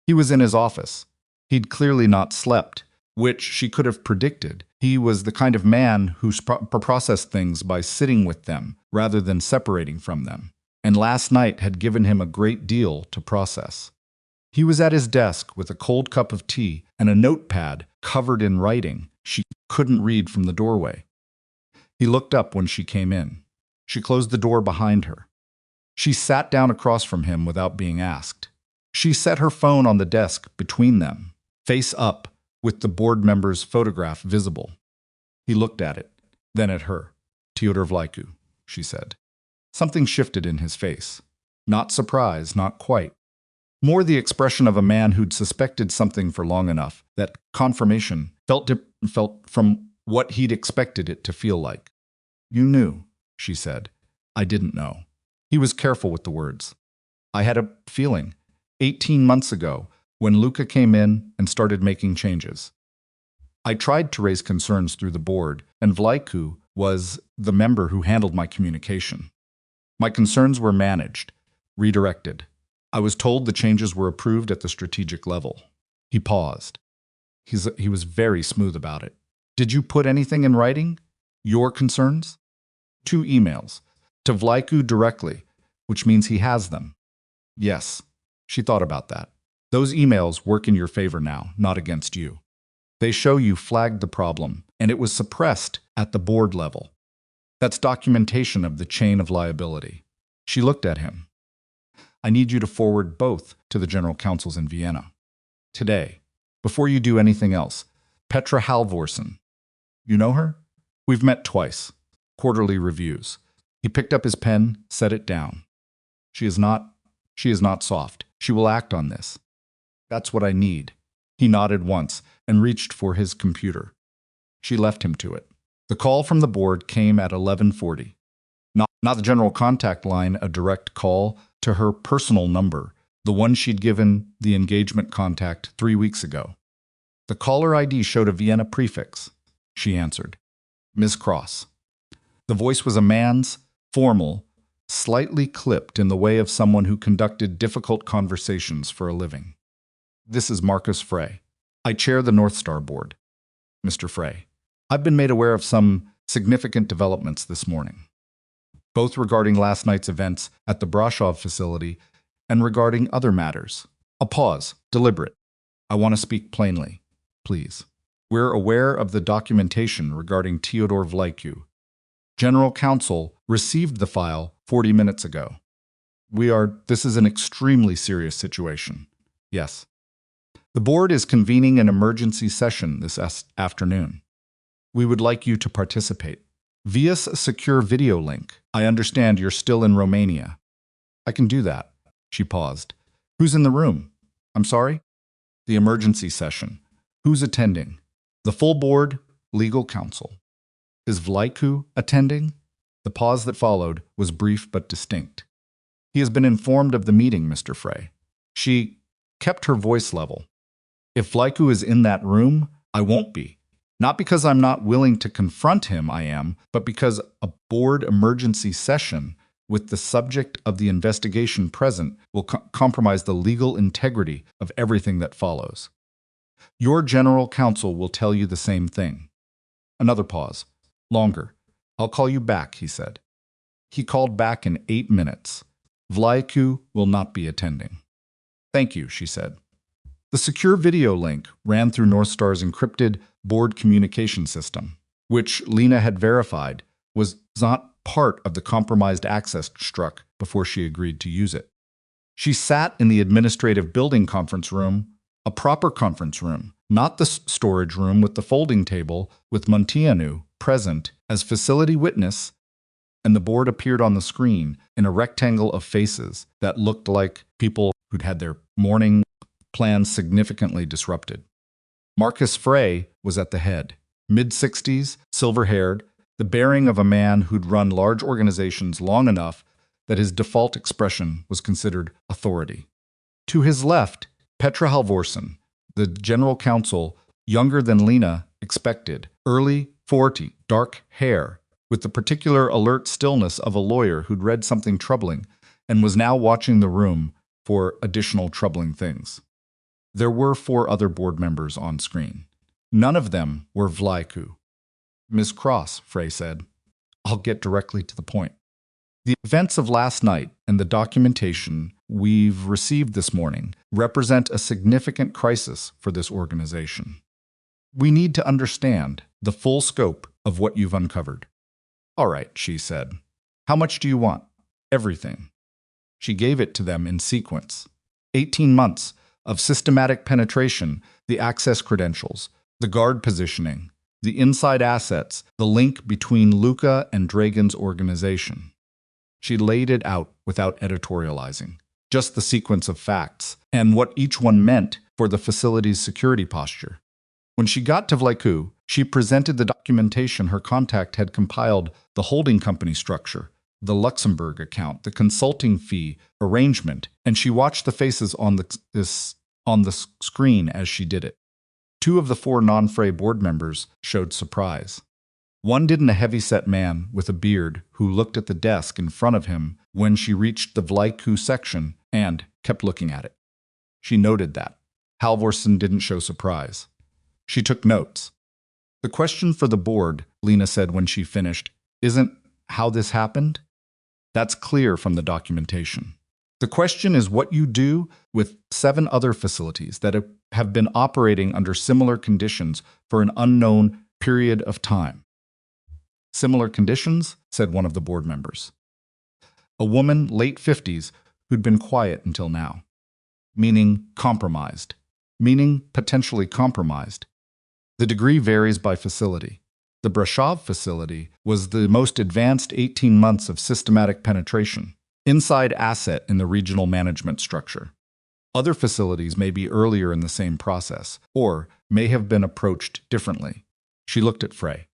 He was in his office. He'd clearly not slept, which she could have predicted. He was the kind of man who processed things by sitting with them rather than separating from them, and last night had given him a great deal to process. He was at his desk with a cold cup of tea and a notepad covered in writing she couldn't read from the doorway. He looked up when she came in. She closed the door behind her. She sat down across from him without being asked. She set her phone on the desk between them, face up, with the board member's photograph visible. He looked at it, then at her. Fyodor Vlaicu, she said. Something shifted in his face. Not surprise, not quite. More the expression of a man who'd suspected something for long enough that confirmation felt from what he'd expected it to feel like. You knew, she said. I didn't know. He was careful with the words. I had a feeling, 18 months ago, when Luca came in and started making changes. I tried to raise concerns through the board, and Vlaicu was the member who handled my communication. My concerns were managed, redirected. I was told the changes were approved at the strategic level. He paused. He was very smooth about it. Did you put anything in writing? Your concerns? 2 emails. To Vlaicu directly, which means he has them. Yes, she thought about that. Those emails work in your favor now, not against you. They show you flagged the problem, and it was suppressed at the board level. That's documentation of the chain of liability. She looked at him. I need you to forward both to the general counsels in Vienna. Today, before you do anything else, Petra Halvorsen. You know her? We've met twice. Quarterly reviews. He picked up his pen, set it down. She is not soft. She will act on this. That's what I need. He nodded once and reached for his computer. She left him to it. The call from the board came at 11:40. Not the general contact line, a direct call to her personal number, the one she'd given the engagement contact 3 weeks ago. The caller ID showed a Vienna prefix. She answered. Ms. Cross. The voice was a man's, formal, slightly clipped in the way of someone who conducted difficult conversations for a living. This is Marcus Frey. I chair the North Star Board. Mr. Frey, I've been made aware of some significant developments this morning, both regarding last night's events at the Brasov facility and regarding other matters. A pause, deliberate. I want to speak plainly, please. We're aware of the documentation regarding Teodor Vlaicu. General Counsel received the file 40 minutes ago. This is an extremely serious situation. Yes. The board is convening an emergency session this afternoon. We would like you to participate. Via a secure video link. I understand you're still in Romania. I can do that. She paused. Who's in the room? I'm sorry? The emergency session. Who's attending? The full board, legal counsel. Is Vlaicu attending? The pause that followed was brief but distinct. He has been informed of the meeting, Mr. Frey. She kept her voice level. If Vlaicu is in that room, I won't be. Not because I'm not willing to confront him, I am, but because a board emergency session with the subject of the investigation present will compromise the legal integrity of everything that follows. Your general counsel will tell you the same thing. Another pause. Longer. I'll call you back, he said. He called back in 8 minutes. Vlaicu will not be attending. Thank you, she said. The secure video link ran through North Star's encrypted board communication system, which Lena had verified was not part of the compromised access struck before she agreed to use it. She sat in the administrative building conference room, a proper conference room, not the storage room with the folding table, with Munteanu present as facility witness, and the board appeared on the screen in a rectangle of faces that looked like people who'd had their morning plans significantly disrupted. Marcus Frey was at the head, mid-60s, silver-haired, the bearing of a man who'd run large organizations long enough that his default expression was considered authority. To his left, Petra Halvorsen, the general counsel, younger than Lena expected, early 40, dark hair, with the particular alert stillness of a lawyer who'd read something troubling and was now watching the room for additional troubling things. There were 4 other board members on screen. None of them were Vlaicu. Ms. Cross, Frey said. I'll get directly to the point. The events of last night and the documentation we've received this morning represent a significant crisis for this organization. We need to understand the full scope of what you've uncovered. All right, she said. How much do you want? Everything. She gave it to them in sequence. 18 months of systematic penetration, the access credentials, the guard positioning, the inside assets, the link between Luca and Dragon's organization. She laid it out without editorializing, just the sequence of facts and what each one meant for the facility's security posture. When she got to Vlaicu, she presented the documentation her contact had compiled, the holding company structure, the Luxembourg account, the consulting fee arrangement, and she watched the faces on the screen as she did it. 2 of the 4 non-Frey board members showed surprise. One didn't, a heavy-set man with a beard who looked at the desk in front of him when she reached the Vlaicu section and kept looking at it. She noted that. Halvorsen didn't show surprise. She took notes. The question for the board, Lena said when she finished, isn't how this happened. That's clear from the documentation. The question is what you do with 7 other facilities that have been operating under similar conditions for an unknown period of time. Similar conditions, said one of the board members. A woman, late 50s, who'd been quiet until now. Meaning compromised. Meaning potentially compromised. The degree varies by facility. The Brasov facility was the most advanced 18 months of systematic penetration. Inside asset in the regional management structure. Other facilities may be earlier in the same process, or may have been approached differently. She looked at Frey.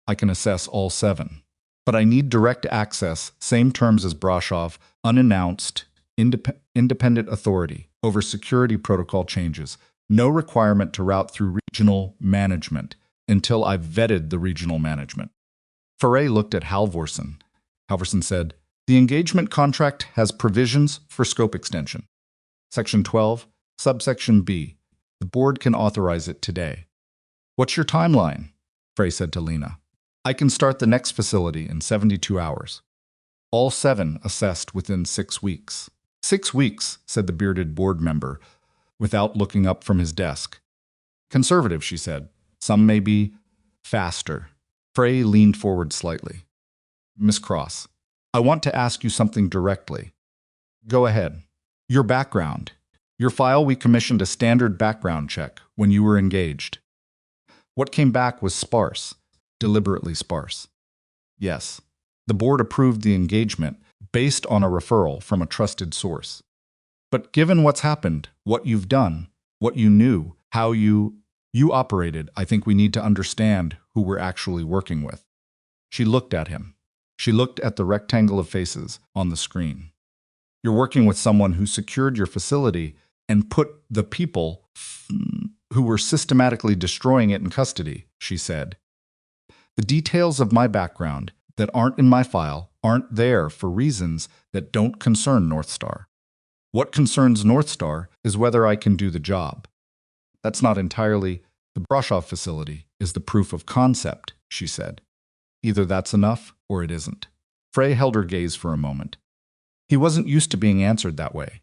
I can assess all 7. But I need direct access, same terms as Brashov, unannounced, independent authority over security protocol changes. No requirement to route through regional management until I've vetted the regional management. Foray looked at Halvorsen. Halvorsen said, the engagement contract has provisions for scope extension. Section 12, subsection B. The board can authorize it today. What's your timeline? Frey said to Lena. I can start the next facility in 72 hours. All 7 assessed within 6 weeks. 6 weeks, said the bearded board member, without looking up from his desk. Conservative, she said. Some may be faster. Frey leaned forward slightly. Miss Cross, I want to ask you something directly. Go ahead. Your background. Your file, we commissioned a standard background check when you were engaged. What came back was sparse, deliberately sparse. Yes, the board approved the engagement based on a referral from a trusted source. But given what's happened, what you've done, what you knew, how you operated, I think we need to understand who we're actually working with. She looked at him. She looked at the rectangle of faces on the screen. You're working with someone who secured your facility and put the people who were systematically destroying it in custody, she said. The details of my background that aren't in my file aren't there for reasons that don't concern North Star. What concerns North Star is whether I can do the job. That's not entirely. The Brashov facility is the proof of concept, she said. Either that's enough or it isn't. Frey held her gaze for a moment. He wasn't used to being answered that way.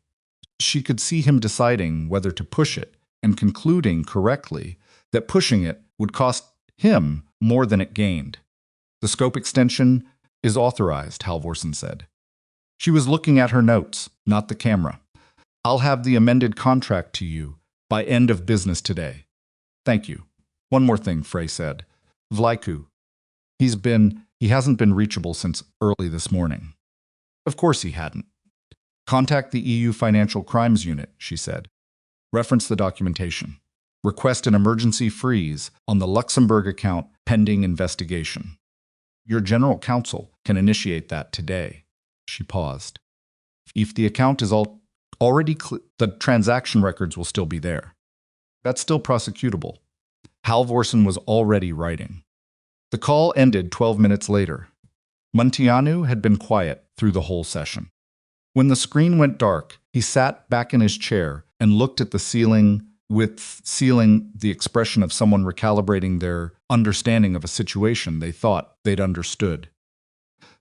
She could see him deciding whether to push it and concluding correctly that pushing it would cost him more than it gained. The scope extension is authorized, Halvorsen said. She was looking at her notes, not the camera. I'll have the amended contract to you by end of business today. Thank you. One more thing, Frey said. Vlaiku. He hasn't been reachable since early this morning. Of course he hadn't. Contact the EU Financial Crimes Unit, she said. Reference the documentation. Request an emergency freeze on the Luxembourg account pending investigation. Your general counsel can initiate that today. She paused. If the account is already clear, the transaction records will still be there. That's still prosecutable. Halvorsen was already writing. The call ended 12 minutes later. Munteanu had been quiet through the whole session. When the screen went dark, he sat back in his chair and looked at the ceiling with the expression of someone recalibrating their understanding of a situation they thought they'd understood.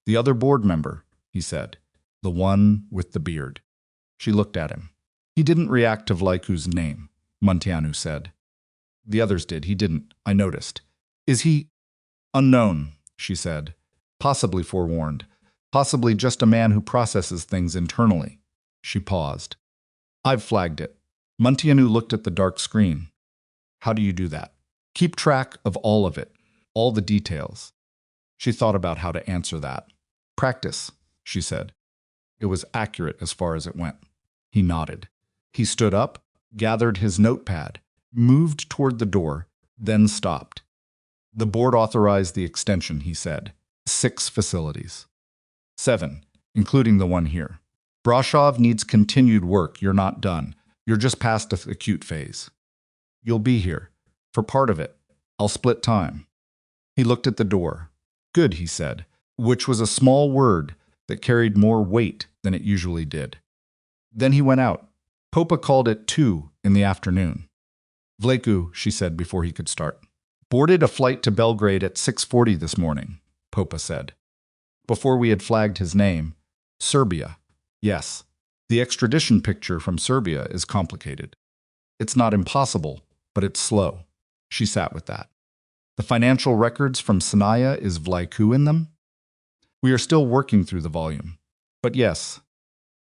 The other board member, he said, the one with the beard. She looked at him. He didn't react to Vlaiku's name, Munteanu said. The others did. He didn't. I noticed. Is he unknown, she said, possibly forewarned, possibly just a man who processes things internally. She paused. I've flagged it. Munteanu looked at the dark screen. How do you do that? Keep track of all of it, all the details. She thought about how to answer that. Practice, she said. It was accurate as far as it went. He nodded. He stood up, gathered his notepad, moved toward the door, then stopped. The board authorized the extension, he said. 6 facilities. 7, including the one here. Brashov needs continued work. You're not done. You're just past the acute phase. You'll be here. For part of it. I'll split time. He looked at the door. Good, he said, which was a small word that carried more weight than it usually did. Then he went out. Popa called at 2 in the afternoon. Vlaiku, she said before he could start. Boarded a flight to Belgrade at 6:40 this morning, Popa said. Before we had flagged his name, Serbia. Yes, the extradition picture from Serbia is complicated. It's not impossible, but it's slow. She sat with that. The financial records from Sanaya, is Vlaiku in them? We are still working through the volume. But yes.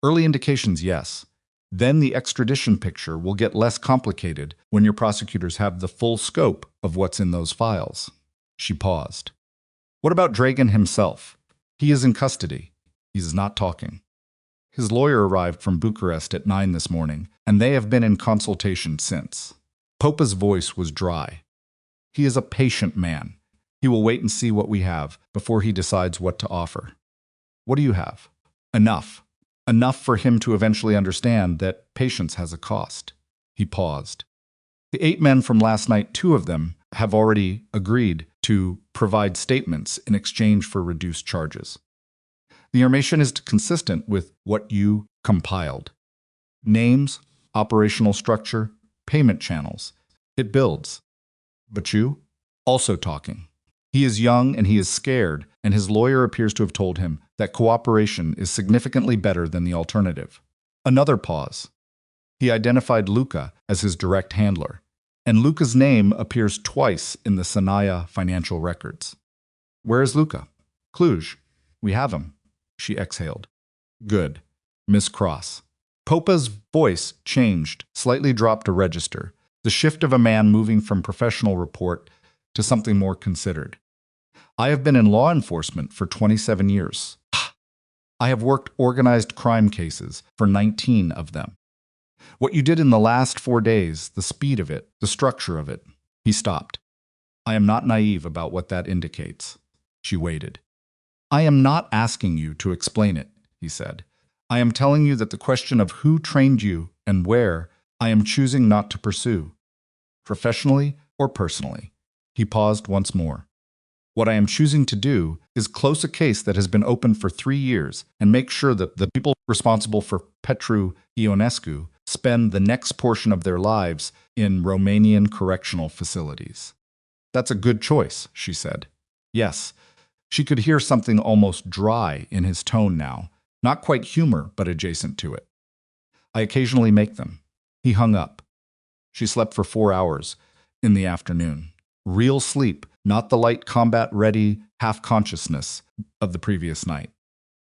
Early indications, yes. Then the extradition picture will get less complicated when your prosecutors have the full scope of what's in those files. She paused. What about Dragan himself? He is in custody. He is not talking. His lawyer arrived from Bucharest at 9 this morning, and they have been in consultation since. Popa's voice was dry. He is a patient man. He will wait and see what we have before he decides what to offer. What do you have? Enough. Enough for him to eventually understand that patience has a cost. He paused. The 8 men from last night, 2 of them have already agreed to provide statements in exchange for reduced charges. The information is consistent with what you compiled. Names, operational structure, payment channels. It builds. But you? Also talking. He is young and he is scared, and his lawyer appears to have told him that cooperation is significantly better than the alternative. Another pause. He identified Luca as his direct handler, and Luca's name appears twice in the Sanaya financial records. Where is Luca? Cluj. We have him. She exhaled. Good. Miss Cross. Popa's voice changed, slightly dropped a register, the shift of a man moving from professional report to something more considered. I have been in law enforcement for 27 years. I have worked organized crime cases for 19 of them. What you did in the last 4 days, the speed of it, the structure of it. He stopped. I am not naive about what that indicates. She waited. I am not asking you to explain it, he said. I am telling you that the question of who trained you and where, I am choosing not to pursue. Professionally or personally. He paused once more. What I am choosing to do is close a case that has been open for 3 years and make sure that the people responsible for Petru Ionescu spend the next portion of their lives in Romanian correctional facilities. That's a good choice, she said. Yes. She could hear something almost dry in his tone now, not quite humor, but adjacent to it. I occasionally make them. He hung up. She slept for 4 hours in the afternoon. Real sleep, not the light combat-ready half-consciousness of the previous night.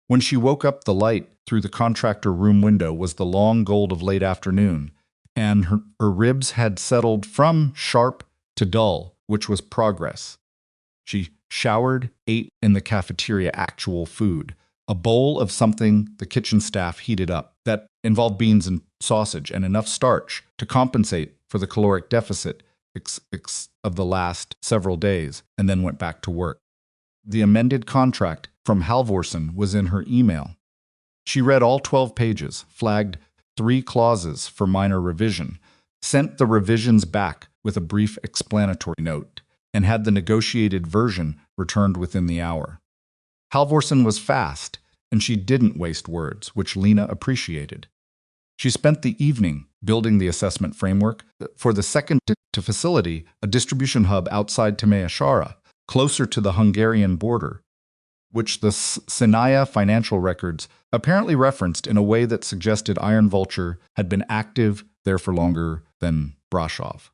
When she woke up, the light through the contractor room window was the long gold of late afternoon, and her ribs had settled from sharp to dull, which was progress. She showered, ate in the cafeteria actual food, a bowl of something the kitchen staff heated up that involved beans and sausage and enough starch to compensate for the caloric deficit of the last several days, and then went back to work. The amended contract from Halvorsen was in her email. She read all 12 pages, flagged 3 clauses for minor revision, sent the revisions back with a brief explanatory note, and had the negotiated version returned within the hour. Halvorsen was fast, and she didn't waste words, which Lena appreciated. She spent the evening building the assessment framework for the second to facility, a distribution hub outside Timișoara, closer to the Hungarian border, which the Sanaya financial records apparently referenced in a way that suggested Iron Vulture had been active there for longer than Brasov.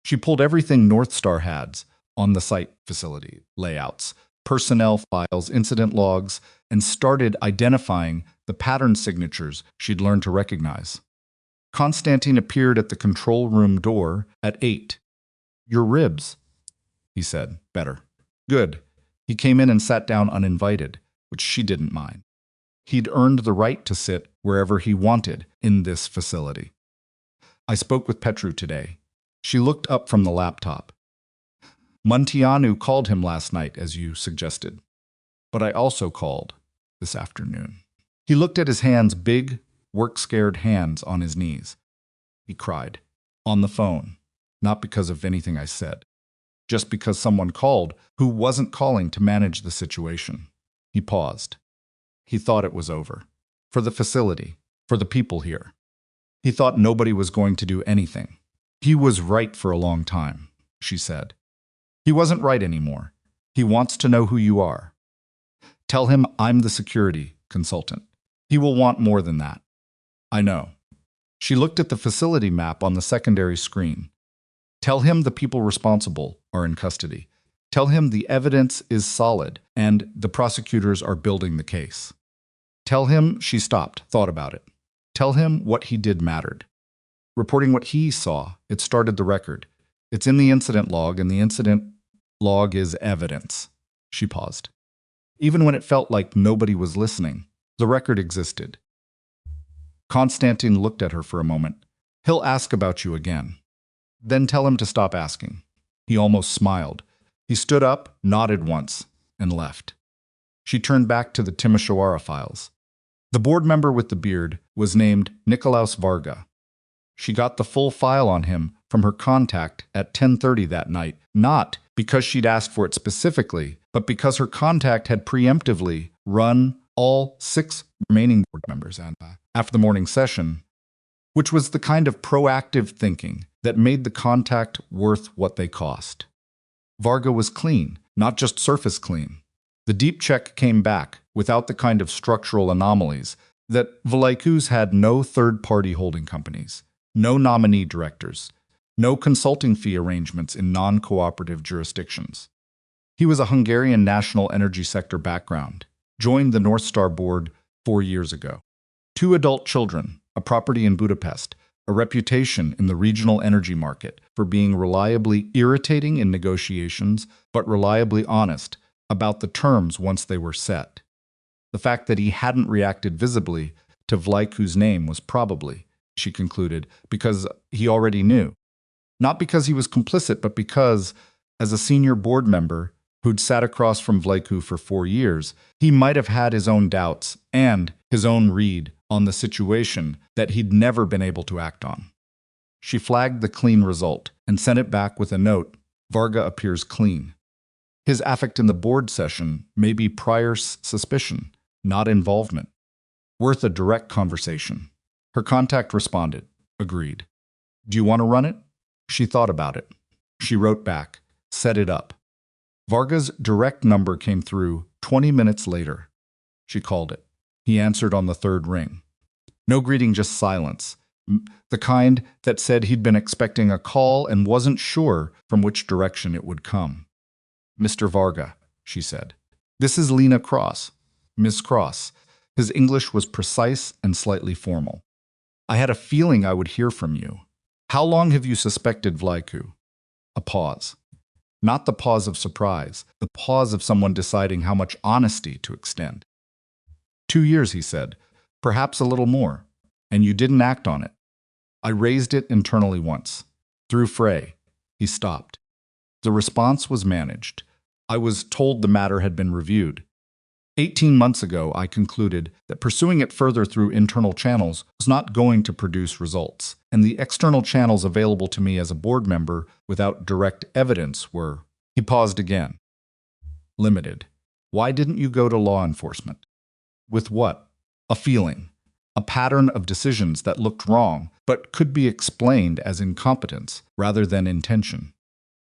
She pulled everything North Star had on the site facility, layouts, personnel files, incident logs, and started identifying the pattern signatures she'd learned to recognize. Konstantin appeared at the control room door at 8. Your ribs, he said. Better. Good. He came in and sat down uninvited, which she didn't mind. He'd earned the right to sit wherever he wanted in this facility. I spoke with Petru today. She looked up from the laptop. Munteanu called him last night, as you suggested. But I also called this afternoon. He looked at his hands, big, work-scared hands on his knees. He cried. On the phone. Not because of anything I said. Just because someone called who wasn't calling to manage the situation. He paused. He thought it was over. For the facility. For the people here. He thought nobody was going to do anything. He was right for a long time, she said. He wasn't right anymore. He wants to know who you are. Tell him I'm the security consultant. He will want more than that. I know. She looked at the facility map on the secondary screen. Tell him the people responsible are in custody. Tell him the evidence is solid and the prosecutors are building the case. Tell him she stopped, thought about it. Tell him what he did mattered. Reporting what he saw, it started the record. It's in the incident log, and the incident log is evidence. She paused. Even when it felt like nobody was listening, the record existed. Konstantin looked at her for a moment. He'll ask about you again. Then tell him to stop asking. He almost smiled. He stood up, nodded once, and left. She turned back to the Timisoara files. The board member with the beard was named Nicolaus Varga. She got the full file on him from her contact at 10:30 that night, not because she'd asked for it specifically, but because her contact had preemptively run all 6 remaining board members after the morning session, which was the kind of proactive thinking that made the contact worth what they cost. Varga was clean, not just surface clean. The deep check came back without the kind of structural anomalies that Vlaiku's had: no third-party holding companies, no nominee directors, no consulting fee arrangements in non-cooperative jurisdictions. He was a Hungarian national energy sector background, joined the North Star board 4 years ago. 2 adult children, a property in Budapest, a reputation in the regional energy market for being reliably irritating in negotiations, but reliably honest about the terms once they were set. The fact that he hadn't reacted visibly to Vlaiku's name was probably, she concluded, because he already knew. Not because he was complicit, but because, as a senior board member who'd sat across from Vlaiku for 4 years, he might have had his own doubts and his own read on the situation that he'd never been able to act on. She flagged the clean result and sent it back with a note: Varga appears clean. His affect in the board session may be prior suspicion, not involvement. Worth a direct conversation. Her contact responded, agreed. Do you want to run it? She thought about it. She wrote back, set it up. Varga's direct number came through 20 minutes later. She called it. He answered on the 3rd ring. No greeting, just silence. The kind that said he'd been expecting a call and wasn't sure from which direction it would come. Mr. Varga, she said. This is Lena Cross. Miss Cross. His English was precise and slightly formal. I had a feeling I would hear from you. How long have you suspected Vlaiku? A pause. Not the pause of surprise, the pause of someone deciding how much honesty to extend. 2 years, he said, perhaps a little more, and you didn't act on it. I raised it internally once. Through Frey. He stopped. The response was managed. I was told the matter had been reviewed. 18 months ago, I concluded that pursuing it further through internal channels was not going to produce results, and the external channels available to me as a board member without direct evidence were— He paused again. Limited. Why didn't you go to law enforcement? With what? A feeling. A pattern of decisions that looked wrong, but could be explained as incompetence rather than intention.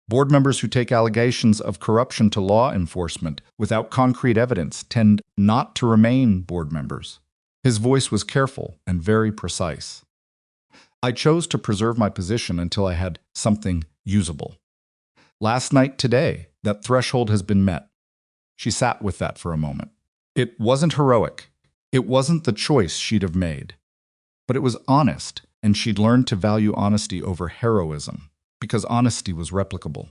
Board members who take allegations of corruption to law enforcement without concrete evidence tend not to remain board members. His voice was careful and very precise. I chose to preserve my position until I had something usable. Last night, today, that threshold has been met. She sat with that for a moment. It wasn't heroic. It wasn't the choice she'd have made. But it was honest, and she'd learned to value honesty over heroism, because honesty was replicable.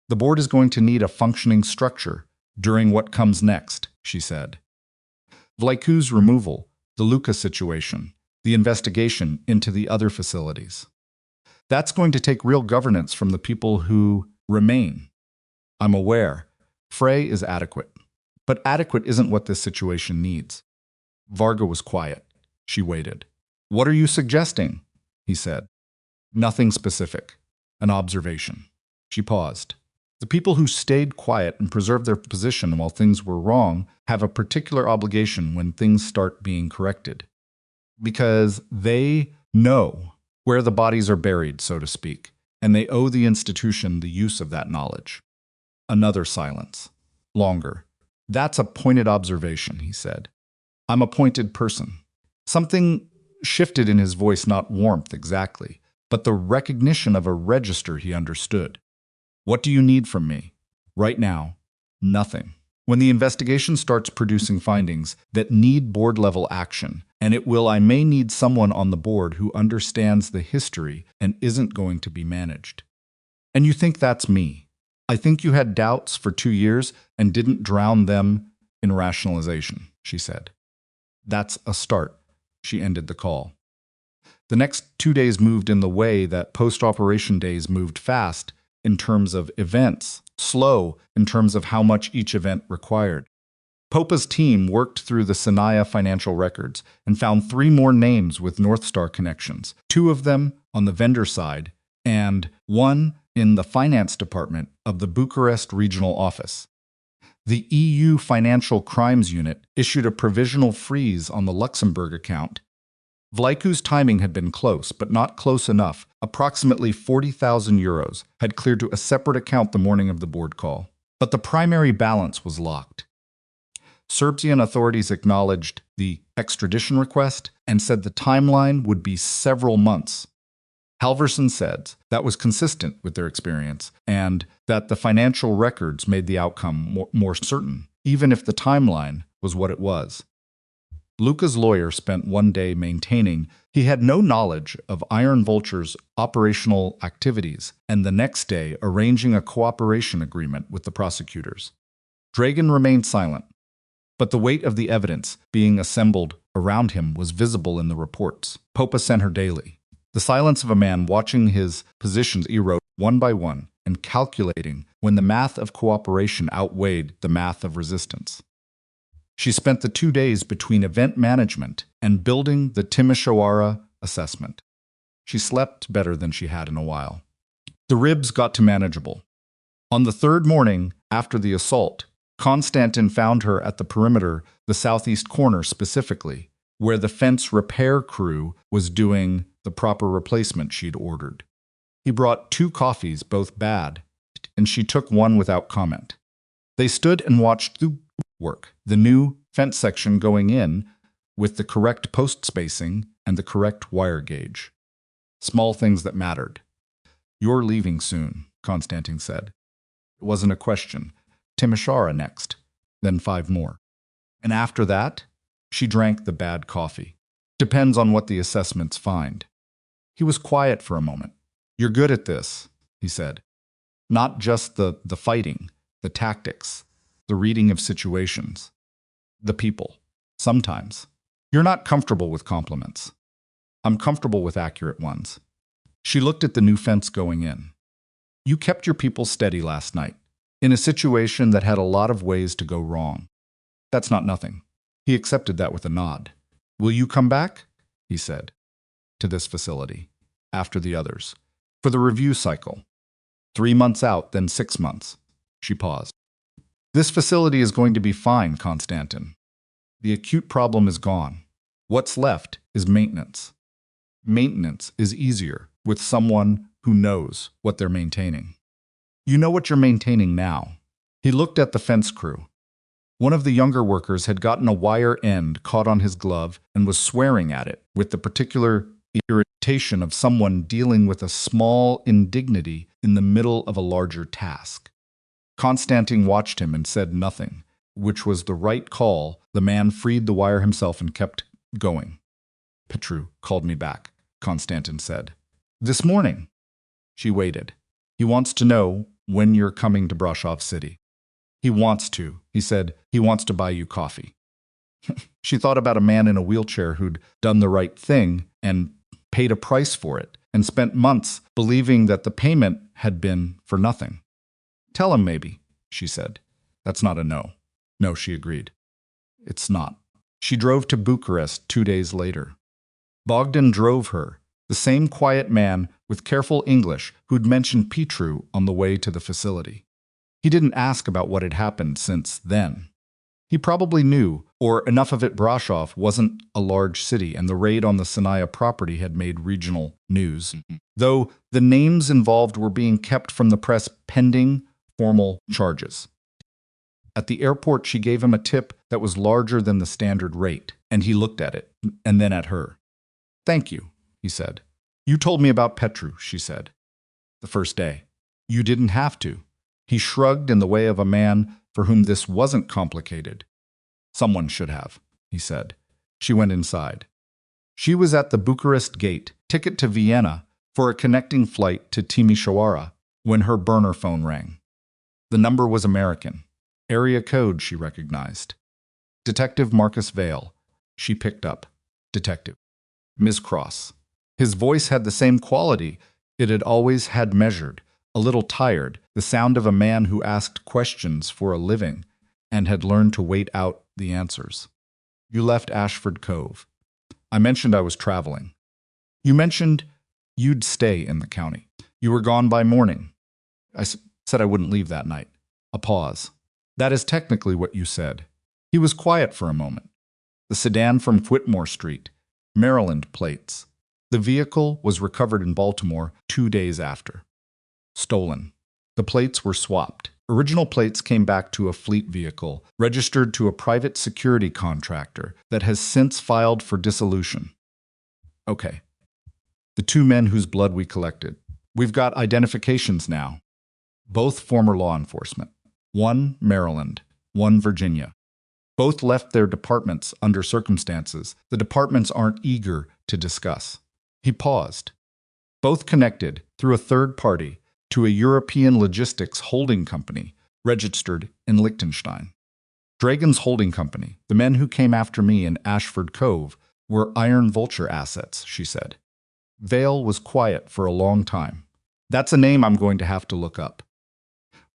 The board is going to need a functioning structure during what comes next, she said. Vlaiku's removal, the Luka situation, the investigation into the other facilities. That's going to take real governance from the people who remain. I'm aware. Frey is adequate. But adequate isn't what this situation needs. Varga was quiet. She waited. What are you suggesting? He said. Nothing specific. An observation. She paused. The people who stayed quiet and preserved their position while things were wrong have a particular obligation when things start being corrected. Because they know where the bodies are buried, so to speak, and they owe the institution the use of that knowledge. Another silence. Longer. That's a pointed observation, he said. I'm a pointed person. Something shifted in his voice, not warmth exactly, but the recognition of a register he understood. What do you need from me? Right now, nothing. When the investigation starts producing findings that need board-level action, and it will, I may need someone on the board who understands the history and isn't going to be managed. And you think that's me. I think you had doubts for 2 years and didn't drown them in rationalization, she said. That's a start. She ended the call. The next 2 days moved in the way that post-operation days moved fast in terms of events slow in terms of how much each event required. Popa's team worked through the Sanaya financial records and found 3 more names with North Star connections, 2 of them on the vendor side and 1 in the finance department of the Bucharest regional office. The EU Financial Crimes Unit issued a provisional freeze on the Luxembourg account. Vlaiku's timing had been close, but not close enough. Approximately 40,000 euros had cleared to a separate account the morning of the board call. But the primary balance was locked. Serbian authorities acknowledged the extradition request and said the timeline would be several months. Halverson said that was consistent with their experience and that the financial records made the outcome more certain, even if the timeline was what it was. Luca's lawyer spent one day maintaining he had no knowledge of Iron Vulture's operational activities and the next day arranging a cooperation agreement with the prosecutors. Dragan remained silent, but the weight of the evidence being assembled around him was visible in the reports. Popa sent her daily. The silence of a man watching his positions erode one by one and calculating when the math of cooperation outweighed the math of resistance. She spent the 2 days between event management and building the Timișoara assessment. She slept better than she had in a while. The ribs got to manageable. On the 3rd morning after the assault, Constantin found her at the perimeter, the southeast corner specifically, where the fence repair crew was doing the proper replacement she'd ordered. He brought 2 coffees, both bad, and she took one without comment. They stood and watched the work, the new fence section going in with the correct post spacing and the correct wire gauge. Small things that mattered. "You're leaving soon," Constantin said. It wasn't a question. Timișoara next, then 5 more. And after that, she drank the bad coffee. Depends on what the assessments find. He was quiet for a moment. "You're good at this," he said. "Not just the fighting, the tactics, the reading of situations, the people. Sometimes. You're not comfortable with compliments. I'm comfortable with accurate ones." She looked at the new fence going in. "You kept your people steady last night, in a situation that had a lot of ways to go wrong. That's not nothing." He accepted that with a nod. "Will you come back?" he said. "To this facility, after the others, for the review cycle. 3 months out, then 6 months." She paused. "This facility is going to be fine, Constantin. The acute problem is gone. What's left is maintenance. Maintenance is easier with someone who knows what they're maintaining. You know what you're maintaining now." He looked at the fence crew. One of the younger workers had gotten a wire end caught on his glove and was swearing at it with the particular irritation of someone dealing with a small indignity in the middle of a larger task. Constantin watched him and said nothing, which was the right call. The man freed the wire himself and kept going. "Petru called me back," Constantin said. "This morning." She waited. "He wants to know when you're coming to Brasov City." "He wants to," he said. "He wants to buy you coffee." She thought about a man in a wheelchair who'd done the right thing and paid a price for it, and spent months believing that the payment had been for nothing. "Tell him maybe," she said. "That's not a no." "No," she agreed. "It's not." She drove to Bucharest 2 days later. Bogdan drove her, the same quiet man with careful English who'd mentioned Petru on the way to the facility. He didn't ask about what had happened since then. He probably knew, or enough of it. Brasov wasn't a large city, and the raid on the Sanaya property had made regional news, though the names involved were being kept from the press pending formal charges. At the airport, she gave him a tip that was larger than the standard rate, and he looked at it, and then at her. "Thank you," he said. "You told me about Petru," she said. "The first day. You didn't have to." He shrugged in the way of a man for whom this wasn't complicated. "Someone should have," he said. She went inside. She was at the Bucharest gate, ticket to Vienna for a connecting flight to Timișoara, when her burner phone rang. The number was American. Area code she recognized. Detective Marcus Vale. She picked up. "Detective. Ms. Cross." His voice had the same quality it had always had, measured, a little tired, the sound of a man who asked questions for a living and had learned to wait out the answers. You left Ashford Cove. I mentioned I was traveling. You mentioned you'd stay in the county. You were gone by morning. I said I wouldn't leave that night. A pause. That is technically what you said. He was quiet for a moment. The sedan from Whitmore Street, Maryland plates. The vehicle was recovered in Baltimore 2 days after. Stolen. The plates were swapped. Original plates came back to a fleet vehicle, registered to a private security contractor that has since filed for dissolution. Okay. The 2 men whose blood we collected. We've got identifications now. Both former law enforcement. One Maryland, one Virginia. Both left their departments under circumstances the departments aren't eager to discuss. He paused. Both connected, through a third party, to a European logistics holding company registered in Liechtenstein. Dragon's holding company, the men who came after me in Ashford Cove, were Iron Vulture assets, she said. Vale was quiet for a long time. That's a name I'm going to have to look up.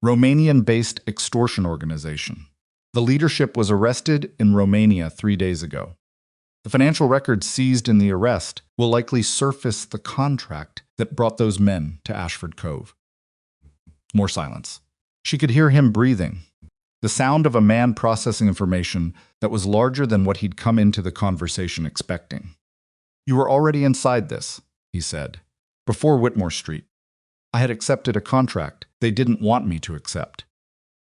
Romanian-based extortion organization. The leadership was arrested in Romania 3 days ago. The financial records seized in the arrest will likely surface the contract that brought those men to Ashford Cove. More silence. She could hear him breathing, the sound of a man processing information that was larger than what he'd come into the conversation expecting. You were already inside this, he said, before Whitmore Street. I had accepted a contract they didn't want me to accept.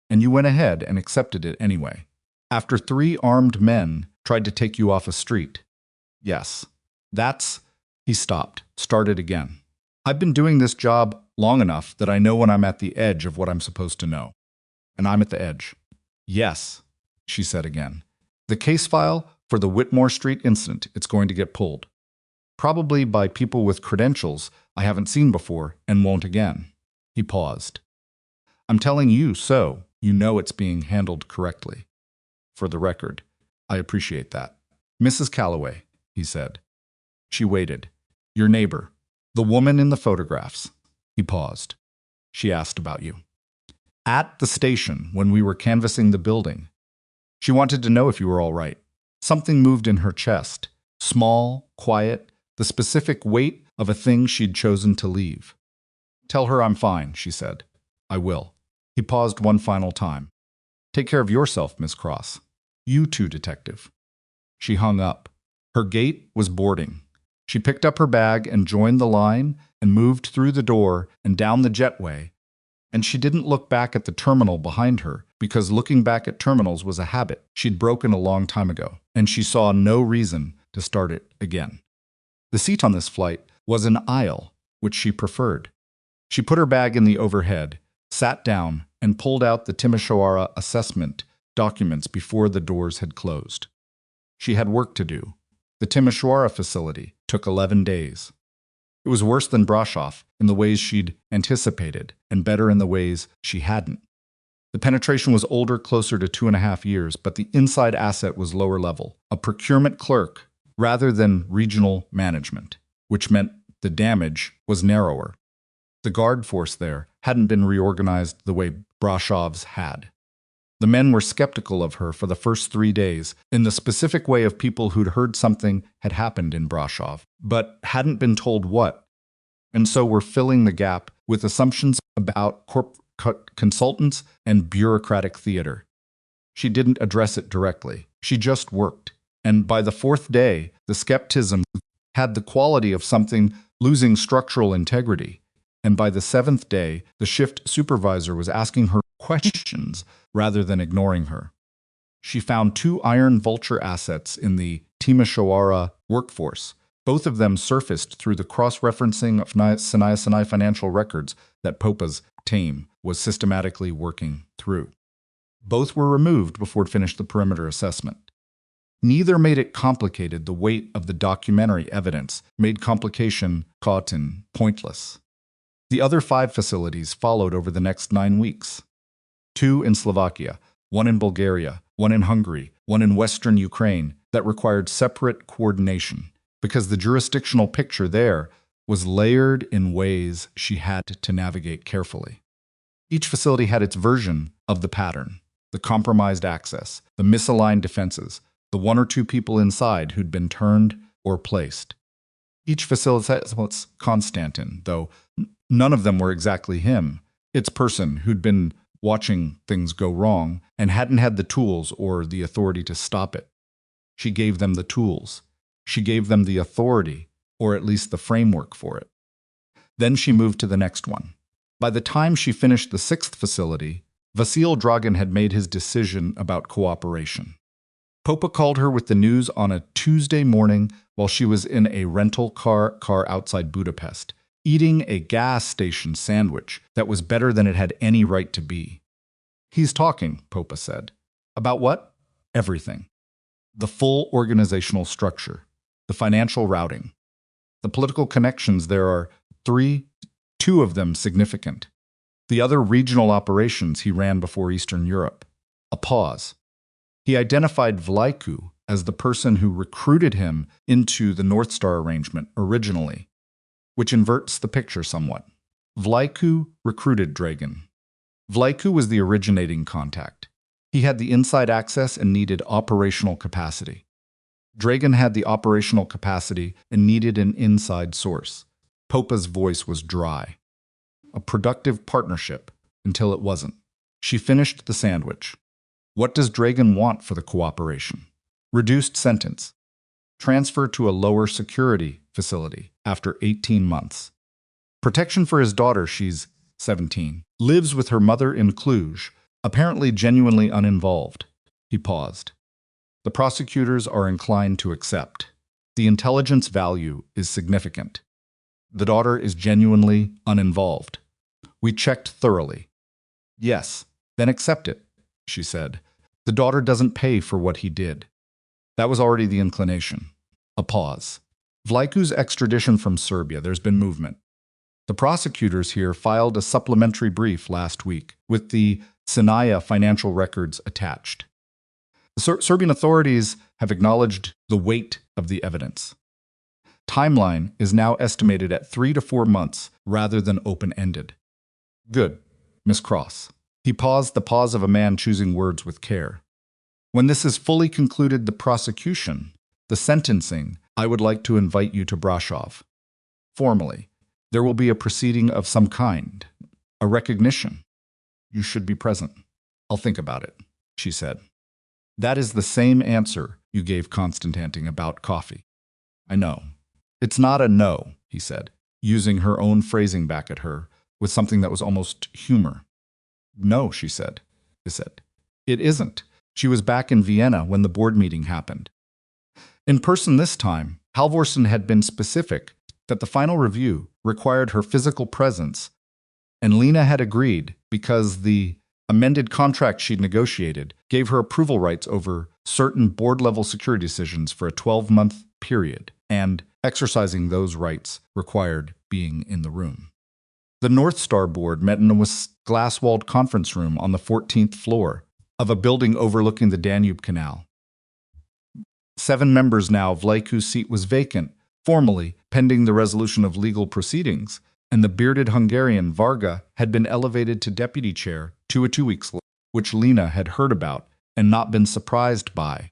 And you went ahead and accepted it anyway. After 3 armed men tried to take you off a street. Yes, that's... He stopped, started again. I've been doing this job long enough that I know when I'm at the edge of what I'm supposed to know. And I'm at the edge. Yes, she said again. The case file for the Whitmore Street incident, it's going to get pulled. Probably by people with credentials I haven't seen before and won't again. He paused. I'm telling you so you know it's being handled correctly. For the record, I appreciate that. Mrs. Calloway, he said. She waited. Your neighbor, the woman in the photographs. He paused. She asked about you. At the station, when we were canvassing the building. She wanted to know if you were all right. Something moved in her chest. Small, quiet, the specific weight of a thing she'd chosen to leave. Tell her I'm fine, she said. I will. He paused one final time. Take care of yourself, Miss Cross. You too, detective. She hung up. Her gait was boarding. She picked up her bag and joined the line and moved through the door and down the jetway. And she didn't look back at the terminal behind her because looking back at terminals was a habit she'd broken a long time ago, and she saw no reason to start it again. The seat on this flight was an aisle, which she preferred. She put her bag in the overhead, sat down, and pulled out the Timisoara assessment documents before the doors had closed. She had work to do. The Timisoara facility took 11 days. It was worse than Brasov in the ways she'd anticipated, and better in the ways she hadn't. The penetration was older, closer to 2.5 years, but the inside asset was lower level, a procurement clerk rather than regional management, which meant the damage was narrower. The guard force there hadn't been reorganized the way Brashov's had. The men were skeptical of her for the first 3 days, in the specific way of people who'd heard something had happened in Brasov, but hadn't been told what, and so were filling the gap with assumptions about consultants and bureaucratic theater. She didn't address it directly. She just worked. And by the 4th day, the skepticism had the quality of something losing structural integrity. And by the 7th day, the shift supervisor was asking her questions rather than ignoring her. She found 2 Iron Vulture assets in the Timisoara workforce. Both of them surfaced through the cross-referencing of Sinai financial records that Popa's team was systematically working through. Both were removed before it finished the perimeter assessment. Neither made it complicated. The weight of the documentary evidence made complication cotton pointless. The other 5 facilities followed over the next 9 weeks. 2 in Slovakia, 1 in Bulgaria, 1 in Hungary, 1 in Western Ukraine that required separate coordination because the jurisdictional picture there was layered in ways she had to navigate carefully. Each facility had its version of the pattern: the compromised access, the misaligned defenses, the one or two people inside who'd been turned or placed. Each facility was Konstantin, though none of them were exactly him. Its person who'd been watching things go wrong and hadn't had the tools or the authority to stop it. She gave them the tools. She gave them the authority, or at least the framework for it. Then she moved to the next one. By the time she finished the sixth facility, Vasil Dragan had made his decision about cooperation. Popa called her with the news on a Tuesday morning while she was in a rental car outside Budapest, eating a gas station sandwich that was better than it had any right to be. "He's talking," Popa said. "About what?" "Everything. The full organizational structure, the financial routing, the political connections. There are two of them significant. The other regional operations he ran before Eastern Europe." A pause. He identified Vlaicu as the person who recruited him into the North Star arrangement originally, which inverts the picture somewhat. Vlaicu recruited Dragan. Vlaicu was the originating contact. He had the inside access and needed operational capacity. Dragan had the operational capacity and needed an inside source. Popa's voice was dry. A productive partnership until it wasn't. She finished the sandwich. "What does Dragan want for the cooperation?" "Reduced sentence. Transfer to a lower security facility after 18 months. Protection for his daughter, she's 17. Lives with her mother in Cluj, apparently genuinely uninvolved." He paused. "The prosecutors are inclined to accept. The intelligence value is significant. The daughter is genuinely uninvolved. We checked thoroughly." "Yes, then accept it," she said. "The daughter doesn't pay for what he did." That was already the inclination. A pause. "Vlaicu's extradition from Serbia, there's been movement. The prosecutors here filed a supplementary brief last week with the Sinaya financial records attached. The Serbian authorities have acknowledged the weight of the evidence. Timeline is now estimated at 3 to 4 months rather than open-ended." "Good, Miss Cross." He paused, the pause of a man choosing words with care. "When this is fully concluded, the prosecution, the sentencing, I would like to invite you to Brasov. Formally, there will be a proceeding of some kind, a recognition. You should be present." "I'll think about it," she said. "That is the same answer you gave Konstantin about coffee." "I know." "It's not a no," he said, using her own phrasing back at her with something that was almost humor. "No," she said. "It isn't." She was back in Vienna when the board meeting happened. In person this time, Halvorsen had been specific that the final review required her physical presence, and Lena had agreed because the amended contract she'd negotiated gave her approval rights over certain board-level security decisions for a 12-month period, and exercising those rights required being in the room. The North Star board met in a glass-walled conference room on the 14th floor of a building overlooking the Danube Canal. 7 members now. Vlaicu's seat was vacant, formally pending the resolution of legal proceedings, and the bearded Hungarian Varga had been elevated to deputy chair 2 weeks later, which Lena had heard about and not been surprised by.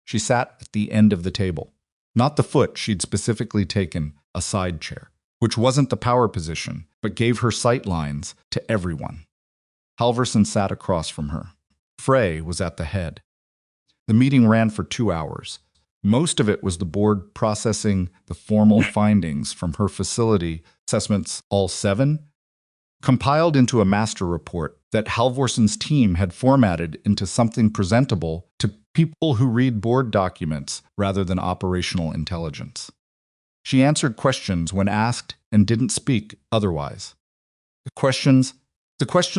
She sat at the end of the table, not the foot she'd specifically taken, a side chair, which wasn't the power position, but gave her sight lines to everyone. Halvorsen sat across from her. Frey was at the head. The meeting ran for 2 hours. Most of it was the board processing the formal findings from her facility assessments, all 7, compiled into a master report that Halvorsen's team had formatted into something presentable to people who read board documents rather than operational intelligence. She answered questions when asked and didn't speak otherwise. The questions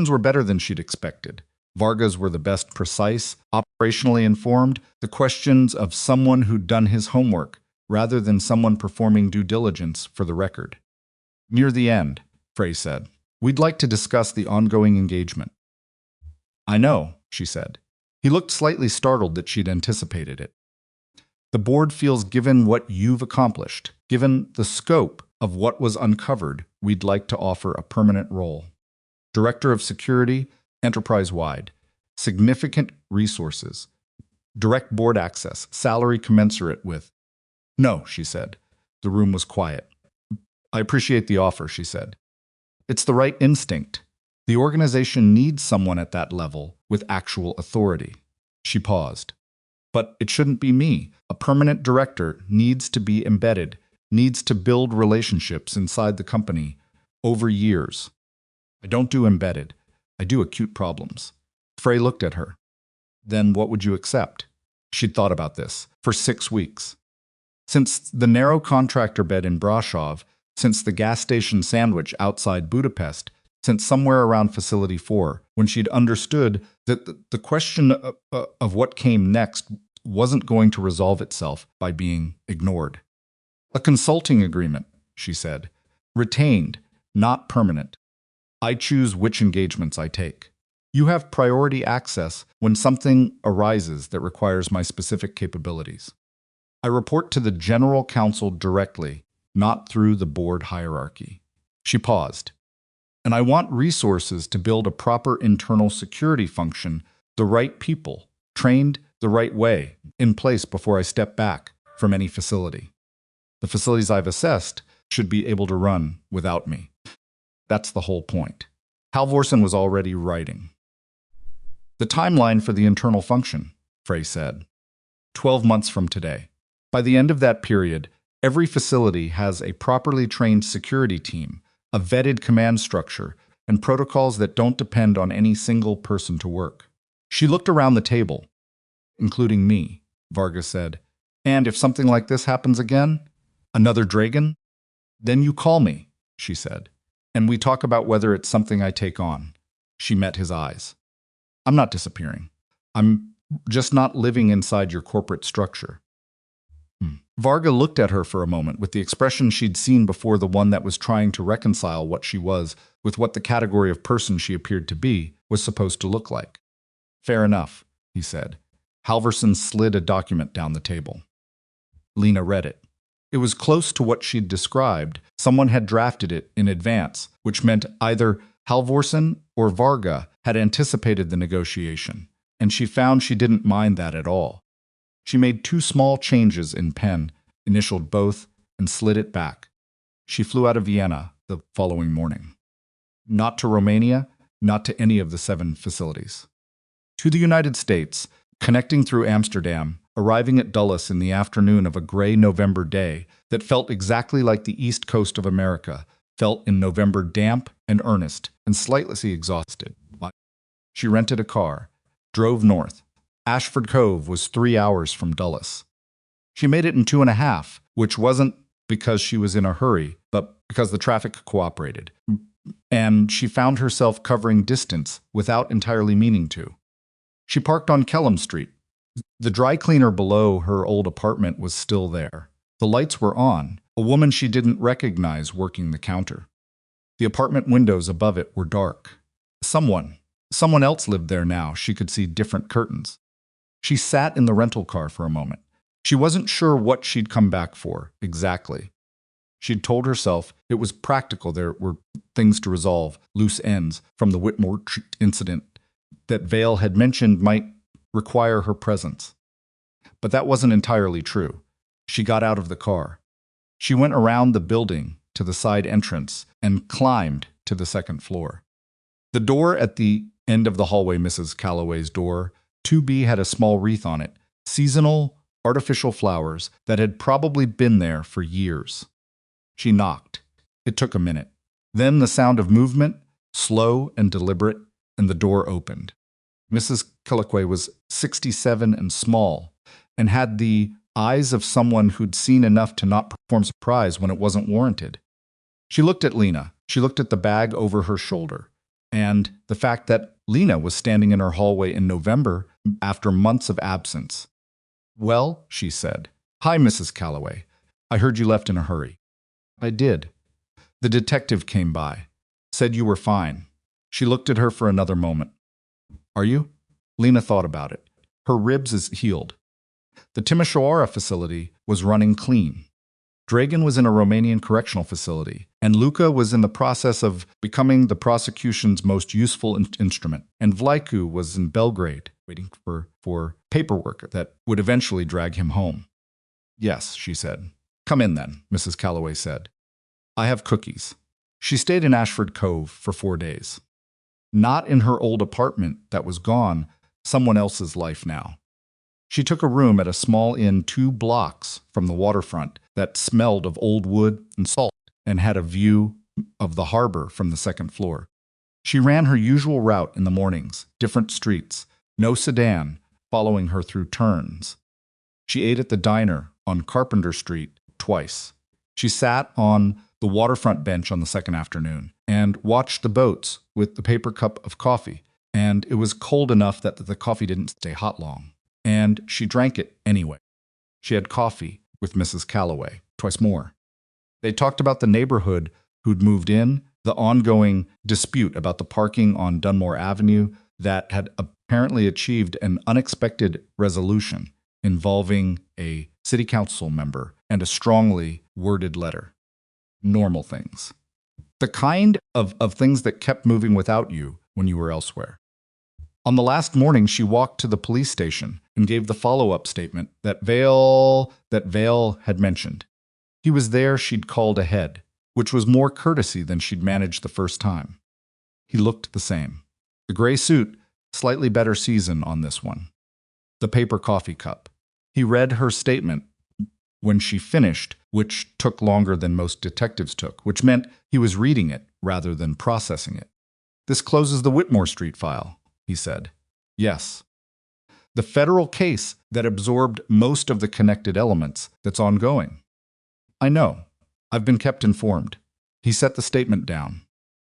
were better than she'd expected. Varga's were the best precise, operationally informed, the questions of someone who'd done his homework, rather than someone performing due diligence for the record. "Near the end," Frey said, "we'd like to discuss the ongoing engagement." "I know," she said. He looked slightly startled that she'd anticipated it. "The board feels given what you've accomplished, given the scope of what was uncovered, we'd like to offer a permanent role." Director of Security, enterprise-wide. Significant resources. Direct board access, salary commensurate with. No, she said. The room was quiet. I appreciate the offer, she said. It's the right instinct. The organization needs someone at that level with actual authority. She paused. But it shouldn't be me. A permanent director needs to be embedded, needs to build relationships inside the company over years. I don't do embedded. I do acute problems. Frey looked at her. Then what would you accept? She'd thought about this for 6 weeks. Since the narrow contractor bed in Brasov, since the gas station sandwich outside Budapest, since somewhere around Facility 4, when she'd understood that the question of what came next wasn't going to resolve itself by being ignored. A consulting agreement, she said. Retained, not permanent. I choose which engagements I take. You have priority access when something arises that requires my specific capabilities. I report to the General Counsel directly, not through the board hierarchy. She paused. And I want resources to build a proper internal security function, the right people, trained the right way, in place before I step back from any facility. The facilities I've assessed should be able to run without me. That's the whole point. Halvorsen was already writing. The timeline for the internal function, Frey said. 12 months from today. By the end of that period, every facility has a properly trained security team, a vetted command structure, and protocols that don't depend on any single person to work. She looked around the table, including me, Varga said. And if something like this happens again, another Dragon, then you call me, she said. And we talk about whether it's something I take on. She met his eyes. I'm not disappearing. I'm just not living inside your corporate structure. Varga looked at her for a moment with the expression she'd seen before, the one that was trying to reconcile what she was with what the category of person she appeared to be was supposed to look like. Fair enough, he said. Halvorsen slid a document down the table. Lena read it. It was close to what she'd described. Someone had drafted it in advance, which meant either Halvorsen or Varga had anticipated the negotiation, and she found she didn't mind that at all. She made 2 small changes in pen, initialed both, and slid it back. She flew out of Vienna the following morning. Not to Romania, not to any of the 7 facilities. To the United States, connecting through Amsterdam, arriving at Dulles in the afternoon of a gray November day that felt exactly like the east coast of America, felt in November damp and earnest and slightly exhausted. She rented a car, drove north. Ashford Cove was 3 hours from Dulles. She made it in 2.5, which wasn't because she was in a hurry, but because the traffic cooperated. And she found herself covering distance without entirely meaning to. She parked on Kellum Street. The dry cleaner below her old apartment was still there. The lights were on, a woman she didn't recognize working the counter. The apartment windows above it were dark. Someone else lived there now. She could see different curtains. She sat in the rental car for a moment. She wasn't sure what she'd come back for, exactly. She'd told herself it was practical. There were things to resolve, loose ends from the Whitmore incident that Vale had mentioned might require her presence. But that wasn't entirely true. She got out of the car. She went around the building to the side entrance and climbed to the 2nd floor. The door at the end of the hallway, Mrs. Calloway's door, 2B, had a small wreath on it, seasonal, artificial flowers that had probably been there for years. She knocked. It took a minute. Then the sound of movement, slow and deliberate, and the door opened. Mrs. Calloway was 67 and small, and had the eyes of someone who'd seen enough to not perform surprise when it wasn't warranted. She looked at Lena. She looked at the bag over her shoulder, and the fact that Lena was standing in her hallway in November after months of absence. Well, she said. Hi, Mrs. Calloway. I heard you left in a hurry. I did. The detective came by. Said you were fine. She looked at her for another moment. Are you? Lena thought about it. Her ribs is healed. The Timișoara facility was running clean. Dragan was in a Romanian correctional facility, And Luka was in the process of becoming the prosecution's most useful instrument. And Vlaiku was in Belgrade, waiting for paperwork that would eventually drag him home. Yes, she said. Come in then, Mrs. Calloway said. I have cookies. She stayed in Ashford Cove for 4 days. Not in her old apartment that was gone, someone else's life now. She took a room at a small inn 2 blocks from the waterfront that smelled of old wood and salt and had a view of the harbor from the 2nd floor. She ran her usual route in the mornings, different streets, no sedan following her through turns. She ate at the diner on Carpenter Street twice. She sat on the waterfront bench on the 2nd afternoon and watched the boats with the paper cup of coffee, and it was cold enough that the coffee didn't stay hot long. And she drank it anyway. She had coffee with Mrs. Calloway, twice more. They talked about the neighborhood who'd moved in, the ongoing dispute about the parking on Dunmore Avenue that had apparently achieved an unexpected resolution involving a city council member and a strongly worded letter. Normal things. The kind of things that kept moving without you when you were elsewhere. On the last morning, she walked to the police station and gave the follow-up statement that Vale had mentioned. He was there she'd called ahead, which was more courtesy than she'd managed the first time. He looked the same. The gray suit, slightly better season on this one. The paper coffee cup. He read her statement when she finished, which took longer than most detectives took, which meant he was reading it rather than processing it. This closes the Whitmore Street file, he said. Yes. The federal case that absorbed most of the connected elements that's ongoing. I know. I've been kept informed. He set the statement down,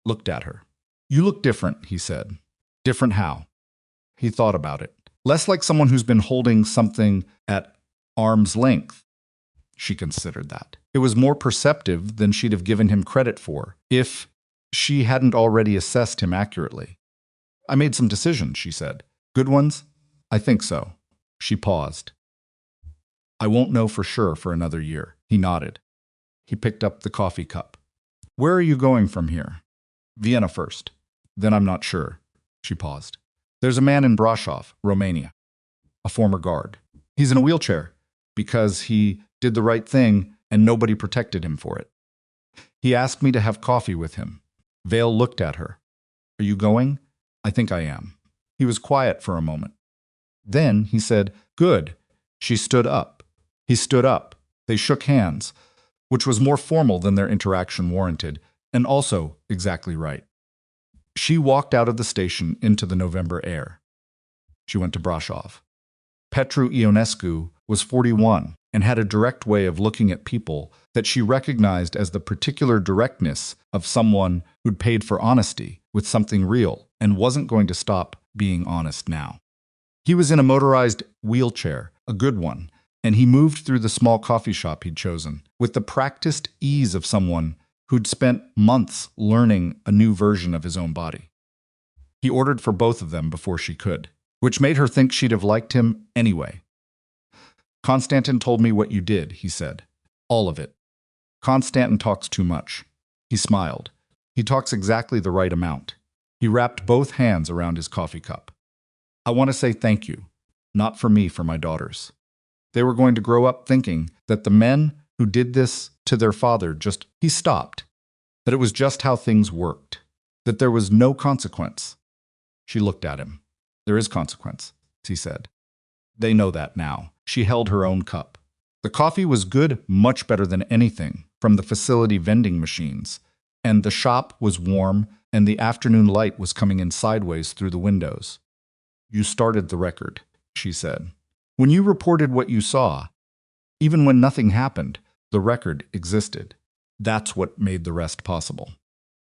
looked at her. You look different, he said. Different how? He thought about it. Less like someone who's been holding something at arm's length. She considered that. It was more perceptive than she'd have given him credit for, if she hadn't already assessed him accurately. I made some decisions, she said. Good ones? I think so. She paused. I won't know for sure for another year. He nodded. He picked up the coffee cup. Where are you going from here? Vienna first. Then I'm not sure. She paused. There's a man in Brasov, Romania. A former guard. He's in a wheelchair because he did the right thing and nobody protected him for it. He asked me to have coffee with him. Vale looked at her. Are you going? I think I am. He was quiet for a moment. Then he said, Good. She stood up. He stood up. They shook hands, which was more formal than their interaction warranted, and also exactly right. She walked out of the station into the November air. She went to Brasov. Petru Ionescu was 41 and had a direct way of looking at people that she recognized as the particular directness of someone who'd paid for honesty with something real and wasn't going to stop being honest now. He was in a motorized wheelchair, a good one, and he moved through the small coffee shop he'd chosen with the practiced ease of someone who'd spent months learning a new version of his own body. He ordered for both of them before she could, which made her think she'd have liked him anyway. Konstantin told me what you did, he said. All of it. Konstantin talks too much. He smiled. He talks exactly the right amount. He wrapped both hands around his coffee cup. I want to say thank you. Not for me, for my daughters. They were going to grow up thinking that the men who did this to their father just... He stopped. That it was just how things worked. That there was no consequence. She looked at him. There is consequence, he said. They know that now. She held her own cup. The coffee was good, much better than anything from the facility vending machines, and the shop was warm, and the afternoon light was coming in sideways through the windows. You started the record, she said. When you reported what you saw, even when nothing happened, the record existed. That's what made the rest possible.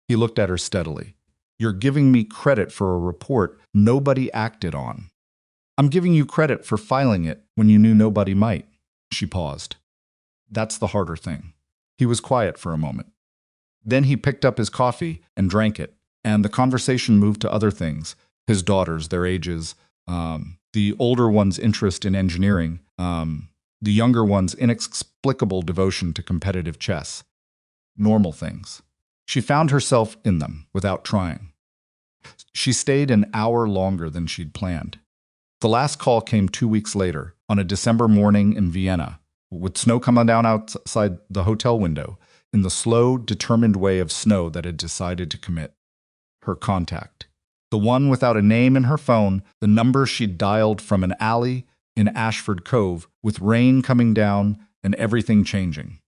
He looked at her steadily. You're giving me credit for a report nobody acted on. I'm giving you credit for filing it when you knew nobody might. She paused. That's the harder thing. He was quiet for a moment. Then he picked up his coffee and drank it, and the conversation moved to other things. His daughters, their ages, the older one's interest in engineering, the younger one's inexplicable devotion to competitive chess. normal things. She found herself in them without trying. She stayed an hour longer than she'd planned. The last call came 2 weeks later, on a December morning in Vienna, with snow coming down outside the hotel window, in the slow, determined way of snow that had decided to commit. Her contact. The one without a name in her phone, the number she'd dialed from an alley in Ashford Cove, with rain coming down and everything changing.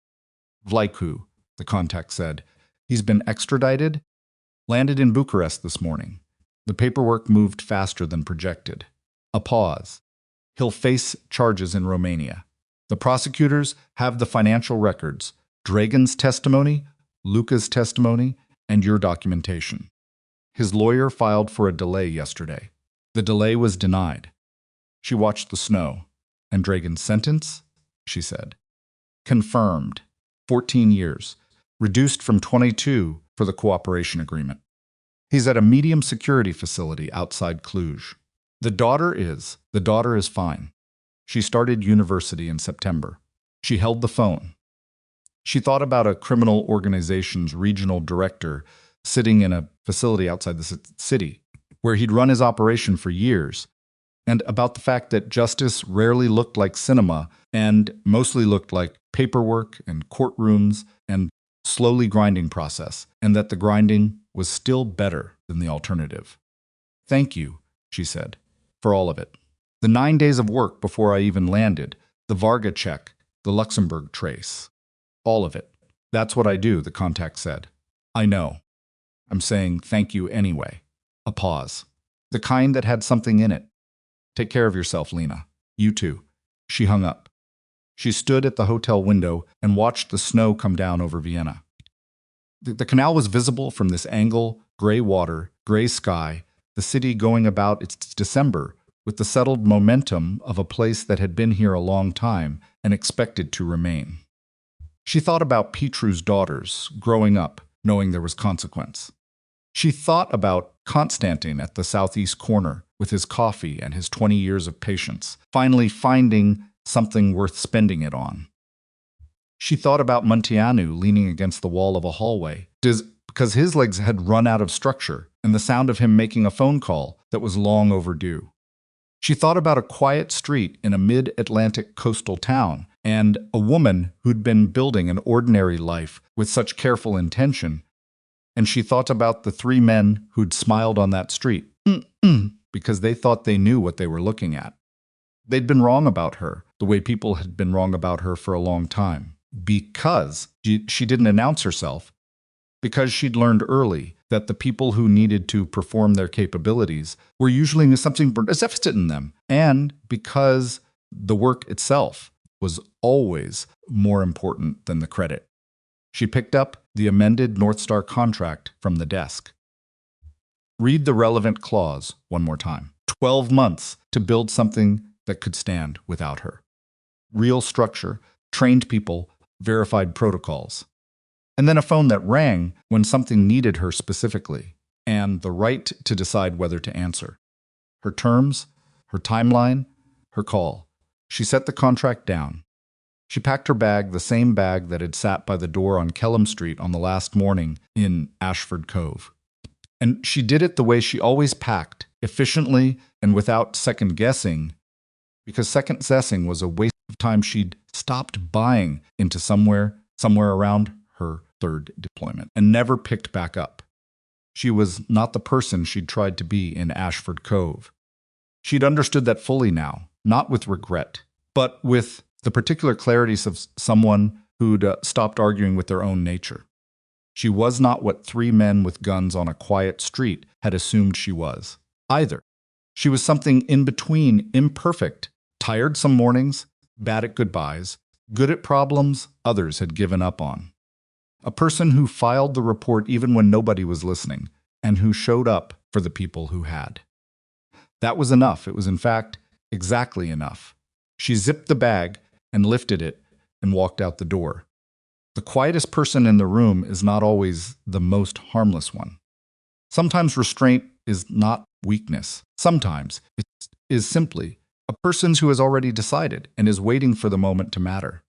Vlaicu, the contact said. He's been extradited, landed in Bucharest this morning. The paperwork moved faster than projected. A pause. He'll face charges in Romania. The prosecutors have the financial records, Dragan's testimony, Luca's testimony, and your documentation. His lawyer filed for a delay yesterday. The delay was denied. She watched the snow. And Dragan's sentence? She said. Confirmed. 14 years. Reduced from 22 for the cooperation agreement. He's at a medium security facility outside Cluj. The daughter is fine. She started university in September. She held the phone. She thought about a criminal organization's regional director sitting in a facility outside the city, where he'd run his operation for years, and about the fact that justice rarely looked like cinema and mostly looked like paperwork and courtrooms and slowly grinding process, and that the grinding was still better than the alternative. Thank you, she said, for all of it. The 9 days of work before I even landed, the Varga check, the Luxembourg trace. All of it. That's what I do, the contact said. I know. I'm saying thank you anyway. A pause. The kind that had something in it. Take care of yourself, Lena. You too. She hung up. She stood at the hotel window and watched the snow come down over Vienna. The canal was visible from this angle, gray water, gray sky, the city going about its December with the settled momentum of a place that had been here a long time and expected to remain. She thought about Petru's daughters growing up, knowing there was consequence. She thought about Constantine at the southeast corner with his coffee and his 20 years of patience, finally finding something worth spending it on. She thought about Munteanu leaning against the wall of a hallway, because his legs had run out of structure, and the sound of him making a phone call that was long overdue. She thought about a quiet street in a mid-Atlantic coastal town, and a woman who'd been building an ordinary life with such careful intention, and she thought about the 3 men who'd smiled on that street, because they thought they knew what they were looking at. They'd been wrong about her, the way people had been wrong about her for a long time, because she didn't announce herself, because she'd learned early that the people who needed to perform their capabilities were usually something deficit in them, and because the work itself was always more important than the credit. She picked up the amended North Star contract from the desk. Read the relevant clause one more time. 12 months to build something that could stand without her. Real structure, trained people, verified protocols. And then a phone that rang when something needed her specifically, and the right to decide whether to answer. Her terms, her timeline, her call. She set the contract down. She packed her bag, the same bag that had sat by the door on Kelham Street on the last morning in Ashford Cove. And she did it the way she always packed, efficiently and without second-guessing, because second-guessing was a waste of time she'd stopped buying into somewhere around her 3rd deployment, and never picked back up. She was not the person she'd tried to be in Ashford Cove. She'd understood that fully now, not with regret, but with the particular clarities of someone who'd stopped arguing with their own nature. She was not what 3 men with guns on a quiet street had assumed she was, either. She was something in between, imperfect, tired some mornings, bad at goodbyes, good at problems others had given up on. A person who filed the report even when nobody was listening, and who showed up for the people who had. That was enough. It was, in fact, exactly enough. She zipped the bag and lifted it and walked out the door. The quietest person in the room is not always the most harmless one. Sometimes restraint is not weakness. Sometimes it is simply a person who has already decided and is waiting for the moment to matter.